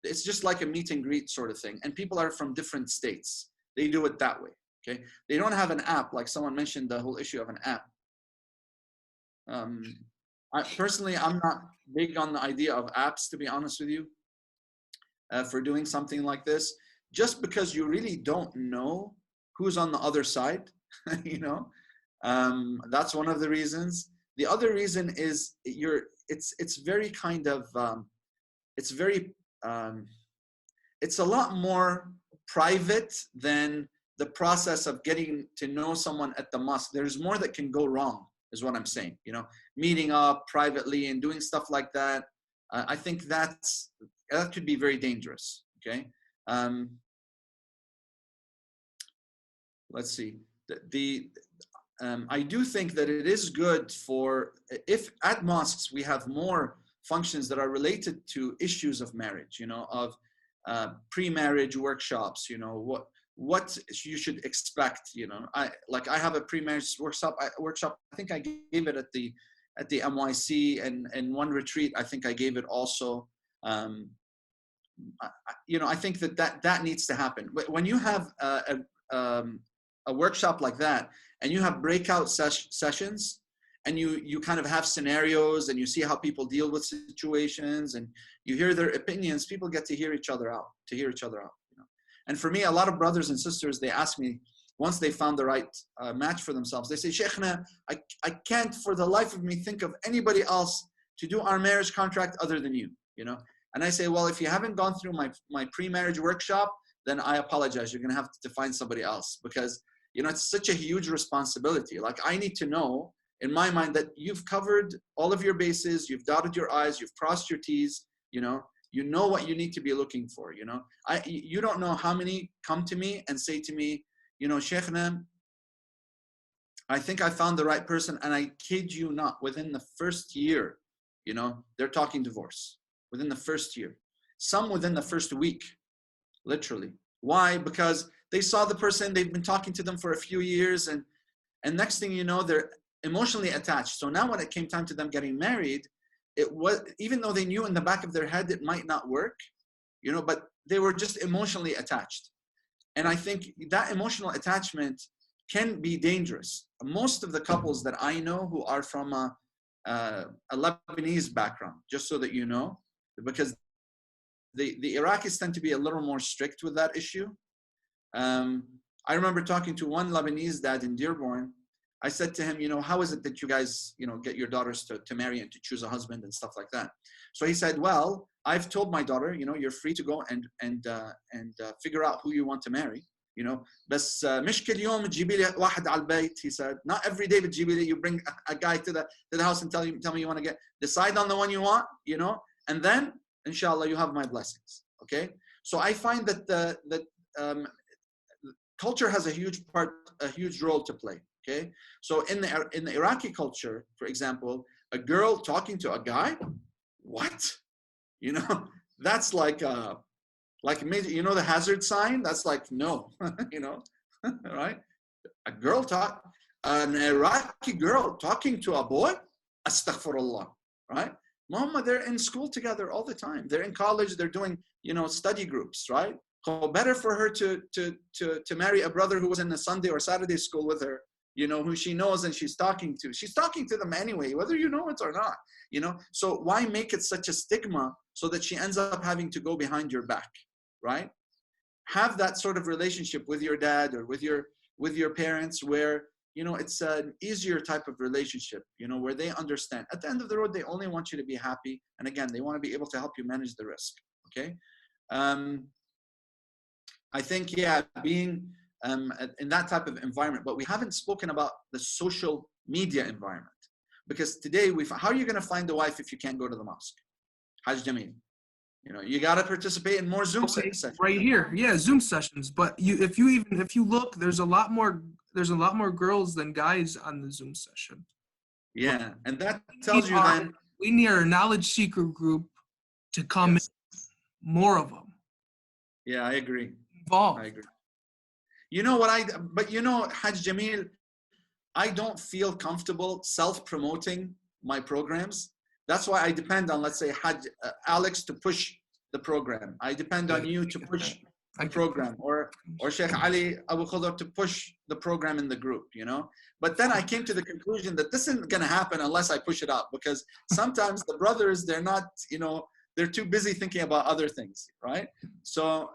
it's just like a meet and greet sort of thing. And people are from different states. They do it that way, okay? They don't have an app, like someone mentioned the whole issue of an app. Personally, I'm not big on the idea of apps, to be honest with you, for doing something like this, just because you really don't know who's on the other side, you know? That's one of the reasons. The other reason is it's very kind of, it's a lot more private than the process of getting to know someone at the mosque. There's more that can go wrong, is what I'm saying, you know, meeting up privately and doing stuff like that. I think that could be very dangerous, okay? Let's see. I do think that it is good for, if at mosques we have more functions that are related to issues of marriage, you know, of pre-marriage workshops, you know, what you should expect, you know. I have a pre-marriage workshop. I think I gave it at the MYC, and one retreat I think I gave it also. You know, I think that needs to happen. When you have a workshop like that, and you have breakout sessions, and you kind of have scenarios, and you see how people deal with situations, and you hear their opinions, people get to hear each other out, you know. And for me, a lot of brothers and sisters, they ask me, once they found the right match for themselves, they say, Sheikhna, I can't for the life of me think of anybody else to do our marriage contract other than you, you know. And I say, well, if you haven't gone through my pre-marriage workshop, then I apologize. You're going to have to find somebody else, because, you know, it's such a huge responsibility. Like, I need to know in my mind that you've covered all of your bases, you've dotted your I's, you've crossed your T's, you know what you need to be looking for, you know. You don't know how many come to me and say to me, you know, Sheikhna, I think I found the right person, and I kid you not, within the first year, you know, they're talking divorce. Within the first year. Some within the first week, literally. Why? Because they saw the person, they've been talking to them for a few years, and next thing you know, they're emotionally attached. So now when it came time to them getting married, it was, even though they knew in the back of their head it might not work, you know, but they were just emotionally attached. And I think that emotional attachment can be dangerous. Most of the couples that I know who are from a Lebanese background, just so that you know, because the Iraqis tend to be a little more strict with that issue. I remember talking to one Lebanese dad in Dearborn. I said to him, you know, how is it that you guys, you know, get your daughters to marry and to choose a husband and stuff like that? So he said, well, I've told my daughter, you know, you're free to go and figure out who you want to marry, you know. بس مش كل يوم تجيبي لي واحد على البيت. He said, not every day بتجيبي لي, you bring a guy to the house and tell me you want to decide on the one you want, you know, and then inshallah you have my blessings. Okay. So I find that culture has a huge role to play. Okay, so in the Iraqi culture, for example, a girl talking to a guy, what? You know, that's like major, you know, the hazard sign. That's like no, you know, right? A girl an Iraqi girl talking to a boy, astaghfirullah, right? Mama, they're in school together all the time. They're in college. They're doing, you know, study groups, right? So better for her to marry a brother who was in a Sunday or Saturday school with her, you know, who she knows and she's talking to. She's talking to them anyway, whether you know it or not, you know. So why make it such a stigma so that she ends up having to go behind your back, right? Have that sort of relationship with your dad or with your parents where, you know, it's an easier type of relationship, you know, where they understand. At the end of the road, they only want you to be happy. And again, they want to be able to help you manage the risk, okay? I think, yeah, being in that type of environment, but we haven't spoken about the social media environment. Because today, how are you going to find a wife if you can't go to the mosque? Hajj Jameel. You know, you got to participate in more Zoom sessions. Right here, yeah, Zoom sessions. But if you look, there's a lot more girls than guys on the Zoom session. Yeah, and that tells you then we need our knowledge seeker group to come in, more of them. Yeah, I agree. Involved. I agree. You know what but you know, Hajj Jameel, I don't feel comfortable self-promoting my programs. That's why I depend on, let's say, Alex to push the program. I depend on you to push the program, or Sheikh Ali Abu Khadr to push the program in the group, you know. But then I came to the conclusion that this isn't going to happen unless I push it up, because sometimes the brothers, they're not, you know, they're too busy thinking about other things, right? So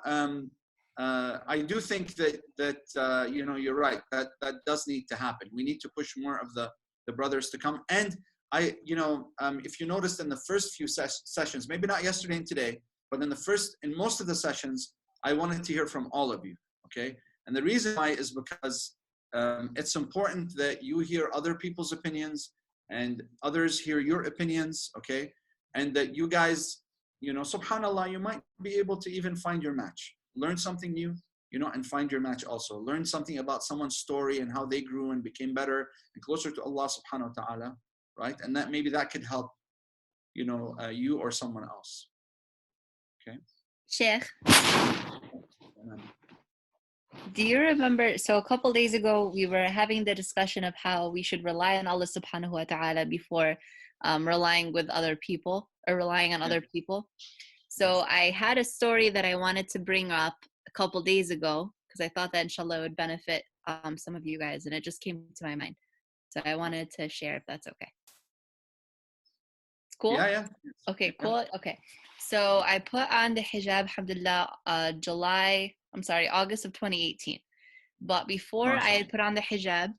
I do think that you know, you're right. That does need to happen. We need to push more of the brothers to come. And you know, if you noticed in the first few sessions, maybe not yesterday and today, but in most of the sessions, I wanted to hear from all of you, okay? And the reason why is because it's important that you hear other people's opinions and others hear your opinions, okay? And that you guys, you know, subhanAllah, you might be able to even find your match. Learn something new, you know, and find your match also. Learn something about someone's story and how they grew and became better and closer to Allah subhanahu wa ta'ala. Right? And that maybe that could help, you know, you or someone else. Okay. Sheikh, do you remember, so a couple days ago, we were having the discussion of how we should rely on Allah subhanahu wa ta'ala before relying with other people or relying on other people. So I had a story that I wanted to bring up a couple days ago because I thought that inshallah would benefit some of you guys, and it just came to my mind. So I wanted to share if that's okay. Cool? Yeah. Okay, cool. Okay. So I put on the hijab, alhamdulillah, August of 2018. But before I had put on the hijab,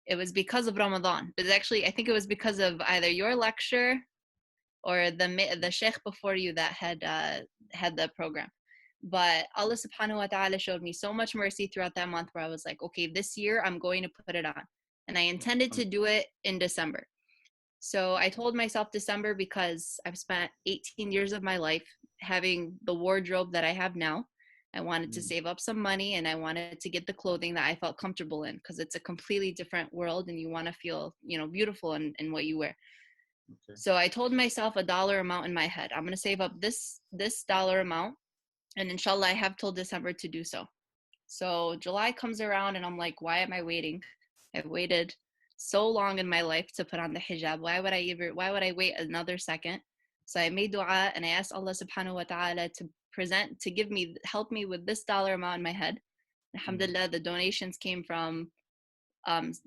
it was because of Ramadan. It was actually, I think it was because of either your lecture or the Sheikh before you that had the program. But Allah subhanahu wa ta'ala showed me so much mercy throughout that month where I was like, okay, this year I'm going to put it on. And I intended to do it in December. So I told myself December because I've spent 18 years of my life having the wardrobe that I have now. I wanted to save up some money and I wanted to get the clothing that I felt comfortable in because it's a completely different world and you want to feel, you know, beautiful in what you wear. Okay. So I told myself a dollar amount in my head. I'm going to save up this dollar amount and inshallah I have till December to do so. So July comes around and I'm like, why am I waiting? I've waited so long in my life to put on the hijab. Why would I wait another second? So I made dua and I asked Allah subhanahu wa ta'ala to help me with this dollar amount in my head. Alhamdulillah, the donations came from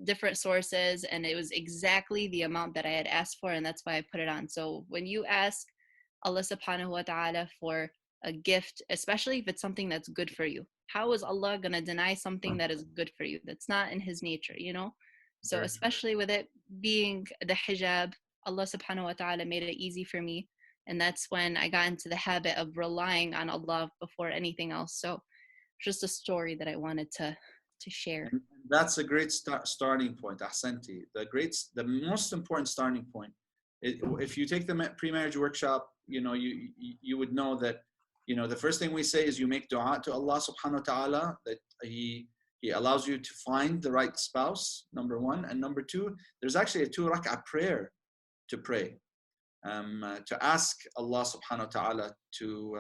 different sources and it was exactly the amount that I had asked for, and that's why I put it on. So when you ask Allah subhanahu wa ta'ala for a gift, especially if it's something that's good for you, how is Allah gonna deny something that is good for you? That's not in his nature, you know? So especially with it being the hijab, Allah subhanahu wa ta'ala made it easy for me. And that's when I got into the habit of relying on Allah before anything else. So just a story that I wanted to share. That's a great starting point, Ahsanti. The most important starting point. If you take the pre-marriage workshop, you know, you would know that, you know, the first thing we say is you make dua to Allah subhanahu wa ta'ala that He He allows you to find the right spouse, number one. And number two, there's actually a 2 rak'ah prayer to pray, to ask Allah subhanahu wa ta'ala to,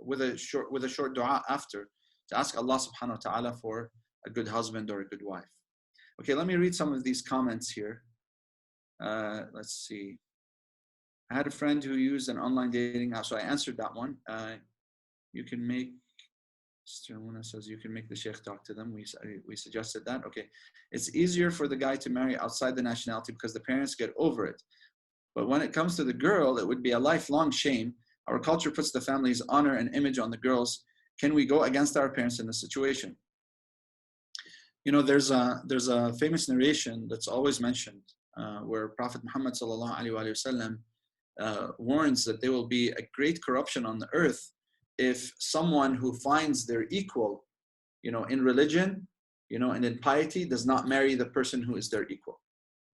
with a short dua after, to ask Allah subhanahu wa ta'ala for a good husband or a good wife. Okay, let me read some of these comments here. Let's see. I had a friend who used an online dating app, so I answered that one. You can make, Sister Muna says you can make the Sheikh talk to them. We suggested that. Okay, it's easier for the guy to marry outside the nationality because the parents get over it. But when it comes to the girl, it would be a lifelong shame. Our culture puts the family's honor and image on the girls. Can we go against our parents in this situation? You know, there's a famous narration that's always mentioned where Prophet Muhammad sallallahu alaihi wasallam warns that there will be a great corruption on the earth if someone who finds their equal, you know, in religion, you know, and in piety does not marry the person who is their equal.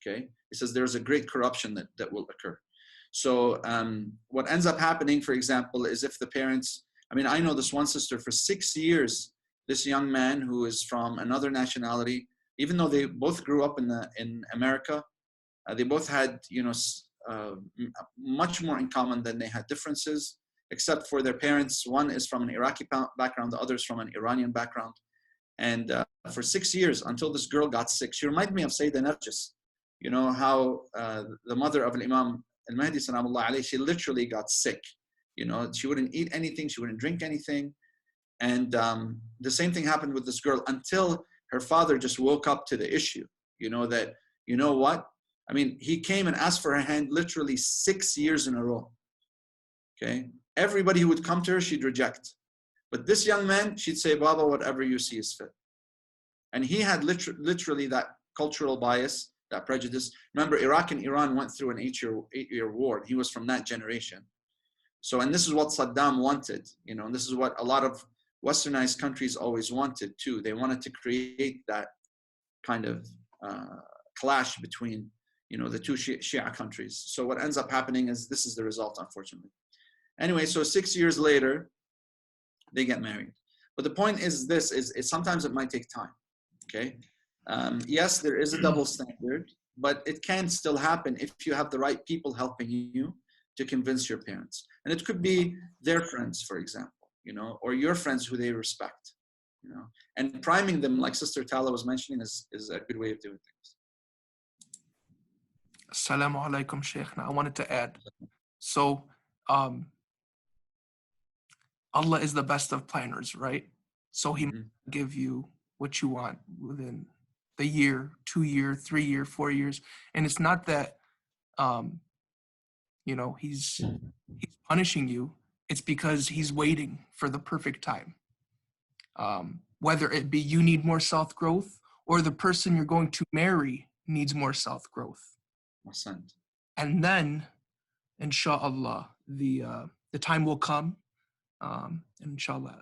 Okay, he says there's a great corruption that will occur. So what ends up happening, for example, is if the parents, I mean, I know this one sister for 6 years, this young man who is from another nationality, even though they both grew up in America, they both had, you know, much more in common than they had differences, except for their parents. One is from an Iraqi background, the other is from an Iranian background. And for 6 years, until this girl got sick, she reminded me of Sayyidah Narjis. You know how the mother of Imam al-Mahdi, salamullah alayhi, she literally got sick. You know, she wouldn't eat anything, she wouldn't drink anything. And the same thing happened with this girl until her father just woke up to the issue. You know, that, you know what? I mean, he came and asked for her hand literally 6 years in a row. Okay? Everybody who would come to her, she'd reject. But this young man, she'd say, Baba, whatever you see is fit. And he had literally that cultural bias, that prejudice. Remember, Iraq and Iran went through an 8-year war. He was from that generation. So, and this is what Saddam wanted, you know, and this is what a lot of westernized countries always wanted too. They wanted to create that kind of clash between, you know, the two Shia countries. So what ends up happening is this is the result, unfortunately. Anyway, so 6 years later, they get married. But the point is this, is sometimes it might take time, okay? Yes, there is a double standard, but it can still happen if you have the right people helping you to convince your parents. And it could be their friends, for example, you know, or your friends who they respect, you know, and priming them, like Sister Tala was mentioning, is a good way of doing things. Assalamu alaikum, Sheikh. Now, I wanted to add, so Allah is the best of planners, right? So He will give you what you want within the year, 2 year, 3 year, 4 years. And it's not that, you know, he's punishing you. It's because He's waiting for the perfect time. Whether it be you need more self-growth or the person you're going to marry needs more self-growth. And then, inshallah, the time will come, and inshallah,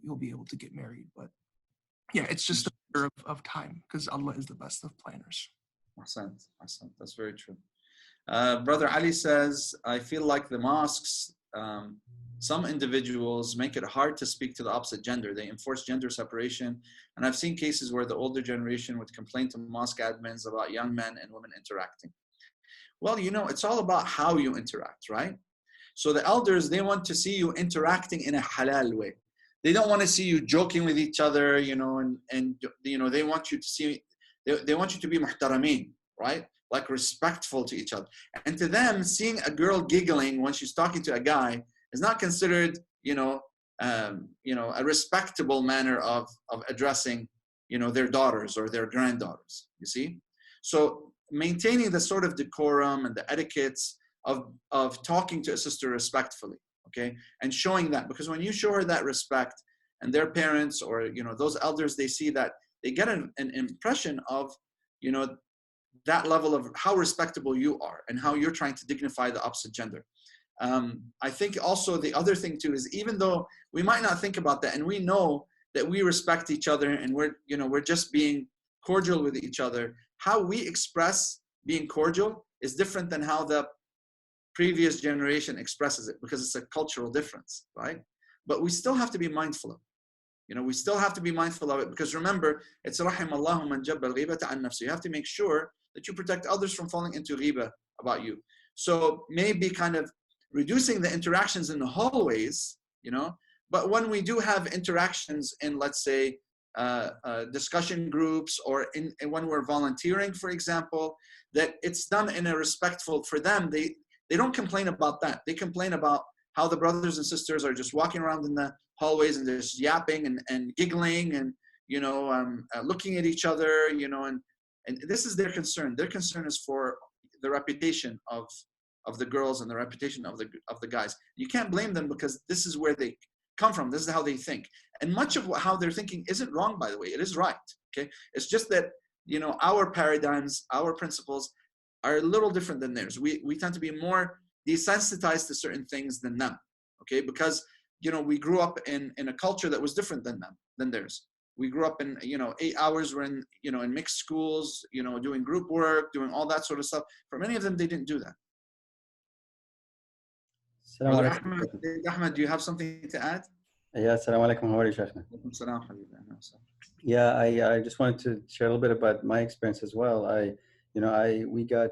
you'll be able to get married. But yeah, it's just a matter of time, because Allah is the best of planners. Ahsant. That's very true. Brother Ali says, I feel like the mosques, some individuals make it hard to speak to the opposite gender. They enforce gender separation. And I've seen cases where the older generation would complain to mosque admins about young men and women interacting. Well, you know, it's all about how you interact, right? So the elders, they want to see you interacting in a halal way. They don't want to see you joking with each other, you know, and you know, they want you to see, they want you to be muhtarameen, right? Like respectful to each other. And to them, seeing a girl giggling when she's talking to a guy is not considered, you know, a respectable manner of addressing, you know, their daughters or their granddaughters, you see? So maintaining the sort of decorum and the etiquettes of talking to a sister respectfully, okay? And showing that, because when you show her that respect and their parents or, you know, those elders, they see that, they get an impression of, you know, that level of how respectable you are and how you're trying to dignify the opposite gender. I think also the other thing too is, even though we might not think about that and we know that we respect each other and we're just being cordial with each other, how we express being cordial is different than how the previous generation expresses it, because it's a cultural difference, right? But we still have to be mindful of it. You know, we still have to be mindful of it, because remember, it's رحم الله من جب الغيبة عن نفسه. You have to make sure that you protect others from falling into ghiba about you. So maybe kind of reducing the interactions in the hallways, you know, but when we do have interactions in, let's say, discussion groups, or when we're volunteering, for example, that it's done in a respectful, for them, they don't complain about that. They complain about how the brothers and sisters are just walking around in the hallways and just yapping and giggling and, you know, looking at each other, you know, and this is their concern. Their concern is for the reputation of the girls and the reputation of the guys. You can't blame them, because this is where they come from. This is how they think. And much of how they're thinking isn't wrong, by the way. It is right, okay? It's just that, you know, our paradigms, our principles are a little different than theirs. We tend to be more desensitized to certain things than them, okay? Because, you know, we grew up in a culture that was different than theirs. We grew up in, you know, 8 hours, we're in, you know, in mixed schools, you know, doing group work, doing all that sort of stuff. For many of them, they didn't do that. Assalamu Ahmed, do you have something to add? Yeah, assalamu alaikum. How are you, Sheikh? Yeah, I just wanted to share a little bit about my experience as well. We got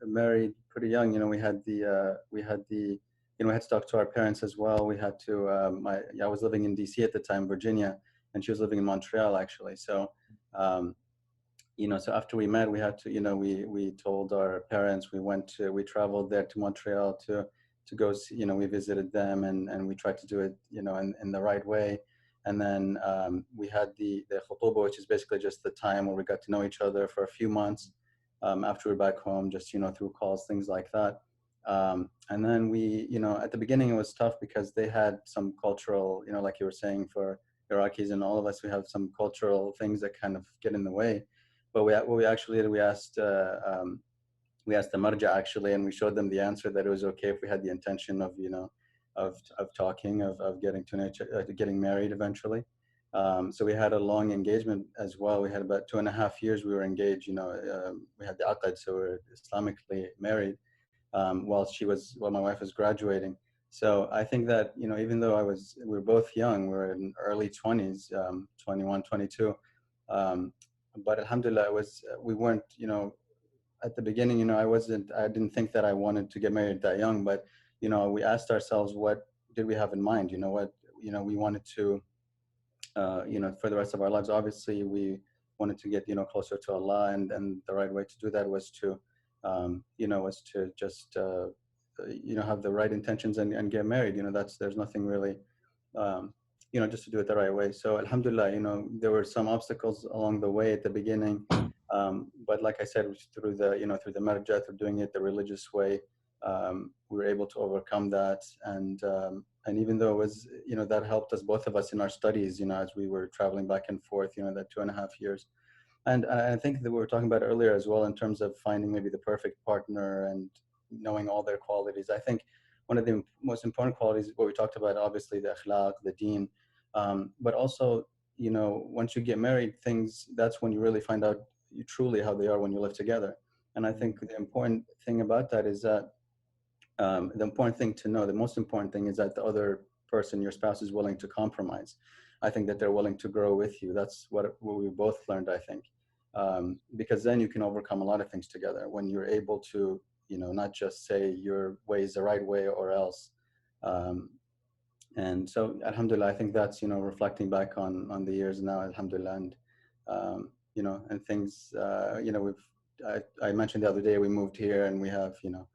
married pretty young. You know, we had to talk to our parents as well. We had to. I was living in DC at the time, Virginia, and she was living in Montreal actually. So, so after we met, we had to. You know, we told our parents. We traveled there to Montreal to go see. You know, we visited them and we tried to do it. You know, in the right way. And then we had the khutuba, which is basically just the time where we got to know each other for a few months after we're back home, just, you know, through calls, things like that. And then we, you know, at the beginning it was tough because they had some cultural, you know, like you were saying, for Iraqis and all of us, we have some cultural things that kind of get in the way. But what we actually did, we asked the marja actually, and we showed them the answer that it was okay if we had the intention of, you know, of talking, of getting to getting married eventually. So we had a long engagement as well. We had about 2.5 years we were engaged. You know, we had the aqd, so we were Islamically married while my wife was graduating. So I think that, you know, even though we were both young, we were in early 20s, 21, 22. But alhamdulillah, we weren't, you know, at the beginning, you know, I didn't think that I wanted to get married that young, but you know, we asked ourselves, what did we have in mind? You know, we wanted to, you know, for the rest of our lives, obviously we wanted to get, you know, closer to Allah, and the right way to do that was to, was to just, you know, have the right intentions and get married. You know, there's nothing really, you know, just to do it the right way. So alhamdulillah, you know, there were some obstacles along the way at the beginning. But like I said, through the marja, through doing it the religious way, we were able to overcome that, and even though it was, you know, that helped us, both of us, in our studies, you know, as we were traveling back and forth, you know, that 2.5 years. And I think that we were talking about earlier as well, in terms of finding maybe the perfect partner and knowing all their qualities. I think one of the most important qualities, what we talked about, obviously the akhlaq, the deen, but also, you know, once you get married, that's when you really find out truly how they are when you live together. And I think the important thing about that is that the important thing to know, the most important thing, is that the other person, your spouse, is willing to compromise. I think that they're willing to grow with you. That's what we both learned, I think, because then you can overcome a lot of things together when you're able to, you know, not just say your way is the right way or else. And so, alhamdulillah, I think that's, you know, reflecting back on the years now, alhamdulillah, and you know, and things, you know, I mentioned the other day we moved here, and we have, you know,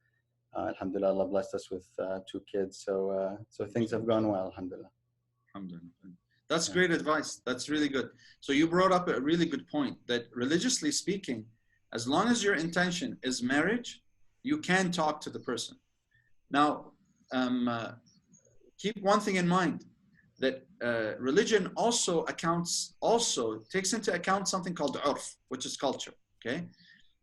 alhamdulillah, Allah blessed us with 2 kids. So things have gone well, alhamdulillah. Alhamdulillah. That's great advice. That's really good. So you brought up a really good point, that religiously speaking, as long as your intention is marriage, you can talk to the person. Now, keep one thing in mind, that religion also takes into account something called urf, which is culture, okay?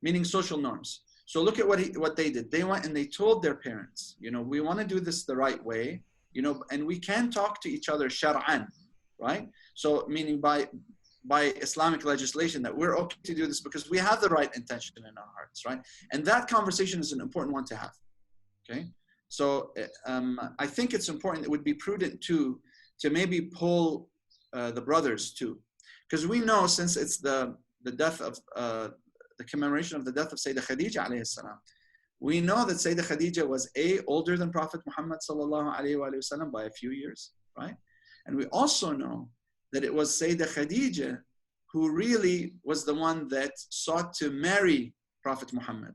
Meaning social norms. So look at what they did. They went and they told their parents, you know, we want to do this the right way, you know, and we can talk to each other shar'an, right? So meaning by Islamic legislation, that we're okay to do this because we have the right intention in our hearts, right? And that conversation is an important one to have, okay? So I think it's important, it would be prudent to maybe pull the brothers too, because we know, since it's the death of the commemoration of the death of Sayyidah Khadija alayhi salam, we know that Sayyidah Khadija was older than Prophet Muhammad sallallahu alayhi wa sallam by a few years, right? And we also know that it was Sayyidah Khadija who really was the one that sought to marry Prophet Muhammad.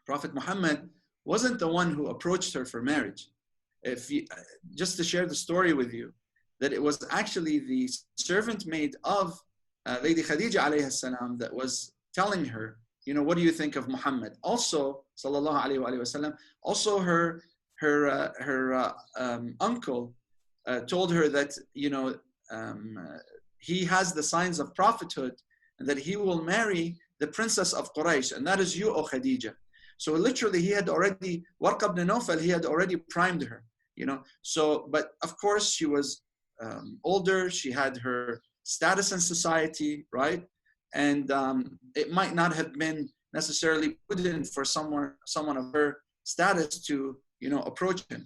Prophet Muhammad wasn't the one who approached her for marriage. Just to share the story with you, that it was actually the servant maid of Lady Khadija alayhi salam that was telling her, what do you think of Muhammad? Also, sallallahu alayhi wa sallam, also her uncle told her that, he has the signs of prophethood and that he will marry the princess of Quraysh, and that is you, O Khadija. So literally he had already, Warqa ibn Nawfal, he had already primed her, So, but of course she was older, she had her status in society, right? And it might not have been necessarily prudent for someone of her status to, approach him.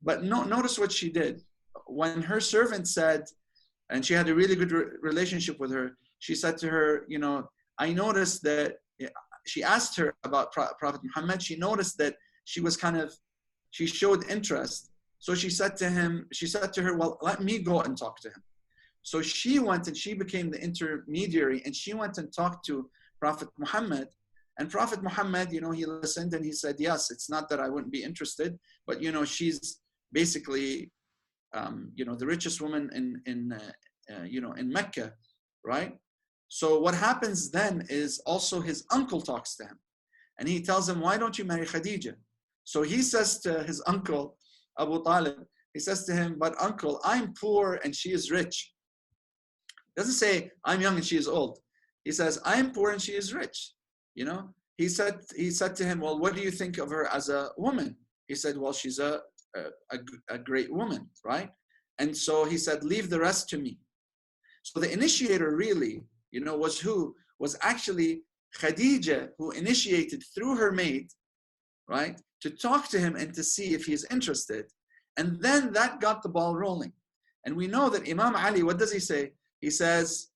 But notice what she did. When her servant said, and she had a really good relationship with her, she said to her, I noticed that, she asked her about Prophet Muhammad. She noticed that she showed interest. So she said to her, well, let me go and talk to him. So she went and she became the intermediary, and she went and talked to Prophet Muhammad. And Prophet Muhammad, he listened and he said, yes, it's not that I wouldn't be interested, but she's basically, the richest woman in Mecca, right? So what happens then is also his uncle talks to him, and he tells him, why don't you marry Khadija? So he says to his uncle, Abu Talib, he says to him, but uncle, I'm poor and she is rich. He doesn't say, I'm young and she is old. He says, I'm poor and she is rich. He said to him, well, what do you think of her as a woman? He said, well, she's a great woman, right? And so he said, leave the rest to me. So the initiator really, was who? Was actually Khadija, who initiated through her maid, right? To talk to him and to see if he's interested. And then that got the ball rolling. And we know that Imam Ali, what does he say? He says,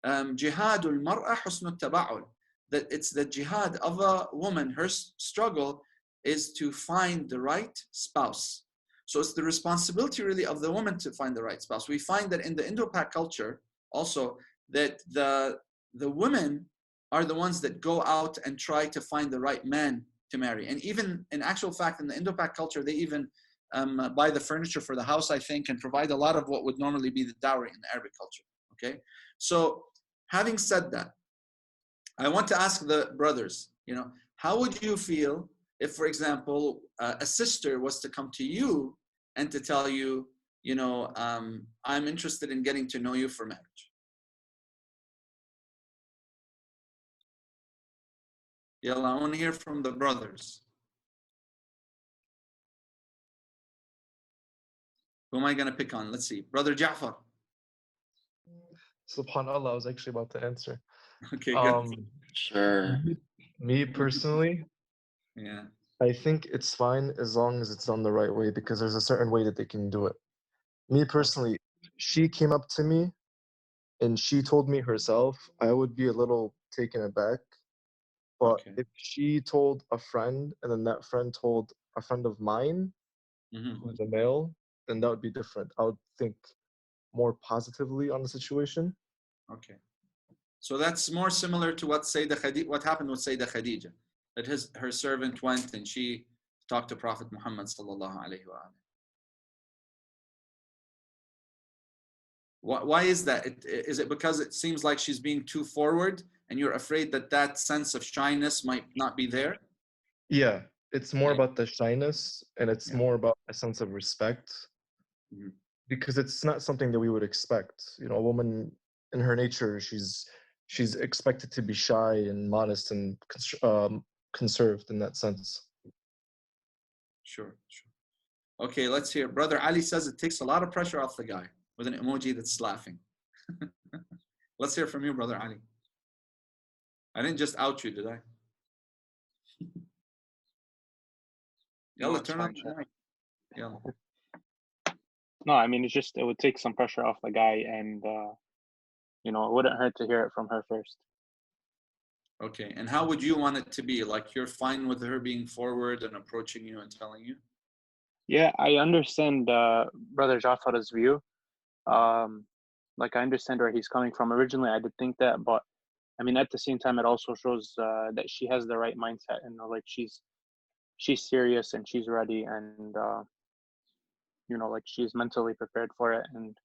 Jihadul mar'a husnul taba'ul. That it's the jihad of a woman, her struggle is to find the right spouse. So it's the responsibility really of the woman to find the right spouse. We find that in the Indo-Pak culture also, that the women are the ones that go out and try to find the right man to marry. And even in actual fact, in the Indo-Pak culture, they even buy the furniture for the house, I think, and provide a lot of what would normally be the dowry in the Arabic culture, okay? So having said that, I want to ask the brothers, how would you feel if, for example, a sister was to come to you and to tell you, I'm interested in getting to know you for marriage? Yalla, I want to hear from the brothers. Who am I going to pick on? Let's see. Brother Ja'far. SubhanAllah, I was actually about to answer. Okay, good. Sure. Me personally, yeah, I think it's fine as long as it's done the right way, because there's a certain way that they can do it. Me personally, she came up to me and she told me herself, I would be a little taken aback. But if she told a friend and then that friend told a friend of mine, who's a male, then that would be different. I would think more positively on the situation. Okay. So that's more similar to what happened with Sayyidah Khadija, that her servant went and she talked to Prophet Muhammad sallallahu alaihi wasallam. Why is that? Is it because it seems like she's being too forward and you're afraid that sense of shyness might not be there? Yeah, it's more about the shyness, and it's more about a sense of respect, because it's not something that we would expect. A woman in her nature, she's expected to be shy and modest and conserved in that sense. Sure. Okay, let's hear. Brother Ali says it takes a lot of pressure off the guy with an emoji that's laughing. Let's hear from you, Brother Ali. I didn't just out you, did I? Yalla, turn on the mic. Yalla. No, I mean, it would take some pressure off the guy, and you know, it wouldn't hurt to hear it from her first. Okay, and how would you want it to be? Like, you're fine with her being forward and approaching you and telling you? Yeah, I understand Brother Jafar's view. Like, I understand where he's coming from. Originally, I did think that, but I mean, at the same time, it also shows that she has the right mindset, and like she's serious and she's ready, and you know, like she's mentally prepared for it, and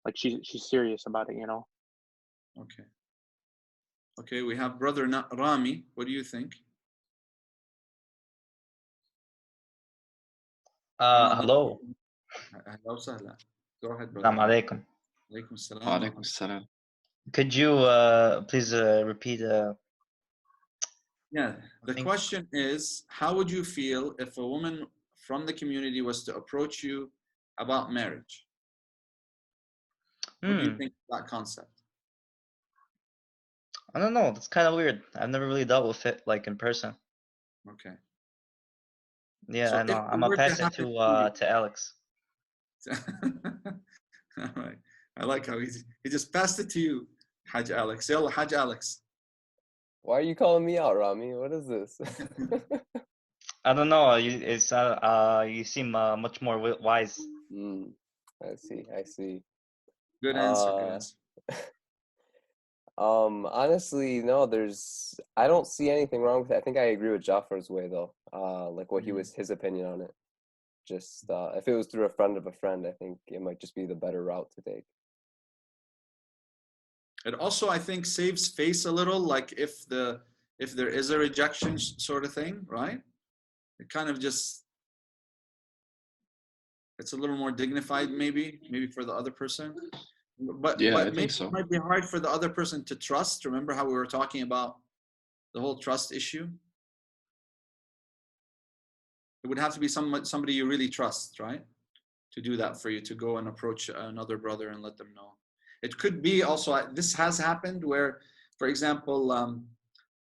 like she's serious about it, you know. Okay. Okay, we have Brother Rami. What do you think? Hello. Hello, Sahla. Go ahead, brother. Assalamu alaikum. Alaikum salam. Alaikum salam. Could you please repeat? Yeah, the question is, how would you feel if a woman from the community was to approach you about marriage? What do you think of that concept? I don't know. That's kind of weird. I've never really dealt with it like in person. Okay. Yeah, So I know. if I'm it gonna were pass to it happen to Alex. All right. I like how he just passed it to you, Haj Alex. Yalla, Haj Alex. Why are you calling me out, Rami? What is this? I don't know. You seem much more wise. I see. I see. Good answer. Good answer. Honestly, no, I don't see anything wrong with it. I think I agree with Jafar's way though. Like what his opinion on it. Just if it was through a friend of a friend, I think it might just be the better route to take. It also, I think, saves face a little, like if there is a rejection sort of thing, right? It kind of just, it's a little more dignified, maybe for the other person. But yeah, I maybe think so. it might be hard for the other person to trust. Remember how we were talking about the whole trust issue? It would have to be somebody you really trust, right? To do that for you, to go and approach another brother and let them know. It could be also, this has happened where, for example,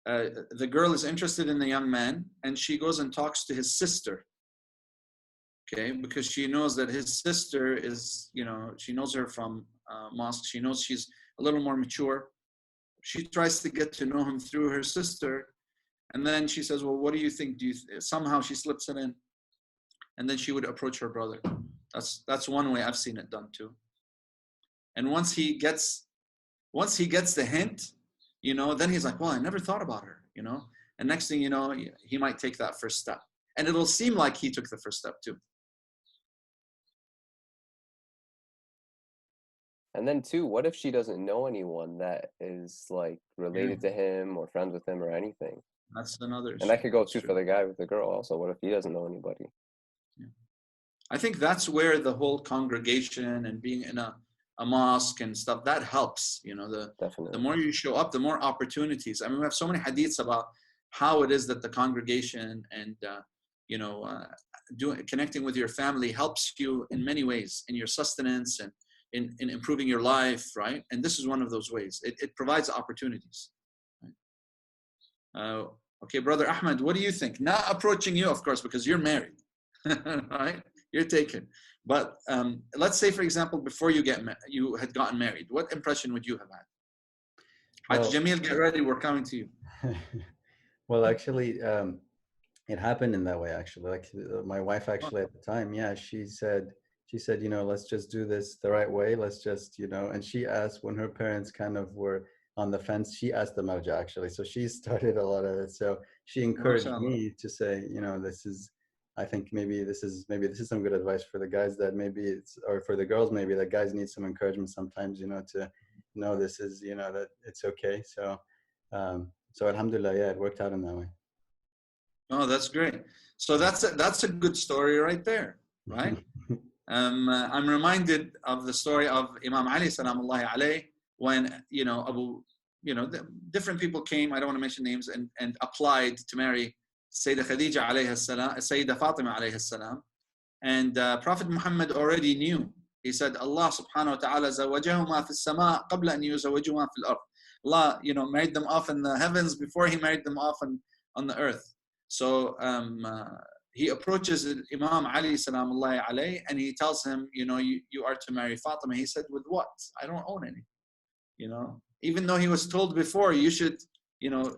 the girl is interested in the young man and she goes and talks to his sister. Okay, because she knows that his sister is, you know, she knows her from mosque. She knows she's a little more mature. She tries to get to know him through her sister. And then she says, well, what do you think? Somehow she slips it in. And then she would approach her brother. That's one way I've seen it done too. And once he gets the hint, you know, then he's like, well, I never thought about her, you know. And next thing you know, he might take that first step. And it'll seem like he took the first step too. And then too, what if she doesn't know anyone that is like related to him or friends with him or anything? That's another issue. And that could go too for the guy with the girl also. What if he doesn't know anybody? Yeah. I think that's where the whole congregation and being in a mosque and stuff, that helps. You know, the more you show up, the more opportunities. I mean, we have so many hadiths about how it is that the congregation and you know, connecting with your family helps you in many ways, in your sustenance and in improving your life, right? And this is one of those ways. It provides opportunities. Right? Okay, Brother Ahmed, what do you think? Not approaching you, of course, because you're married, right? You're taken. But let's say, for example, before you had gotten married, what impression would you have had? Haj Jamil, get ready. We're coming to you. Well, actually, it happened in that way. Actually, like my wife, actually at the time, yeah, she said, you know, let's just do this the right way. Let's just, you know, and she asked when her parents kind of were on the fence, she asked the marja actually. So she started a lot of it. So she encouraged me to say, you know, I think maybe this is some good advice for the guys, that maybe or for the girls, maybe that guys need some encouragement sometimes, you know, to know this is, you know, that it's okay. So, so alhamdulillah, yeah, it worked out in that way. Oh, that's great. So that's a good story right there, right? I'm reminded of the story of Imam Ali salamullahi alayhi, when, you know, different people came, I don't want to mention names, and applied to marry Sayyidah Khadija alayha salam, Sayyidah Fatima alayha salam. And Prophet Muhammad already knew. He said, Allah subhanahu wa ta'ala zawajahuma fi as-sama' qabla an yuzawwajuha fi al-ard. Allah, you know, married them off in the heavens before he married them off on the earth. So he approaches Imam Ali salamullahi alayhi, and he tells him, you know, you are to marry Fatima. He said, with what? I don't own any. You know, even though he was told before, you should, you know,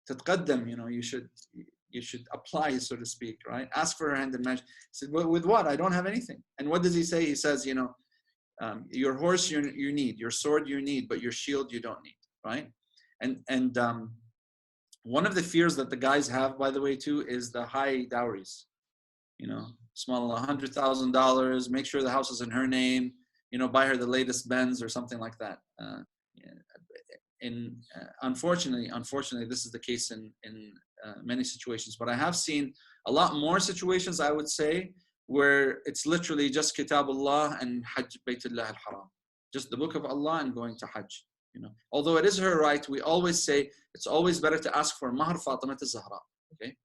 تتقدم, you know, you should apply, so to speak, right? Ask for her hand in marriage. He said, well, with what? I don't have anything. And what does he say? He says, you know, your horse you need, your sword you need, but your shield you don't need, right? And one of the fears that the guys have, by the way, too, is the high dowries. You know, small $100,000, make sure the house is in her name, you know, buy her the latest Benz or something like that. Unfortunately, this is the case in many situations. But I have seen a lot more situations, I would say, where it's literally just Kitabullah and Hajj Baytullah al-Haram, just the Book of Allah and going to Hajj. You know, although it is her right, we always say it's always better to ask for Mahr Fatima al-Zahra. Okay,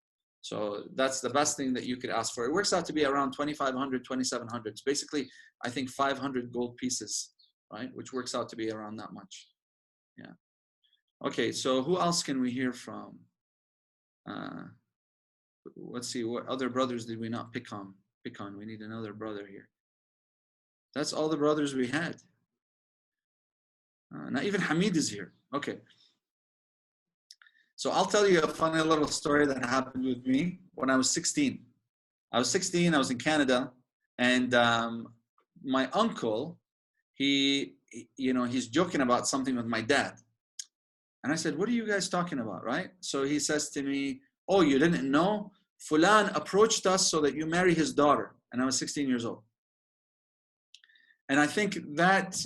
so that's the best thing that you could ask for. It works out to be around 2,500, 2,700. It's basically, I think, 500 gold pieces, right? Which works out to be around that much. Yeah. Okay, so who else can we hear from? Let's see, what other brothers did we not pick on? We need another brother here. That's all the brothers we had. Not even Hamid is here. Okay. So I'll tell you a funny little story that happened with me when I was 16. I was 16, I was in Canada, and my uncle, he's joking about something with my dad. And I said, what are you guys talking about, right? So he says to me, oh, you didn't know? Fulan approached us so that you marry his daughter. And I was 16 years old. And I think that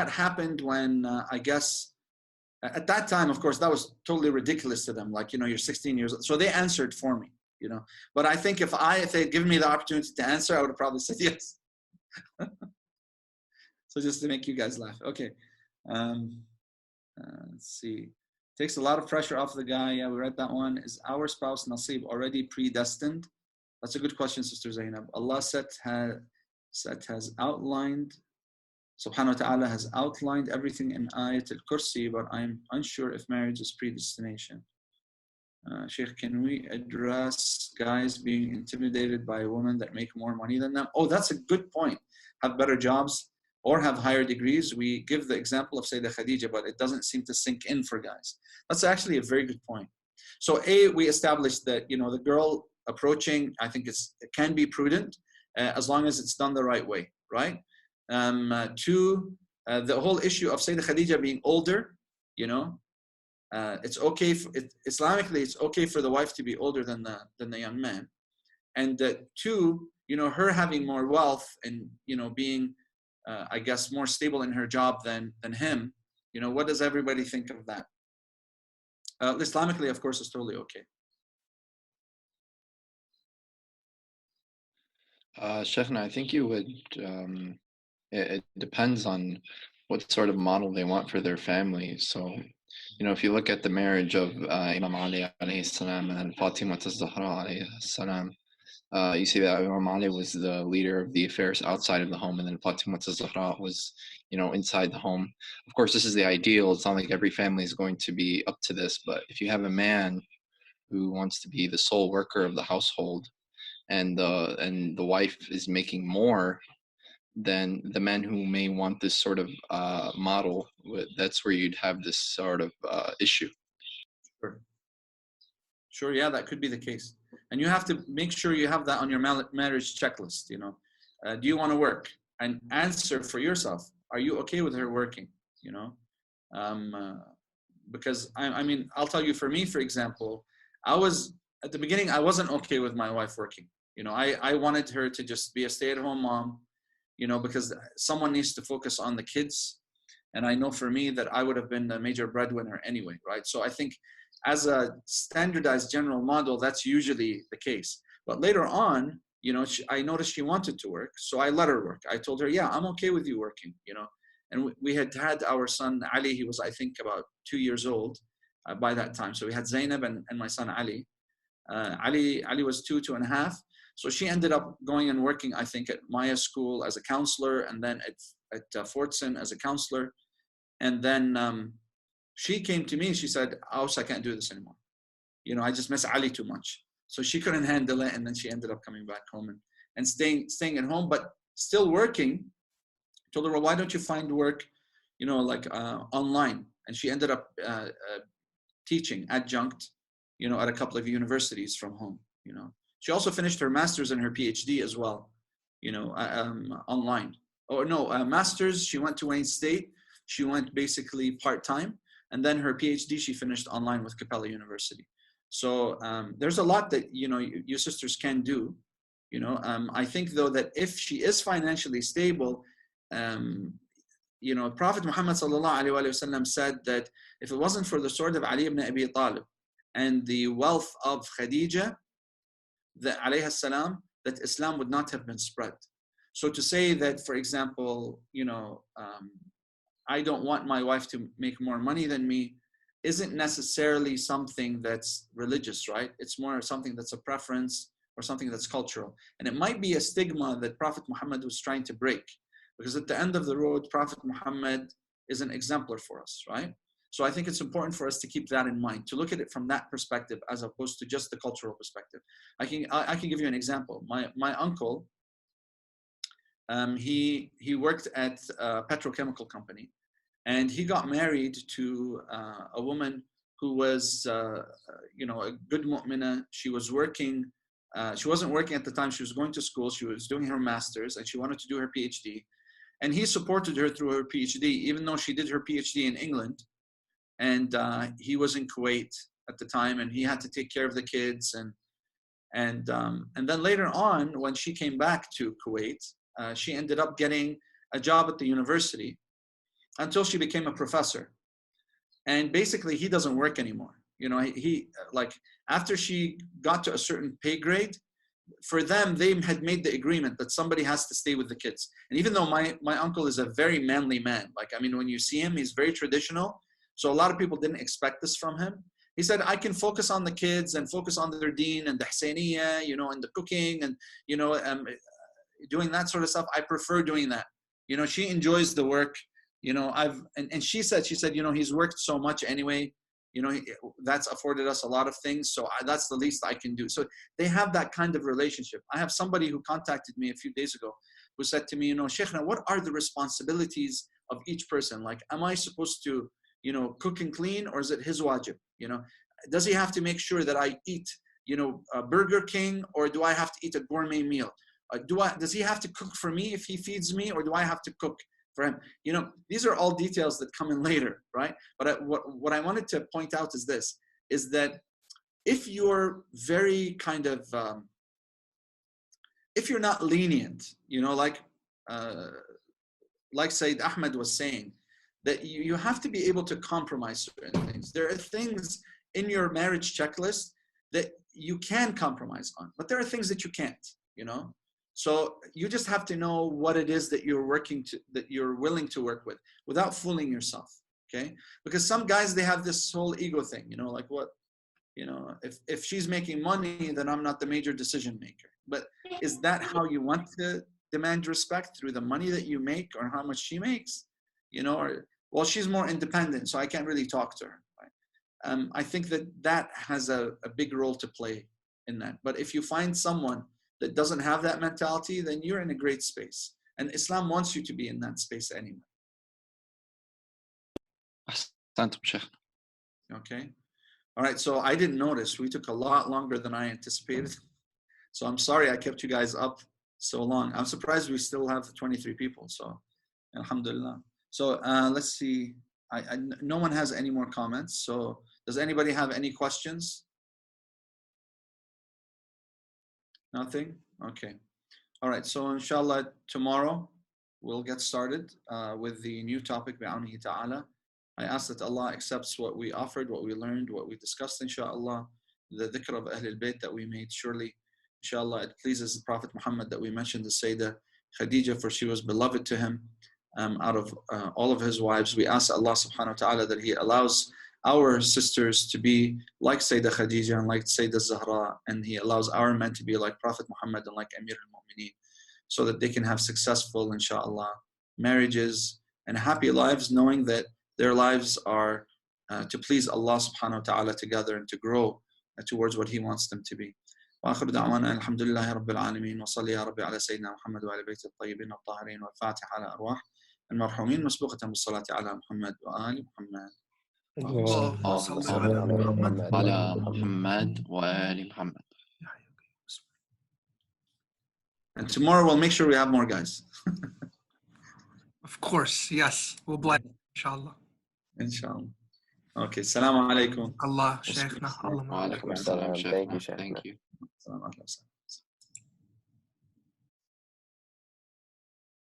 happened when, I guess, at that time, of course, that was totally ridiculous to them. Like, you know, you're 16 years old. So they answered for me, you know. But I think if they had given me the opportunity to answer, I would have probably said yes. So just to make you guys laugh. Okay. Let's see. Takes a lot of pressure off the guy. Yeah, we read that one. Is our spouse Nasib already predestined? That's a good question, Sister Zainab. Allah has outlined, Subhanahu wa Ta'ala has outlined everything in Ayat al-Kursi, but I'm unsure if marriage is predestination. Sheikh, can we address guys being intimidated by women that make more money than them? Oh, that's a good point. Have better jobs or have higher degrees. We give the example of Sayyidah Khadija, but it doesn't seem to sink in for guys. That's actually a very good point. So we established that, you know, the girl approaching, I think it can be prudent as long as it's done the right way, right? Two, the whole issue of Sayyidah Khadija being older, you know, it's okay, Islamically, it's okay for the wife to be older than the young man. And two, you know, her having more wealth and, you know, being, I guess, more stable in her job than him, you know, what does everybody think of that? Islamically, of course, it's totally okay. Sheikhna, I think you would, it depends on what sort of model they want for their family. So, you know, if you look at the marriage of Imam Ali alayhi salam and Fatima al-Zahra alayhi salam, you see that Imam Ali was the leader of the affairs outside of the home, and then Fatima al-Zahra was, you know, inside the home. Of course, this is the ideal. It's not like every family is going to be up to this, but if you have a man who wants to be the sole worker of the household, and the wife is making more than the man who may want this sort of model, that's where you'd have this sort of issue. Sure, yeah, that could be the case. And you have to make sure you have that on your marriage checklist, you know. Do you want to work? And answer for yourself. Are you okay with her working, you know? Because, I mean, I'll tell you, for me, for example, at the beginning, I wasn't okay with my wife working. You know, I wanted her to just be a stay-at-home mom, you know, because someone needs to focus on the kids. And I know for me that I would have been the major breadwinner anyway, right? So I think as a standardized general model, that's usually the case. But later on, you know, I noticed she wanted to work, so I let her work. I told her, yeah, I'm okay with you working, you know. And we had our son, Ali. He was, I think, about 2 years old by that time. So we had Zainab and my son, Ali. Ali was 2.5. So she ended up going and working, I think, at Maya School as a counselor, and then at Fortson as a counselor. And then she came to me and she said, Aous, I can't do this anymore. I just miss Ali too much. So she couldn't handle it, and then she ended up coming back home and staying at home, but still working. I told her, well, why don't you find work, online? And she ended up teaching adjunct, at a couple of universities from home. She also finished her master's and her PhD as well, online. Or no, master's, she went to Wayne State. She went basically part-time, and then her PhD she finished online with Capella University. So there's a lot that you sisters can do. I think though that if she is financially stable, Prophet Muhammad sallallahu alaihi wasallam said that if it wasn't for the sword of Ali ibn Abi Talib and the wealth of Khadija, that alayha salam, that Islam would not have been spread. So to say that, for example, I don't want my wife to make more money than me isn't necessarily something that's religious, right? It's more something that's a preference or something that's cultural. And it might be a stigma that Prophet Muhammad was trying to break, because at the end of the road, Prophet Muhammad is an exemplar for us, right? So I think it's important for us to keep that in mind, to look at it from that perspective as opposed to just the cultural perspective. I can give you an example. My uncle, he worked at a petrochemical company, and he got married to a woman who was, a good mu'mina. She was working. She wasn't working at the time. She was going to school. She was doing her master's, and she wanted to do her PhD. And he supported her through her PhD, even though she did her PhD in England. And he was in Kuwait at the time, and he had to take care of the kids. And then later on, when she came back to Kuwait, she ended up getting a job at the university until she became a professor. And basically, he doesn't work anymore. He after she got to a certain pay grade, for them, they had made the agreement that somebody has to stay with the kids. And even though my uncle is a very manly man, when you see him, he's very traditional. So a lot of people didn't expect this from him. He said, I can focus on the kids and focus on their deen and the Husseiniya, and the cooking and, doing that sort of stuff. I prefer doing that. She enjoys the work. And she said, he's worked so much anyway, that's afforded us a lot of things. So that's the least I can do. So they have that kind of relationship. I have somebody who contacted me a few days ago who said to me, Sheikh, what are the responsibilities of each person? Am I supposed to, cook and clean, or is it his wajib? Does he have to make sure that I eat, a Burger King, or do I have to eat a gourmet meal? Does he have to cook for me if he feeds me, or do I have to cook for him? These are all details that come in later, right? But what I wanted to point out is this, is that if you're very kind of, if you're not lenient, like Sayyid Ahmed was saying, that you have to be able to compromise certain things. There are things in your marriage checklist that you can compromise on, but there are things that you can't, So you just have to know what it is that that you're willing to work with without fooling yourself, okay? Because some guys, they have this whole ego thing, if she's making money, then I'm not the major decision maker. But is that how you want to demand respect, through the money that you make or how much she makes? Or, well, she's more independent, so I can't really talk to her, right? I think that has a big role to play in that. But if you find someone that doesn't have that mentality, then you're in a great space. And Islam wants you to be in that space anyway. Okay. All right. So I didn't notice. We took a lot longer than I anticipated. So I'm sorry I kept you guys up so long. I'm surprised we still have 23 people. So alhamdulillah. So let's see. No one has any more comments. So does anybody have any questions? Nothing? Okay. All right. So inshallah, tomorrow we'll get started with the new topic, bi'awnihi ta'ala. I ask that Allah accepts what we offered, what we learned, what we discussed, inshallah. The dhikr of Ahlul Bayt that we made, surely, inshallah, it pleases the Prophet Muhammad that we mentioned the Sayyidah Khadija, for she was beloved to him out of all of his wives. We ask Allah subhanahu wa ta'ala that he allows our sisters to be like Sayyidah Khadija and like Sayyidah Zahra, and he allows our men to be like Prophet Muhammad and like Amir al-Mu'mineen, so that they can have successful, inshallah, marriages and happy lives, knowing that their lives are to please Allah subhanahu wa ta'ala together and to grow towards what He wants them to be. وآخر دعوانا الحمد لله رب العالمين وصلي يا ربي على سيدنا محمد وعلى بيته الطيبين الطاهرين والفاتحة على أرواح المرحومين مسبوقة بالصلاة على محمد وآل محمد. اللهم صل على محمد على محمد وآل محمد. And tomorrow we'll make sure we have more guys. Of course, yes. We'll bless, inshallah. Inshallah. Okay, Assalamu alaikum. Allah, Sheikhna. Allah. Thank you, Sheikh. Thank you.